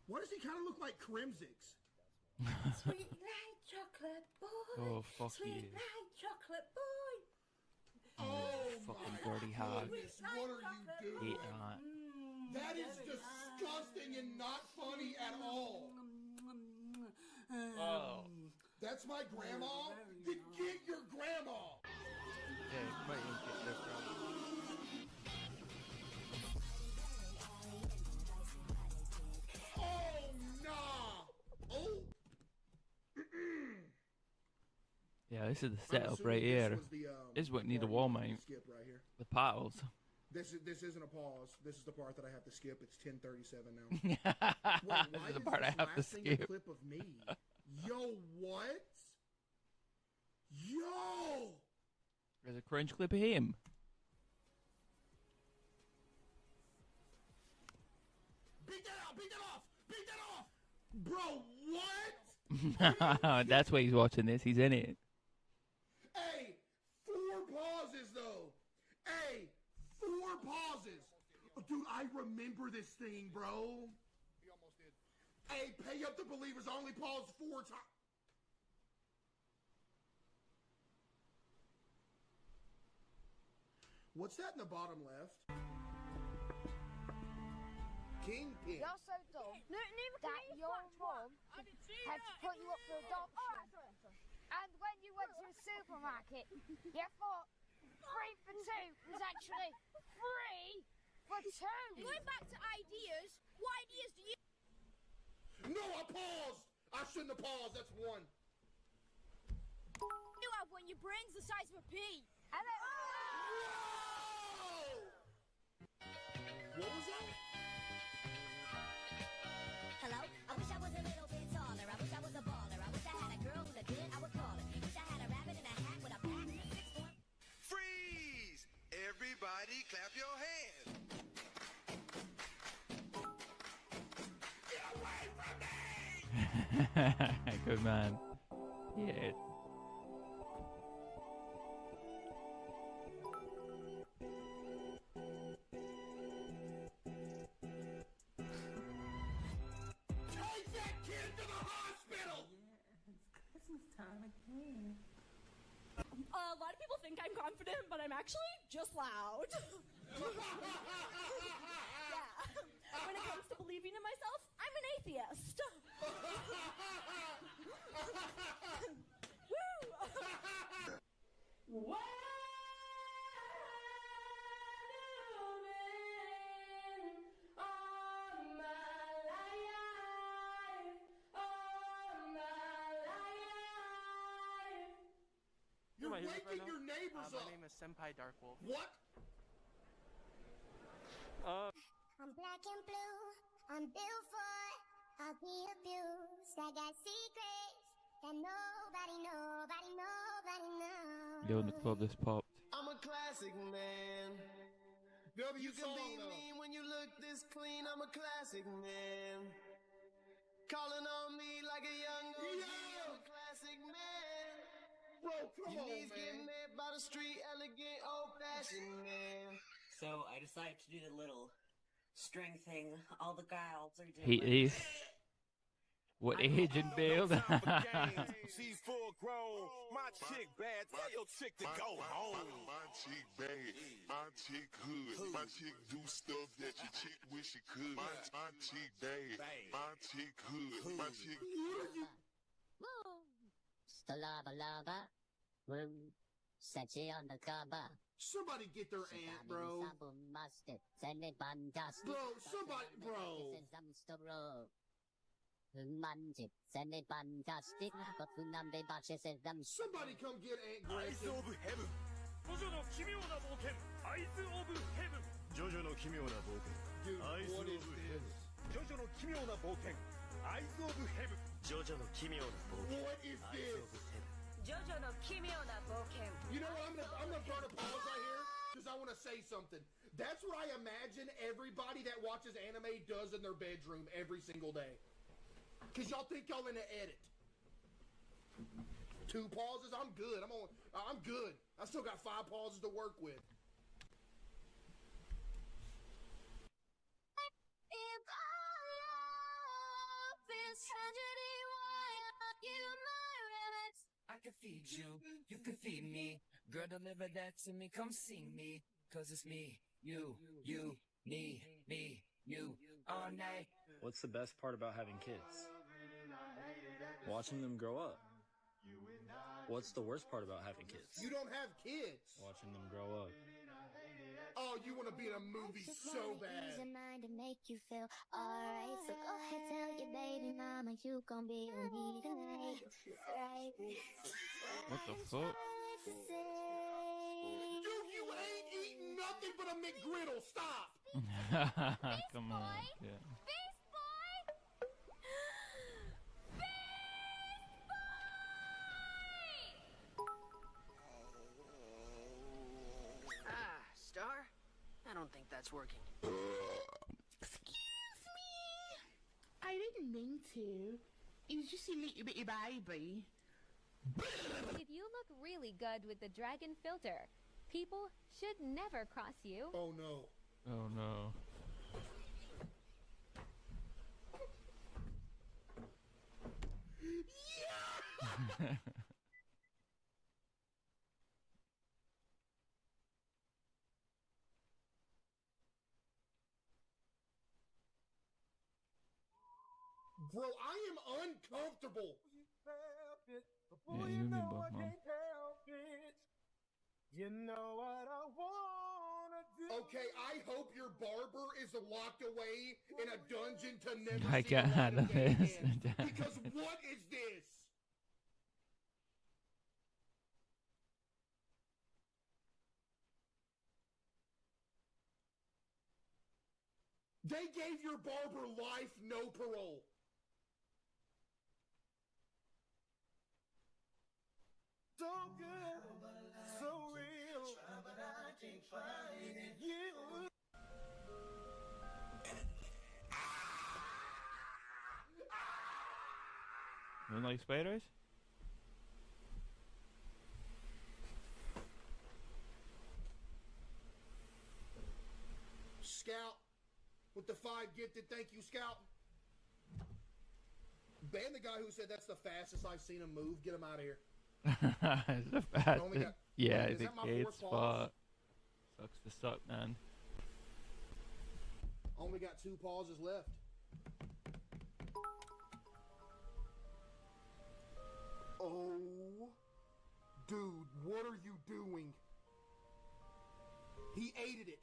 Why does he kind of look like Crimsix?
Sweet light chocolate boy.
Oh, fuck
Sweet
you.
light chocolate boy.
Oh,
Fucking
my
dirty hog.
goodness, what are you doing?
Eat on.
That is disgusting and not funny at all.
Oh.
That's my grandma? Then get your grandma!
Yeah, you might even get their problem.
Oh, nah! Oh!
Yeah, this is the
I'm
setup
assuming
right
this
here.
was the,
This is what need a
part
wall
you
mount.
skip right here.
The paddles.
This isn't a pause. This is the part that I have to skip. It's 10:37 now.
Wait,
why
this is the
is
part I
this
have to
last thing a
skip.
clip of me? Yo, what? Yo!
There's a cringe clip of him.
Beat that out! Beat that off! Beat that off! Bro, what?
That's why he's watching this. He's in it.
Hey, 4 pauses though. Hey, 4 pauses. Oh, dude, I remember this thing, bro. He almost did. Hey, pay up the believers. I only paused 4 times. What's that in the bottom left? Kingpin.
You're so dumb that your mum had to put you up for adoption. And when you went to a supermarket, you thought 3 for 2 was actually 3 for 2.
Going back to ideas, what ideas do you...
No, I paused. I shouldn't have paused. That's 1.
You have when your brain's the size of a pea.
And then...
What was that?
Hello? I wish I was a little bit taller. I wish I was a baller. I wish I had a girl who's a good, I would call her. Wish I had a rabbit in a hat with a pack and a 6-point.
Freeze! Everybody clap your hands.
Get away from me!
Good man. Yeah.
Take that kid to the hospital!
Christmas time again.
A lot of people think I'm confident, but I'm actually just loud. Yeah.
You're
Am I here
waking
right now?
your neighbors up.
My name is Senpai Darkwolf.
What?
I'm black and blue, I'm built for, I'll be abused. I got secrets that nobody knows.
Yo, in the club this popped.
I'm a classic man. You can be mean when you look this clean. I'm a classic man. Calling on me like a young OG. I'm a classic man.
Bro, come
Your
on,
knees get
man.
met by the street, elegant, old-fashioned man.
So I decided to do the little string thing all the gals are doing.
He is. What age and build?
She's full grown. My chick bad. Tell your chick to go home.
My chick bad. My chick hood. My chick do stuff that your chick wish she could. My chick bad. My chick hood. My chick.
Stalaba lava. Room. Set you on the cover.
Somebody get their aunt, bro. Bro, somebody, bro. Somebody come get Aunt Gretchen. Dude, what is this? What is this? You know what? I'm gonna burn a pause right here because I want to say something. That's what I imagine everybody that watches anime does in their bedroom every single day. Cause y'all think y'all in the edit. 2 pauses, I'm good. I'm good. I still got 5 pauses to work with.
If all of this tragedy, why are you my remedy?
I can feed you, you can feed me. Girl, deliver that to me, come see me. Cause it's me, you, me, you, all night.
What's the best part about having kids? Watching them grow up. What's the worst part about having kids?
You don't have kids.
Watching them grow up.
Oh, you want to be in a movie so bad.
Ease your mind and make you feel alright. So go ahead, tell your baby mama you gon' be with me tonight. Right?
What the fuck?
Dude, you ain't eating nothing but a McGriddle. Stop.
Come on. Yeah.
Star? I don't think that's working.
Excuse me. I didn't mean to. It was just a little bitty baby.
If you look really good with the dragon filter, people should never cross you.
Oh no.
Oh no.
Yeah! Bro, I am uncomfortable.
Yeah, you and me both, man.
You know what I wanna do.
Okay, I hope your barber is locked away in a dungeon to never
I
see the
can't
light of
handle
day
this.
again. Because what is this? They gave your barber life, no parole.
So good, so real, but I can't find you.
You don't like spiders?
Scout with the 5 gifted. Thank you, Scout. Ban the guy who said that's the fastest I've seen him move. Get him out of here.
It's the fastest. Yeah, I
Is
think
that my
8th
4th pause?
spot. Sucks to suck, man.
Only got 2 pauses left.
Oh, dude, what are you doing? He ate it.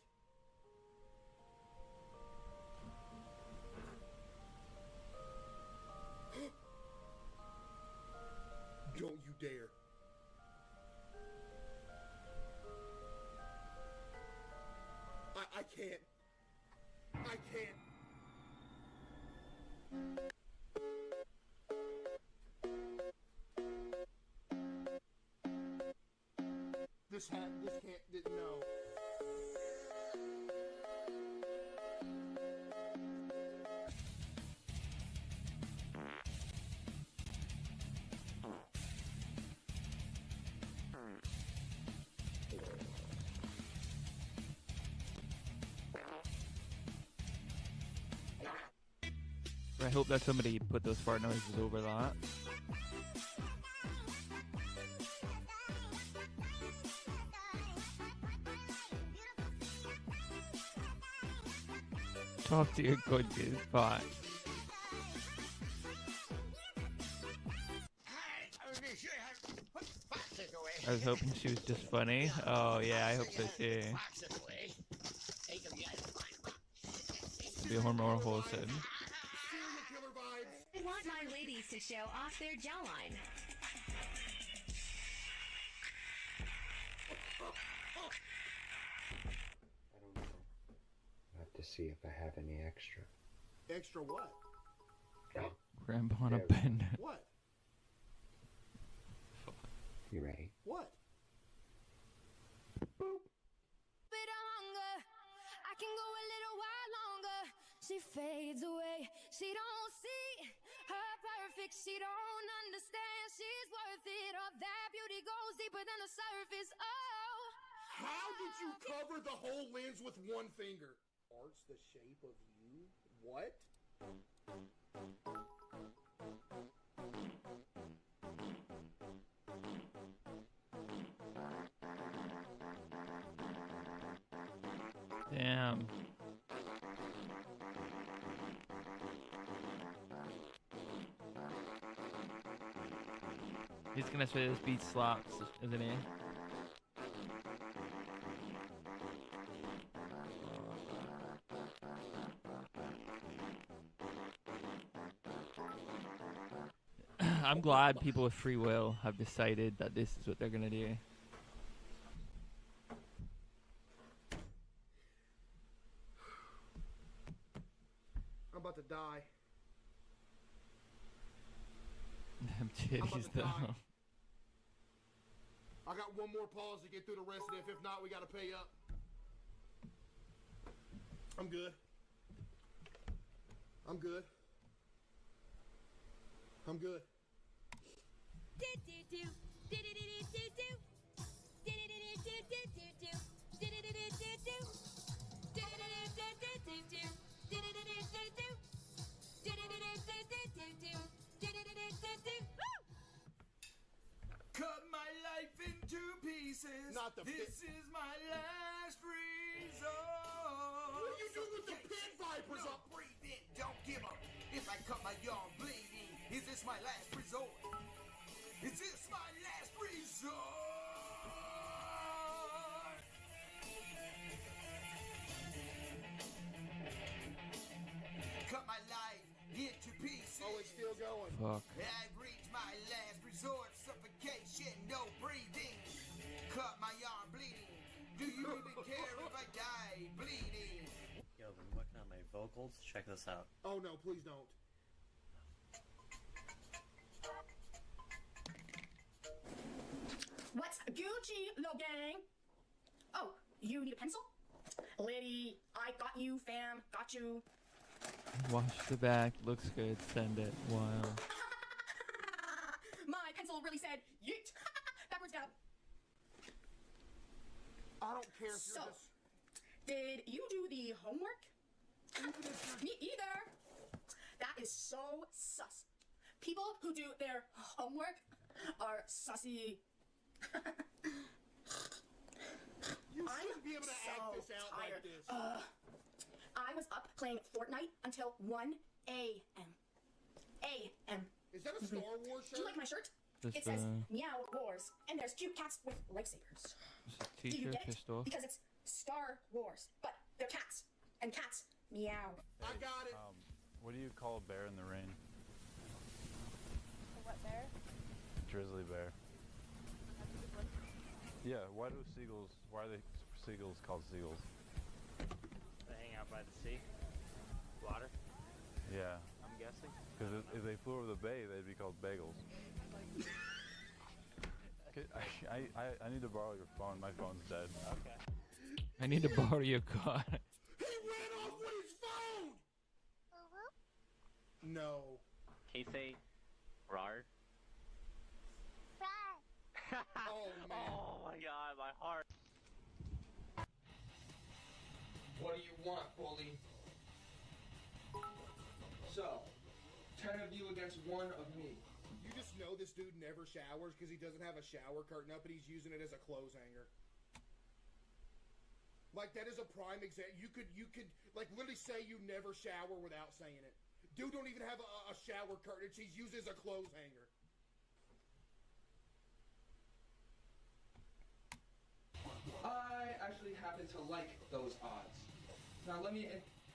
Don't you dare. I can't. I can't. This can't, no.
I hope that somebody put those fart noises over that. Talk to your good dude, bye. I was hoping she was just funny. Oh yeah, I hope so too. Be more wholesome.
I want my ladies to show off their jawline.
I don't know. I'll have to see if I have any extra.
Extra what?
Grandpa on a bend.
What?
You ready?
What?
Bit longer. I can go a little while longer. She fades away. She don't see her perfect. She don't understand she's worth it. All that beauty goes deeper than the surface. Oh.
How did you cover the whole lens with one finger? Art's the shape of you? What?
Damn. He's gonna say this beat slaps, isn't he? I'm glad people with free will have decided that this is what they're gonna do.
I'm about to die.
Them titties though.
I got one more pause to get through the rest of this. If not, we gotta pay up. I'm good. I'm good. I'm good.
Cut my life into pieces.
Not the
This is my last resort.
What do you do with the pit vipers up?
Breathe in, don't give up. If I cut my yarn bleeding, is this my last resort? Is this my last resort? Cut my life into pieces.
Oh, it's still going.
Fuck.
I've reached my last resort. Suffocation, no breathing. Cut my arm bleeding. Do you even care if I die bleeding?
Yo, been working on my vocals. Check this out.
Oh no, please don't.
What's Gucci, little gang? Oh, you need a pencil? Liddy, I got you, fam. Got you.
Wash the back, looks good, send it. Wow.
My pencil really said yeet. Backwards down.
I don't care if
So,
you're just...
did you do the homework? Me either. That is so sus. People who do their homework are sussy.
You shouldn't be able to act this out like this.
I was up playing Fortnite until 1 a.m. A.m.
Is that a Star Wars shirt?
Do you like my shirt?
This
It says Meow Wars, and there's cute cats with lightsabers. Do you
teacher
get it?
pissed off.
Because it's Star Wars, but they're cats, and cats meow.
I got it.
What do you call a bear in the rain?
What bear?
Grizzly bear. Yeah, why are they seagulls called seagulls?
They hang out by the sea. Water,
Yeah,
I'm guessing.
because if they flew over the bay, they'd be called bagels. Okay, I need to borrow your phone. My phone's dead.
Okay.
I need to borrow your car.
He ran off with his phone! No.
Can you say rar?
Oh, man.
Oh my god, my heart.
What do you want, bully? So, 10 of you against 1 of me.
You just know this dude never showers because he doesn't have a shower curtain up and he's using it as a clothes hanger. Like, that is a prime example. You could, like, literally say you never shower without saying it. Dude don't even have a shower curtain. He's used as a clothes hanger.
I actually happen to like those odds. Now let me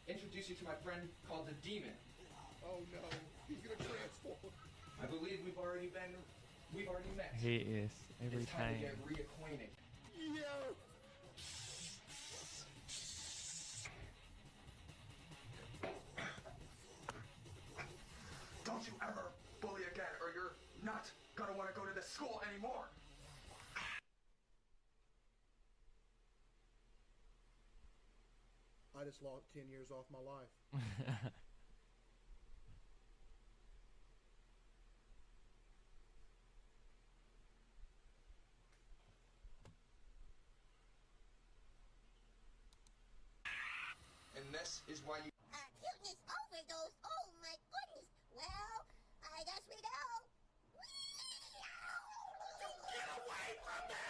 introduce you to my friend called the Demon.
Oh no, he's gonna transform.
I believe we've already met.
He is every
It's time
time.
to get reacquainted.
Yo!
Don't you ever bully again, or you're not gonna want to go to this school anymore.
I just lost 10 years off my life.
And this is why you.
Cuteness overdose. Oh my goodness. Well, I guess we go.
Get away from me!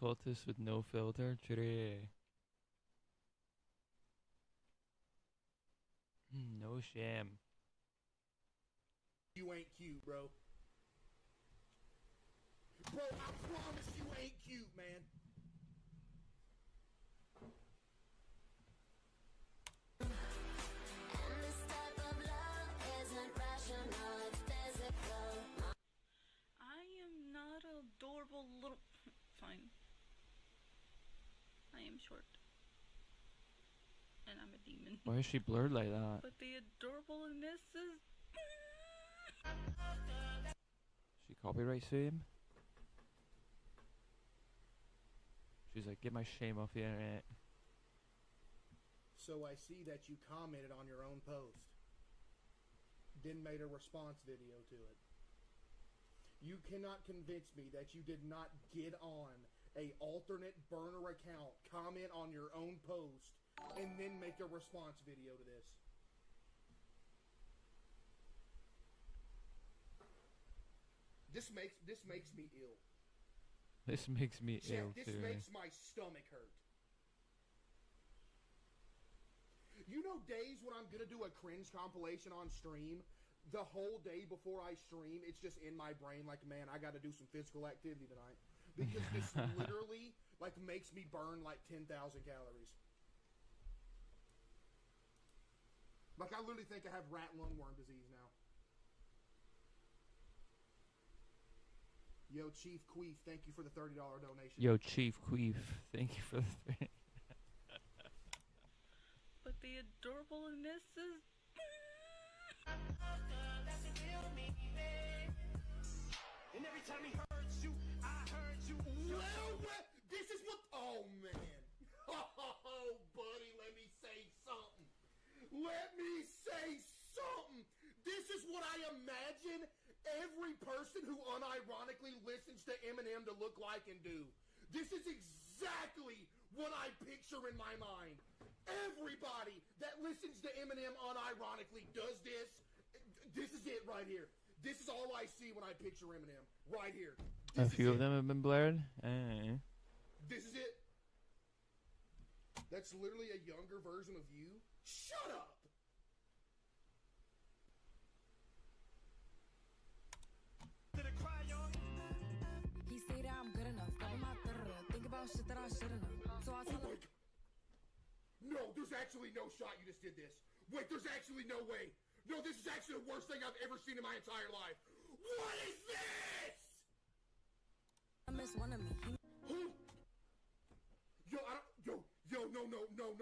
Cultist with no filter. Chire. No sham.
You ain't cute, bro. Bro, I promise you ain't cute, man.
I am not a adorable little. Fine. I am short. And I'm a demon.
Why is she blurred like that?
But the adorableness is.
She copyright sue him? She's like, get my shame off the internet.
So I see that you commented on your own post. Then made a response video to it. You cannot convince me that you did not get on a alternate burner account, comment on your own post, and then make a response video to this. This makes me ill.
This makes me
Chat,
ill
this
too.
makes my stomach hurt. You know days when I'm gonna do a cringe compilation on stream, the whole day before I stream, it's just in my brain like, man, I gotta do some physical activity tonight. Because this literally, like, makes me burn like 10,000 calories. Like, I literally think I have rat lungworm disease now. Yo, Chief Queef, thank you for the $30 donation.
Yo, Chief Queef, thank you for the.
But the adorableness is.
And every time he hurts you, I hurt you. Well, this is what. Oh, man. Oh, buddy, let me say something. Let me say something. This is what I imagine every person who unironically listens to Eminem to look like and do. This is exactly what I picture in my mind. Everybody that listens to Eminem unironically does this. This is it right here. This is all I see when I picture Eminem. Right here.
A few of them have been blurred.
This is it.
That's literally a younger version of you? Shut up!
He say that I'm good enough. Got him out there. Think about shit that I shouldn't have. So I tell him.
No, there's actually no shot you just did this. Wait, there's actually no way. No, this is actually the worst thing I've ever seen in my entire life. What is this?
I miss one of me.
Who? Yo, no, dude,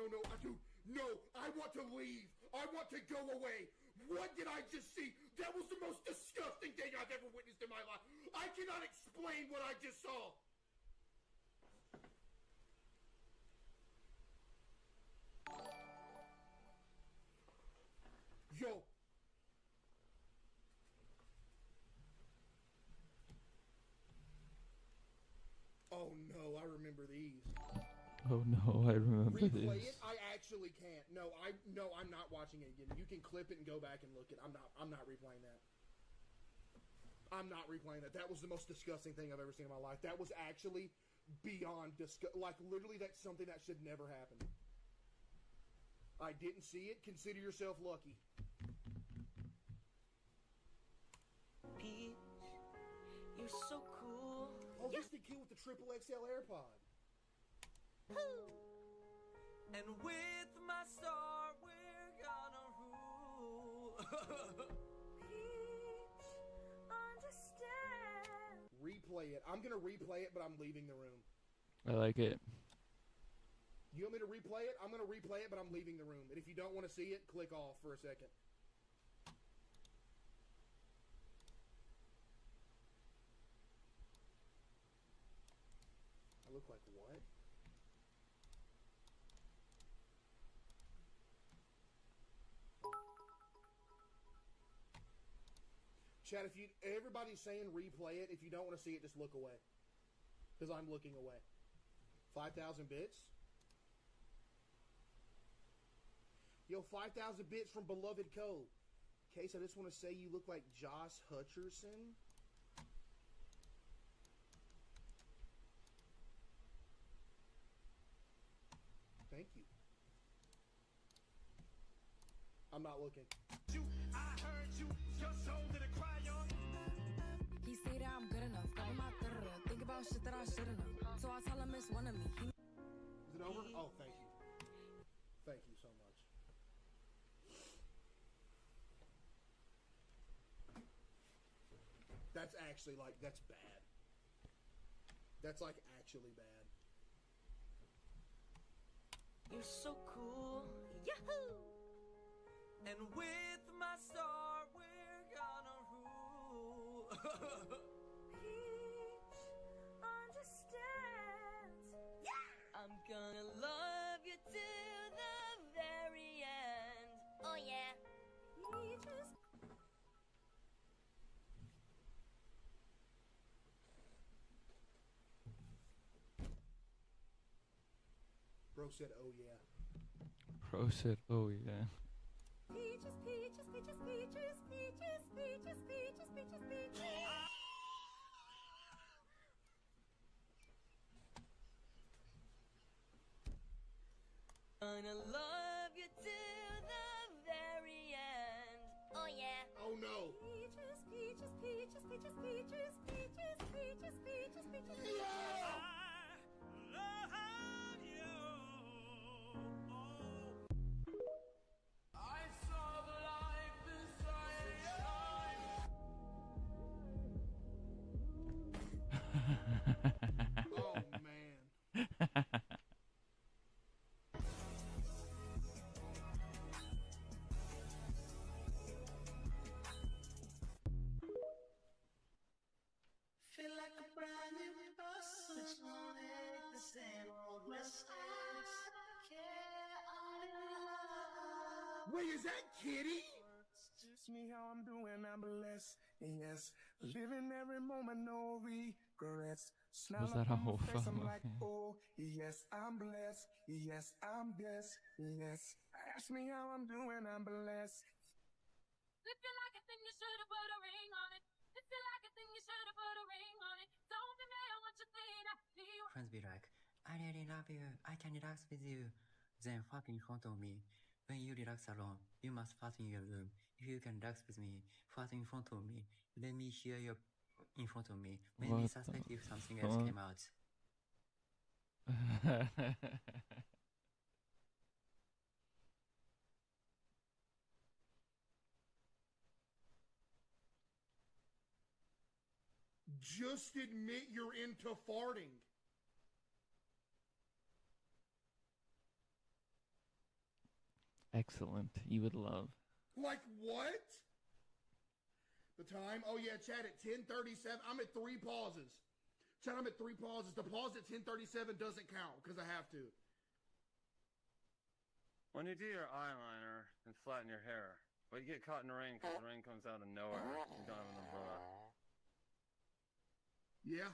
no, I want to leave. I want to go away. What did I just see? That was the most disgusting thing I've ever witnessed in my life. I cannot explain what I just saw. Yo. Oh no, I remember these.
Oh no, I remember
Replay
this.
it? I actually can't. No, I'm not watching it again. You can clip it and go back and look it. I'm not replaying that. I'm not replaying that. That was the most disgusting thing I've ever seen in my life. That was actually beyond like literally that's something that should never happen. I didn't see it. Consider yourself lucky.
Peach, you're so cool.
Oh, this the kid with the triple XL AirPod.
And with my star, we're gonna rule. Peach, understand.
Replay it. I'm gonna replay it, but I'm leaving the room.
I like it.
You want me to replay it? I'm gonna replay it, but I'm leaving the room. And if you don't want to see it, click off for a second. I look like what? Chad, if everybody's saying replay it. If you don't want to see it, just look away. Because I'm looking away. 5,000 bits? Yo, 5,000 bits from Beloved Code. Case, I just want to say you look like Josh Hutcherson. Thank you. I'm not looking.
I heard you, your shoulder to cry on. He say that I'm good enough. Got him out there. Think about shit that I shouldn't have. So I tell him it's one of me.
Is it over? Oh, thank you. Thank you so much. That's actually like, that's bad. That's like actually bad.
You're so cool. Yahoo! And with my star, we're gonna rule. Peach understands. Yeah! I'm gonna love you till the very end.
Oh yeah.
Peaches.
Bro said, oh yeah.
Pro said, oh yeah.
Peaches, peaches, peaches, peaches, peaches, peaches, peaches, peaches, peaches.
Gonna love you till the very end.
Oh yeah.
Oh no.
Peaches, peaches, peaches, peaches, peaches, peaches, peaches, peaches, peaches.
Oh man.
Feel like a brand new person. It's not the same old West End.
Wait, is that Kitty?
Just me how I'm doing, I'm blessed. Yes, living every moment, no regrets. Smile
Was that
up
a
on my
whole
face, I'm
film?
like,
Okay.
oh, yes, I'm blessed. Yes, I'm blessed. Yes, ask me how I'm doing, I'm blessed.
If you like it, then you should have put a ring on it. If you like it, then you should have put a ring on it. Don't be mad what you think.
Friends be like, I really love you, I can relax with you. then fuck in front of me. When you relax alone, you must fart in your room. If you can relax with me, fart in front of me. Let me hear you in front of me. Make me
What
suspect
the
if something else
fuck?
came out.
Just admit you're into farting.
Excellent. You would love.
Like what? The time? Oh yeah, chat at 10:37. I'm at 3 pauses. Chat, I'm at 3 pauses. The pause at 10:37 doesn't count because I have to.
When you do your eyeliner and flatten your hair, but you get caught in the rain because the rain comes out of nowhere. You don't have an umbrella.
Yeah.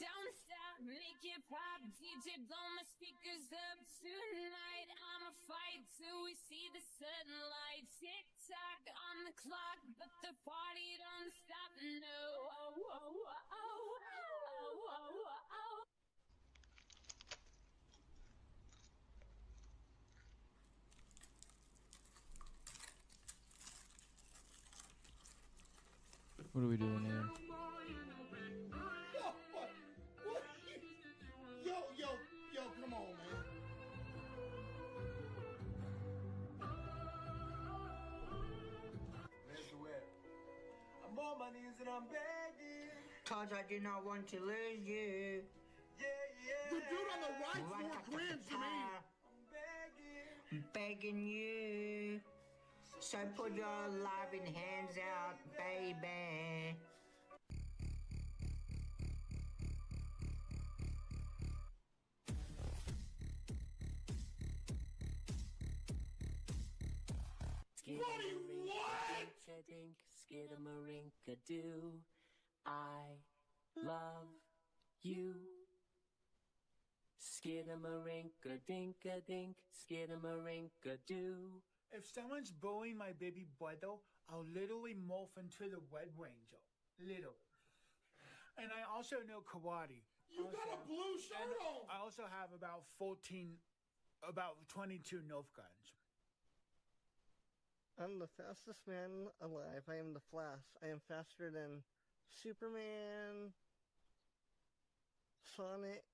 Don't stop, make it pop, DJ blow my speakers up tonight. I'ma fight till we see the sunlight. Tick tock on the clock, but the party don't stop. No. Oh, oh, oh, oh, oh, oh, oh.
What are we doing here?
Yo, come on, man.
There's the whip. I'm on my knees and I'm begging. Cause I do not want to lose you. Yeah.
The dude on the right's more cringe to me.
I'm begging you. So put your loving hands out, baby.
Buddy, what?
Dink, skidamarinka-doo. I love you. Skidamarinka-dink-a-dink, skidamarinka-doo.
If someone's bullying my baby Buedo, I'll literally morph into the Red Ranger. Literally. And I also know karate.
You got a blue shirt on!
I also have about 22 Nerf guns.
I'm the fastest man alive. I am the Flash. I am faster than Superman, Sonic.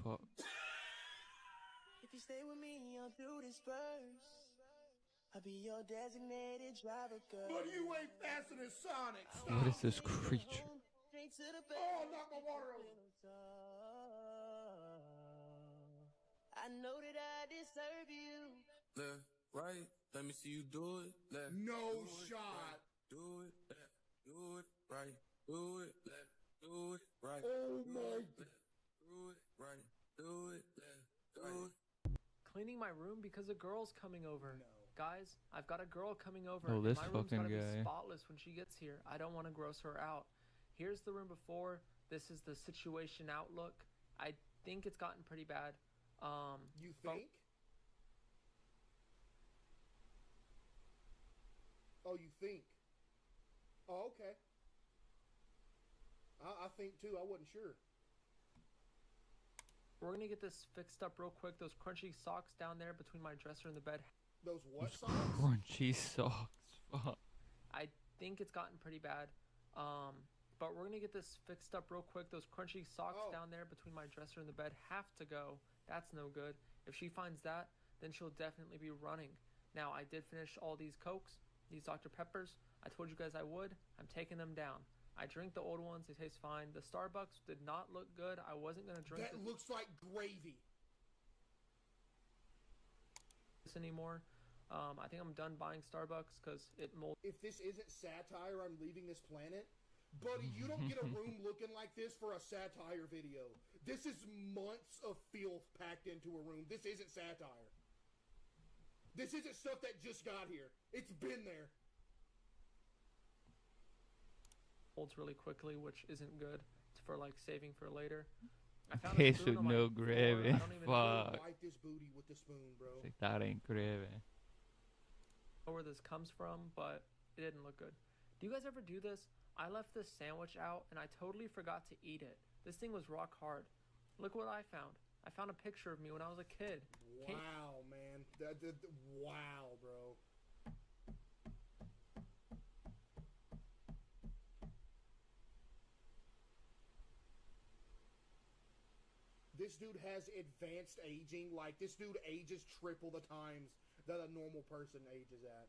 Fuck.
If you stay with me, I'll do this first. I'll be your designated driver, girl.
But you ain't faster than Sonic. Stop.
What is this creature?
Straight to the
Oh, knock my water over.
I know that I deserve you.
Left, right, let me see you do it. Left,
No
do it,
shot.
Right, do it, left, do it, right, do it, left, do it, right.
Oh
do
my.
it, left, do it, right, do it, left, do it.
Cleaning my room because a girl's coming over. No. Guys, I've got a girl coming over.
Oh,
and
this
my room's
fucking
gotta
guy.
be spotless when she gets here. I don't want to gross her out. Here's the room before. This is the situation outlook. I think it's gotten pretty bad.
You think? Oh, you think? Oh, okay. I think too. I wasn't sure.
We're gonna get this fixed up real quick. Those crunchy socks down there between my dresser and the bed.
Those what
Those
socks?
crunchy socks. Fuck.
I think it's gotten pretty bad. But we're gonna get this fixed up real quick. Those crunchy socks down there between my dresser and the bed have to go. That's no good. If she finds that, then she'll definitely be running. Now, I did finish all these Cokes, these Dr. Peppers. I told you guys I would. I'm taking them down. I drink the old ones. They taste fine. The Starbucks did not look good. I wasn't gonna drink
That looks like gravy.
this anymore. I think I'm done buying Starbucks because it molds.
If this isn't satire, I'm leaving this planet. Buddy, you don't get a room looking like this for a satire video. This is months of filth packed into a room. This isn't satire. This isn't stuff that just got here. It's been there.
Molds really quickly, which isn't good. It's for like saving for later. I found a
Case
spoon
with
on my
no
floor.
gravy.
I don't even know
Fuck.
Wipe this booty with the spoon, bro.
It's like, that ain't gravy.
where this comes from, but it didn't look good. Do you guys ever do this? I left this sandwich out and I totally forgot to eat it. This thing was rock hard. Look what I found. I found a picture of me when I was a kid.
Wow, man. Wow, bro. This dude has advanced aging. Like, this dude ages triple the times that a normal person ages at.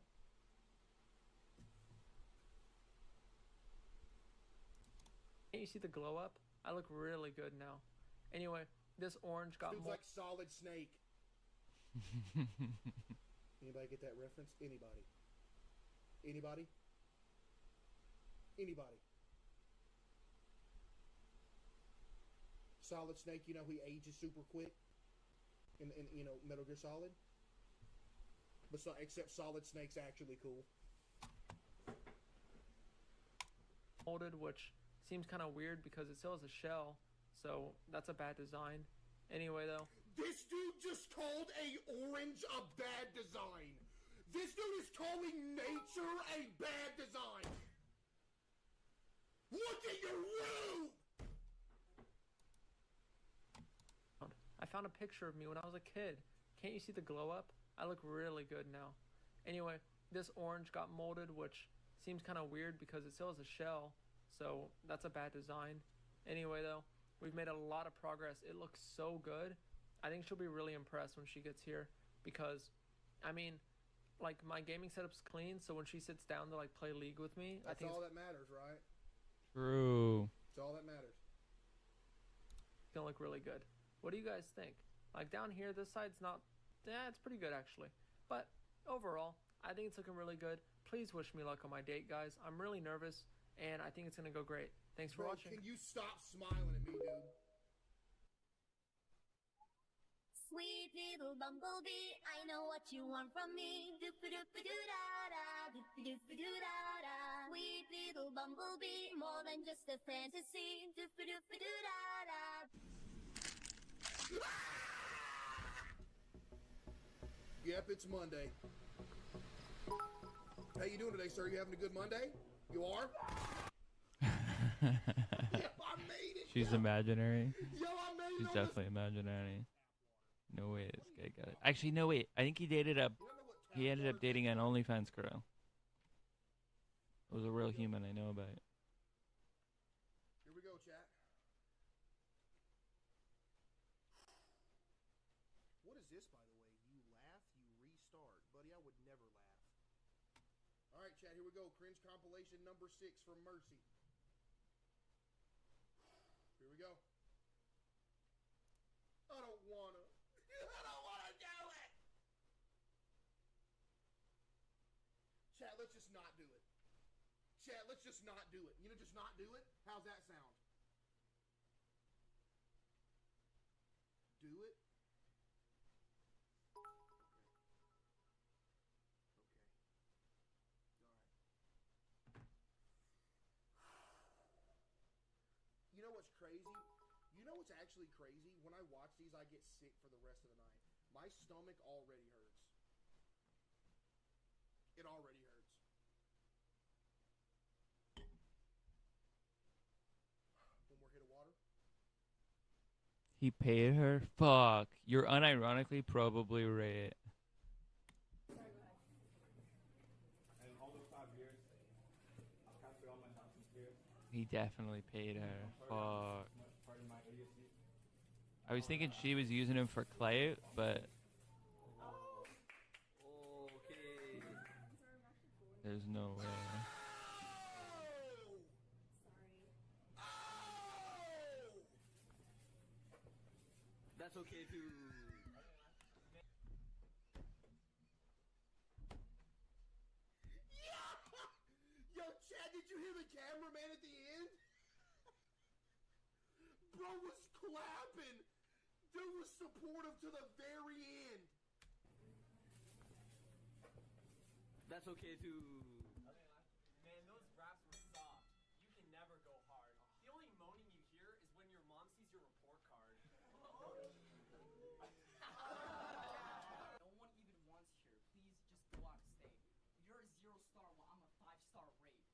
Can't you see the glow up? I look really good now. Anyway, this orange got
Dude's
more.
like Solid Snake. Anybody get that reference? Anybody? Anybody? Anybody? Solid Snake, you know, he ages super quick in you know, Metal Gear Solid. But so, except Solid Snake's actually cool.
Molded, which seems kind of weird because it still has a shell, so that's a bad design. Anyway, though.
This dude just called a orange a bad design. This dude is calling nature a bad design. Look at your room!
I found a picture of me when I was a kid. Can't you see the glow up? I look really good now. Anyway, this orange got molded, which seems kind of weird because it still has a shell, so that's a bad design. Anyway, though, we've made a lot of progress. It looks so good. I think she'll be really impressed when she gets here because, I mean, like, my gaming setup's clean, so when she sits down to, like, play League with me, I
That's
think
all that matters, right?
True.
That's all that matters.
it's gonna look really good. What do you guys think? Like, down here, this side's not, it's pretty good, actually. But overall, I think it's looking really good. Please wish me luck on my date, guys. I'm really nervous, and I think it's gonna go great. Thanks for
Bro,
watching.
can you stop smiling at me, dude?
Sweet little bumblebee, I know what you want from me. Doop-a-doop-a-doo-da-da, doop-a-doop-a-doo-da-da. Sweet little bumblebee, more than just a fantasy. Doop-a-doop-a-doo-da-da.
Yep, it's Monday. How you doing today, sir? You having a good Monday? You are? Yep, I made it.
She's
yo.
imaginary.
Yo, I made
She's
it.
definitely imaginary. No way this guy got it. Actually, no wait. I think he dated a. He ended up dating an OnlyFans girl. It was a real human. I know about it.
Here we go, chat. What is this, by the way? You laugh, you restart. Buddy, I would never laugh. Alright, chat, here we go. Cringe compilation number 6 from Mercy. Here we go. I don't wanna. I don't wanna do it! Chat, let's just not do it. Chat, let's just not do it. You know, just not do it? How's that sound? Do it? You know what's crazy? You know what's actually crazy? When I watch these, I get sick for the rest of the night. My stomach already hurts. It already hurts. One more hit of water.
He paid her? Fuck. You're unironically probably right. He definitely paid her. Fuck. I was thinking she was using him for clout, but there's no way.
That's okay too.
Yo, Chad, did you hear the cameraman at the end? Bro was clapping. Dude was supportive to the very end.
That's okay too.
Man, those raps were soft. You can never go hard. The only moaning you hear is when your mom sees your report card.
No one even wants here. Please just go out and stay. You're a 0-star while I'm a 5-star raid.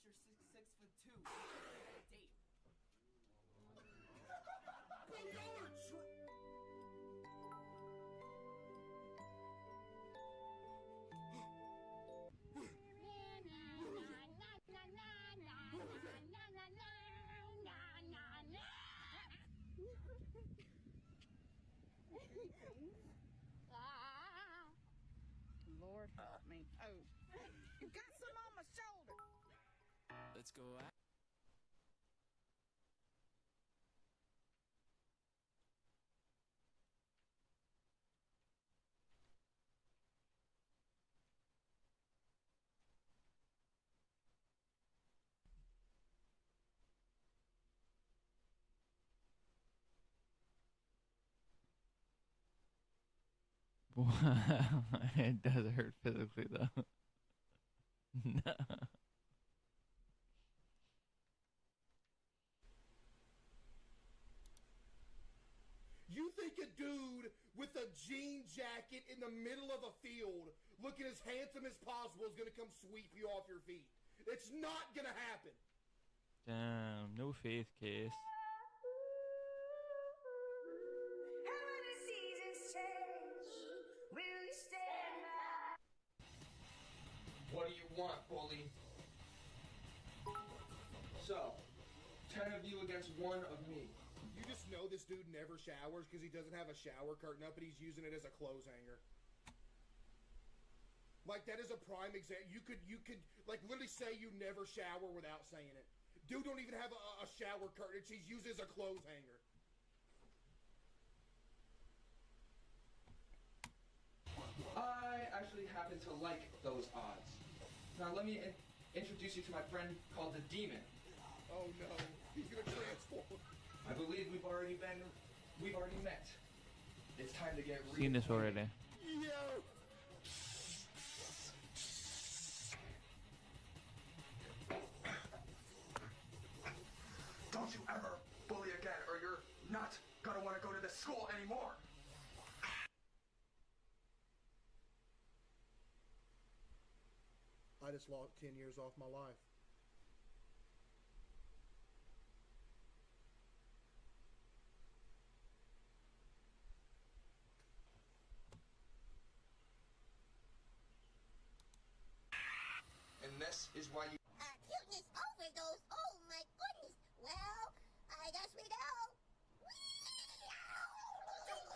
you're 6'2". Date.
Lord help me. Oh, you got some on my shoulder.
Let's go out.
It does hurt physically though. No.
You think a dude with a jean jacket in the middle of a field, looking as handsome as possible, is gonna come sweep you off your feet? It's not gonna happen.
Damn, no faith case.
What do you want, bully? So, 10 of you against 1 of me.
You just know this dude never showers because he doesn't have a shower curtain up and he's using it as a clothes hanger. Like, that is a prime example. You could, like, literally say you never shower without saying it. Dude don't even have a shower curtain. He's used as a clothes hanger.
I actually happen to like those odds. Now let me introduce you to my friend called the Demon.
Oh no, he's gonna transform.
I believe we've already met. It's time to get real.
Seen this already.
Yo!
Don't you ever bully again, or you're not gonna want to go to this school anymore.
I just lost 10 years off my life.
And this is why you...
Cuteness overdose. Oh my goodness. Well, I guess we go.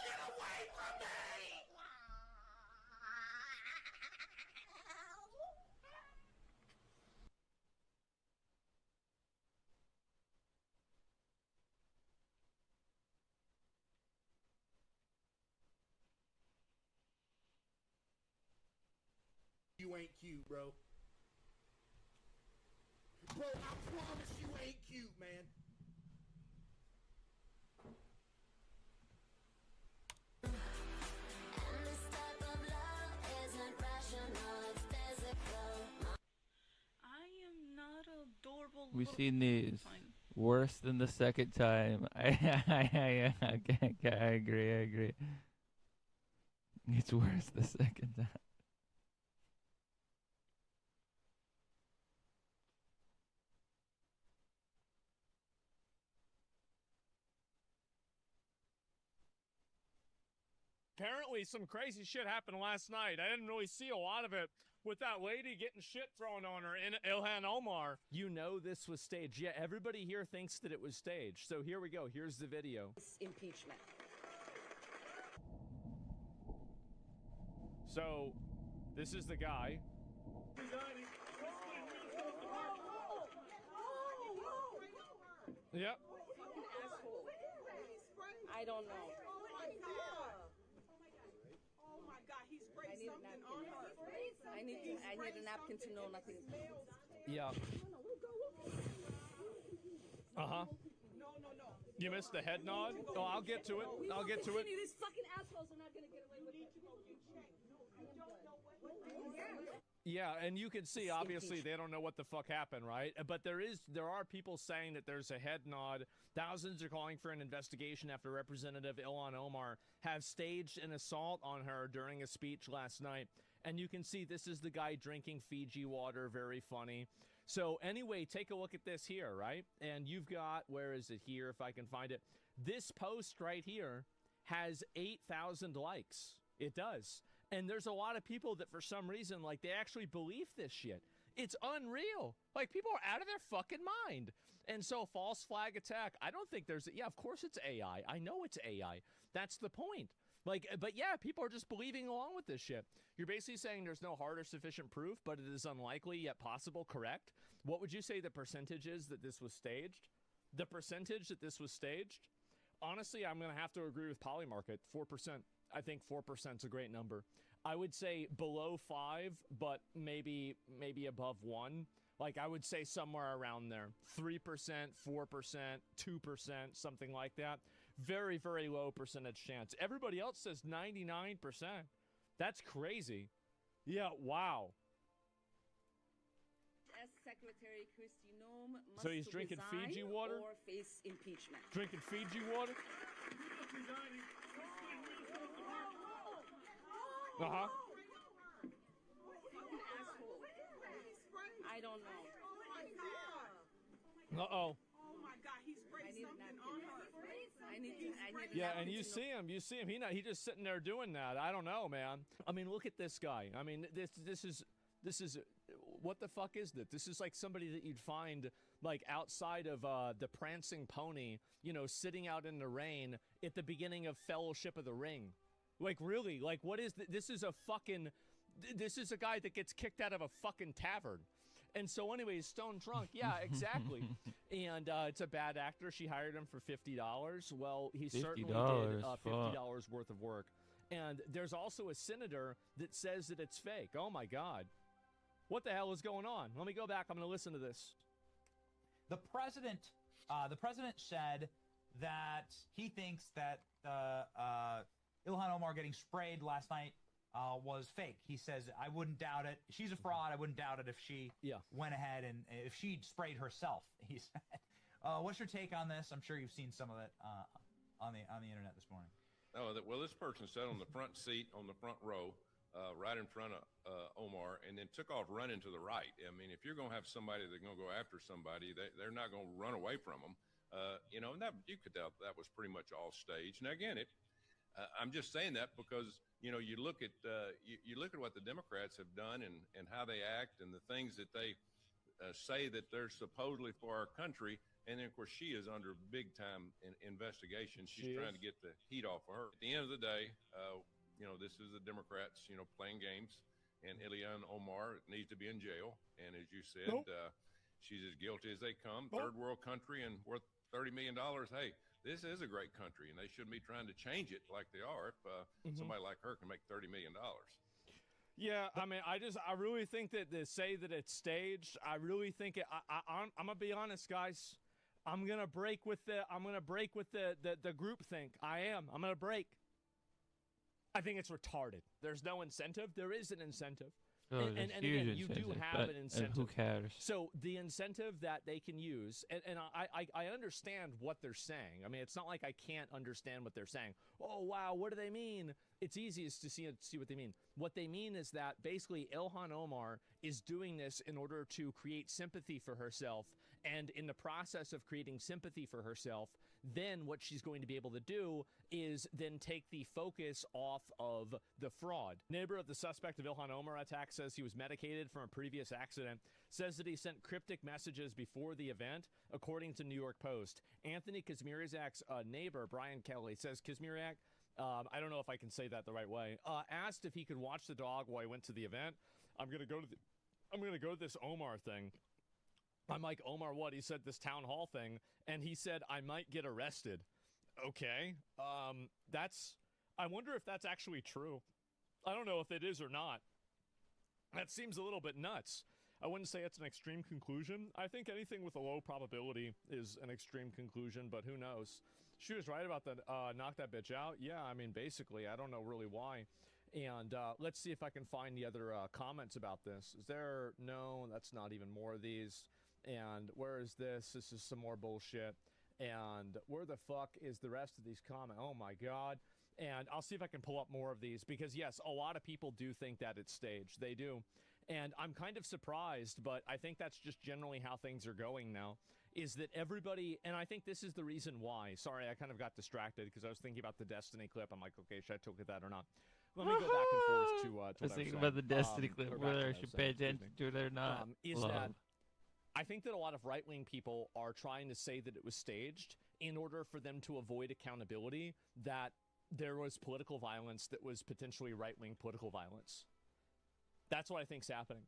Get away from me! You ain't cute, bro. Bro, I promise you ain't cute, man.
I am not adorable.
We've
little-
seen these
Fine.
worse than the second time. I agree. It's worse the second time.
Apparently some crazy shit happened last night. I didn't really see a lot of it with that lady getting shit thrown on her in Ilhan Omar.
You know this was staged. Yeah, everybody here thinks that it was staged. So here we go. Here's the video.
Impeachment.
So, this is the guy. Yep.
Asshole. I don't know. I need a napkin to know nothing.
Yeah.
Uh-huh. You missed the head nod? Oh, I'll get to it. I'll get to it.
These fucking assholes are not gonna get away with it.
Yeah, and you can see, obviously, they don't know what the fuck happened, right? But there are people saying that there's a head nod. Thousands are calling for an investigation after Representative Ilhan Omar have staged an assault on her during a speech last night. And you can see this is the guy drinking Fiji water, very funny. So anyway, take a look at this here, right? And you've got, where is it here, if I can find it? This post right here has 8,000 likes. It does. And there's a lot of people that for some reason, like, they actually believe this shit. It's unreal. Like, people are out of their fucking mind. And so false flag attack, I don't think there's, yeah, of course it's AI. I know it's AI. That's the point. Like, but yeah, people are just believing along with this shit. You're basically saying there's no hard or sufficient proof, but it is unlikely yet possible, correct? What would you say the percentage is that this was staged? The percentage that this was staged? Honestly, I'm going to have to agree with Polymarket, 4%. I think 4% is a great number. I would say below 5, but maybe above 1. Like, I would say somewhere around there. 3%, 4%, 2%, something like that. Very, very low percentage chance. Everybody else says 99%. That's crazy. Yeah, wow.
As Secretary Kristi Noem must
So he's drinking
resign
Fiji water?
or face impeachment.
Drinking Fiji water? Uh-huh.
Fucking asshole. I don't know.
Uh-oh.
Oh my God, he sprayed something on her.
I need
Yeah, and you see him. He just sitting there doing that. I don't know, man. I mean, look at this guy. I mean, this is what the fuck is this? This is like somebody that you'd find like outside of the Prancing Pony, you know, sitting out in the rain at the beginning of Fellowship of the Ring. Like, really? Like, what is this? Is a guy that gets kicked out of a fucking tavern. And so anyways, stone drunk. Yeah, exactly. And it's a bad actor. She hired him for $50. Well, he certainly did $50 worth of work. And there's also a senator that says that it's fake. Oh, my God. What the hell is going on? Let me go back. I'm going to listen to this.
The president said that he thinks that Ilhan Omar getting sprayed last night was fake. He says, I wouldn't doubt it. She's a fraud. I wouldn't doubt it if she went ahead and if she sprayed herself, he said. What's your take on this? I'm sure you've seen some of it on the internet this morning.
Oh, well, this person sat on the front seat on the front row, right in front of Omar, and then took off running to the right. I mean, if you're going to have somebody that's going to go after somebody, they're not going to run away from them. You know, and you could tell that was pretty much all staged. Now, again, I'm just saying that because, you know, you look at what the Democrats have done and how they act and the things that they say that they're supposedly for our country. And then, of course, she is under big-time investigation. She's trying to get the heat off of her. At the end of the day, you know, this is the Democrats, you know, playing games. And Ilhan Omar needs to be in jail. And as you said, she's as guilty as they come. Third world country and worth $30 million. Hey, this is a great country, and they shouldn't be trying to change it like they are if somebody like her can make $30 million.
Yeah, I mean, I really think that they say that it's staged. I really think it. I'm gonna be honest, guys. I'm gonna break with the group think. I'm gonna break. I think it's retarded. There's no incentive. There is an incentive.
Oh,
and again, you do have an incentive.
Who cares?
So the incentive that they can use, and I understand what they're saying. I mean, it's not like I can't understand what they're saying. Oh, wow, what do they mean? It's easiest to see what they mean. What they mean is that basically Ilhan Omar is doing this in order to create sympathy for herself. And in the process of creating sympathy for herself, then what she's going to be able to do is then take the focus off of the fraud. Neighbor of the suspect of Ilhan Omar attack says he was medicated from a previous accident, says that he sent cryptic messages before the event, according to New York Post. Anthony Kazmierczak's neighbor, Brian Kelly, says Kazmierczak, I don't know if I can say that the right way, asked if he could watch the dog while I went to the event. I'm going to go to this Omar thing. I'm like, Omar, what? He said this town hall thing, and he said I might get arrested. Okay. I wonder if that's actually true. I don't know if it is or not. That seems a little bit nuts. I wouldn't say it's an extreme conclusion. I think anything with a low probability is an extreme conclusion, but who knows? She was right about that, knock that bitch out. Yeah, I mean, basically, I don't know really why. And let's see if I can find the other comments about this. Is there? No, that's not even more of these. And where is this? This is some more bullshit. And where the fuck is the rest of these comments? Oh my God. And I'll see if I can pull up more of these because yes, a lot of people do think that it's staged. They do. And I'm kind of surprised, but I think that's just generally how things are going now, is that everybody, and I think this is the reason why. Sorry, I kind of got distracted because I was thinking about the Destiny clip. I'm like, okay, should I look at that or not? Let me go back and forth to what
I was thinking about the Destiny clip, whether I should pay attention to it or not.
Is that I think that a lot of right-wing people are trying to say that it was staged in order for them to avoid accountability, that there was political violence that was potentially right-wing political violence. That's what I think's happening.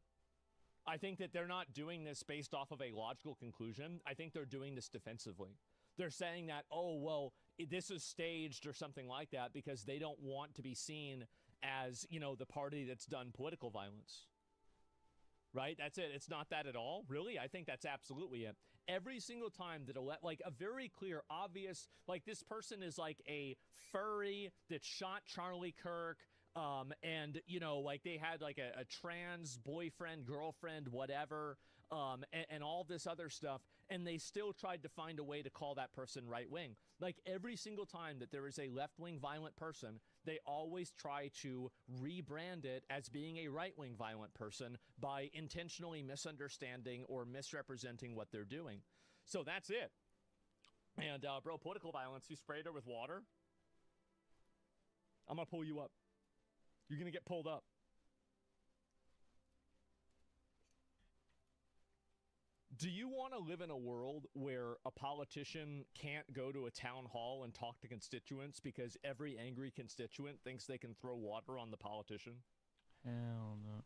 I think that they're not doing this based off of a logical conclusion. I think they're doing this defensively. They're saying that, oh, well, this is staged or something like that because they don't want to be seen as, you know, the party that's done political violence. Right? That's it. It's not that at all. Really? I think that's absolutely it. Every single time that like a very clear, obvious, like this person is like a furry that shot Charlie Kirk, and, you know, like they had like a trans boyfriend, girlfriend, whatever, and all this other stuff, and they still tried to find a way to call that person right-wing. Like every single time that there is a left-wing violent person, they always try to rebrand it as being a right-wing violent person by intentionally misunderstanding or misrepresenting what they're doing. So that's it. And, bro, political violence, you sprayed her with water? I'm gonna pull you up. You're gonna get pulled up. Do you want to live in a world where a politician can't go to a town hall and talk to constituents because every angry constituent thinks they can throw water on the politician?
Hell no.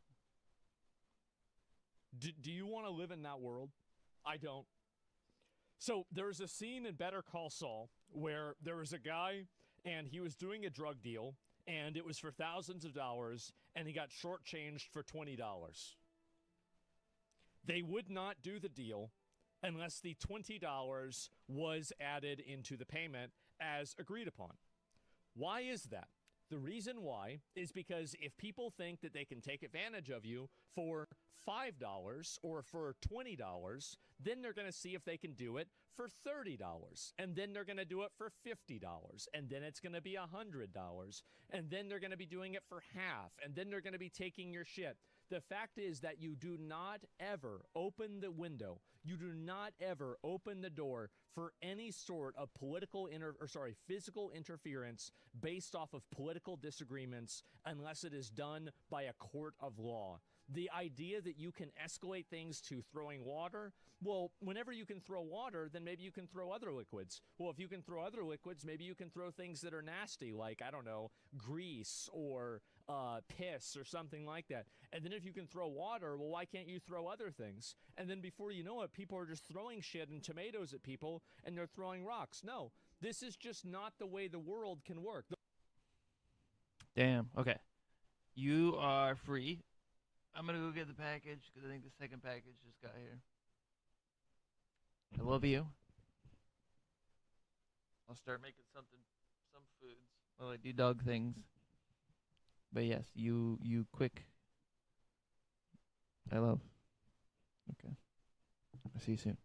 Do you want to live in that world? I don't. So there's a scene in Better Call Saul where there was a guy and he was doing a drug deal and it was for thousands of dollars and he got shortchanged for $20. They would not do the deal unless the $20 was added into the payment as agreed upon. Why is that? The reason why is because if people think that they can take advantage of you for $5 or for $20, then they're going to see if they can do it for $30. And then they're going to do it for $50. And then it's going to be $100. And then they're going to be doing it for half. And then they're going to be taking your shit. The fact is that you do not ever open the window. You do not ever open the door for any sort of physical interference based off of political disagreements unless it is done by a court of law. The idea that you can escalate things to throwing water, well, whenever you can throw water, then maybe you can throw other liquids. Well, if you can throw other liquids, maybe you can throw things that are nasty, like, I don't know, grease or piss or something like that. And then if you can throw water, well, why can't you throw other things? And then before you know it, people are just throwing shit and tomatoes at people, and they're throwing rocks. No, this is just not the way the world can work.
Damn. Okay. You are free. I'm going to go get the package because I think the second package just got here. I love you. I'll start making some foods while I do dog things. But yes, you quick. I love. Okay. I'll see you soon.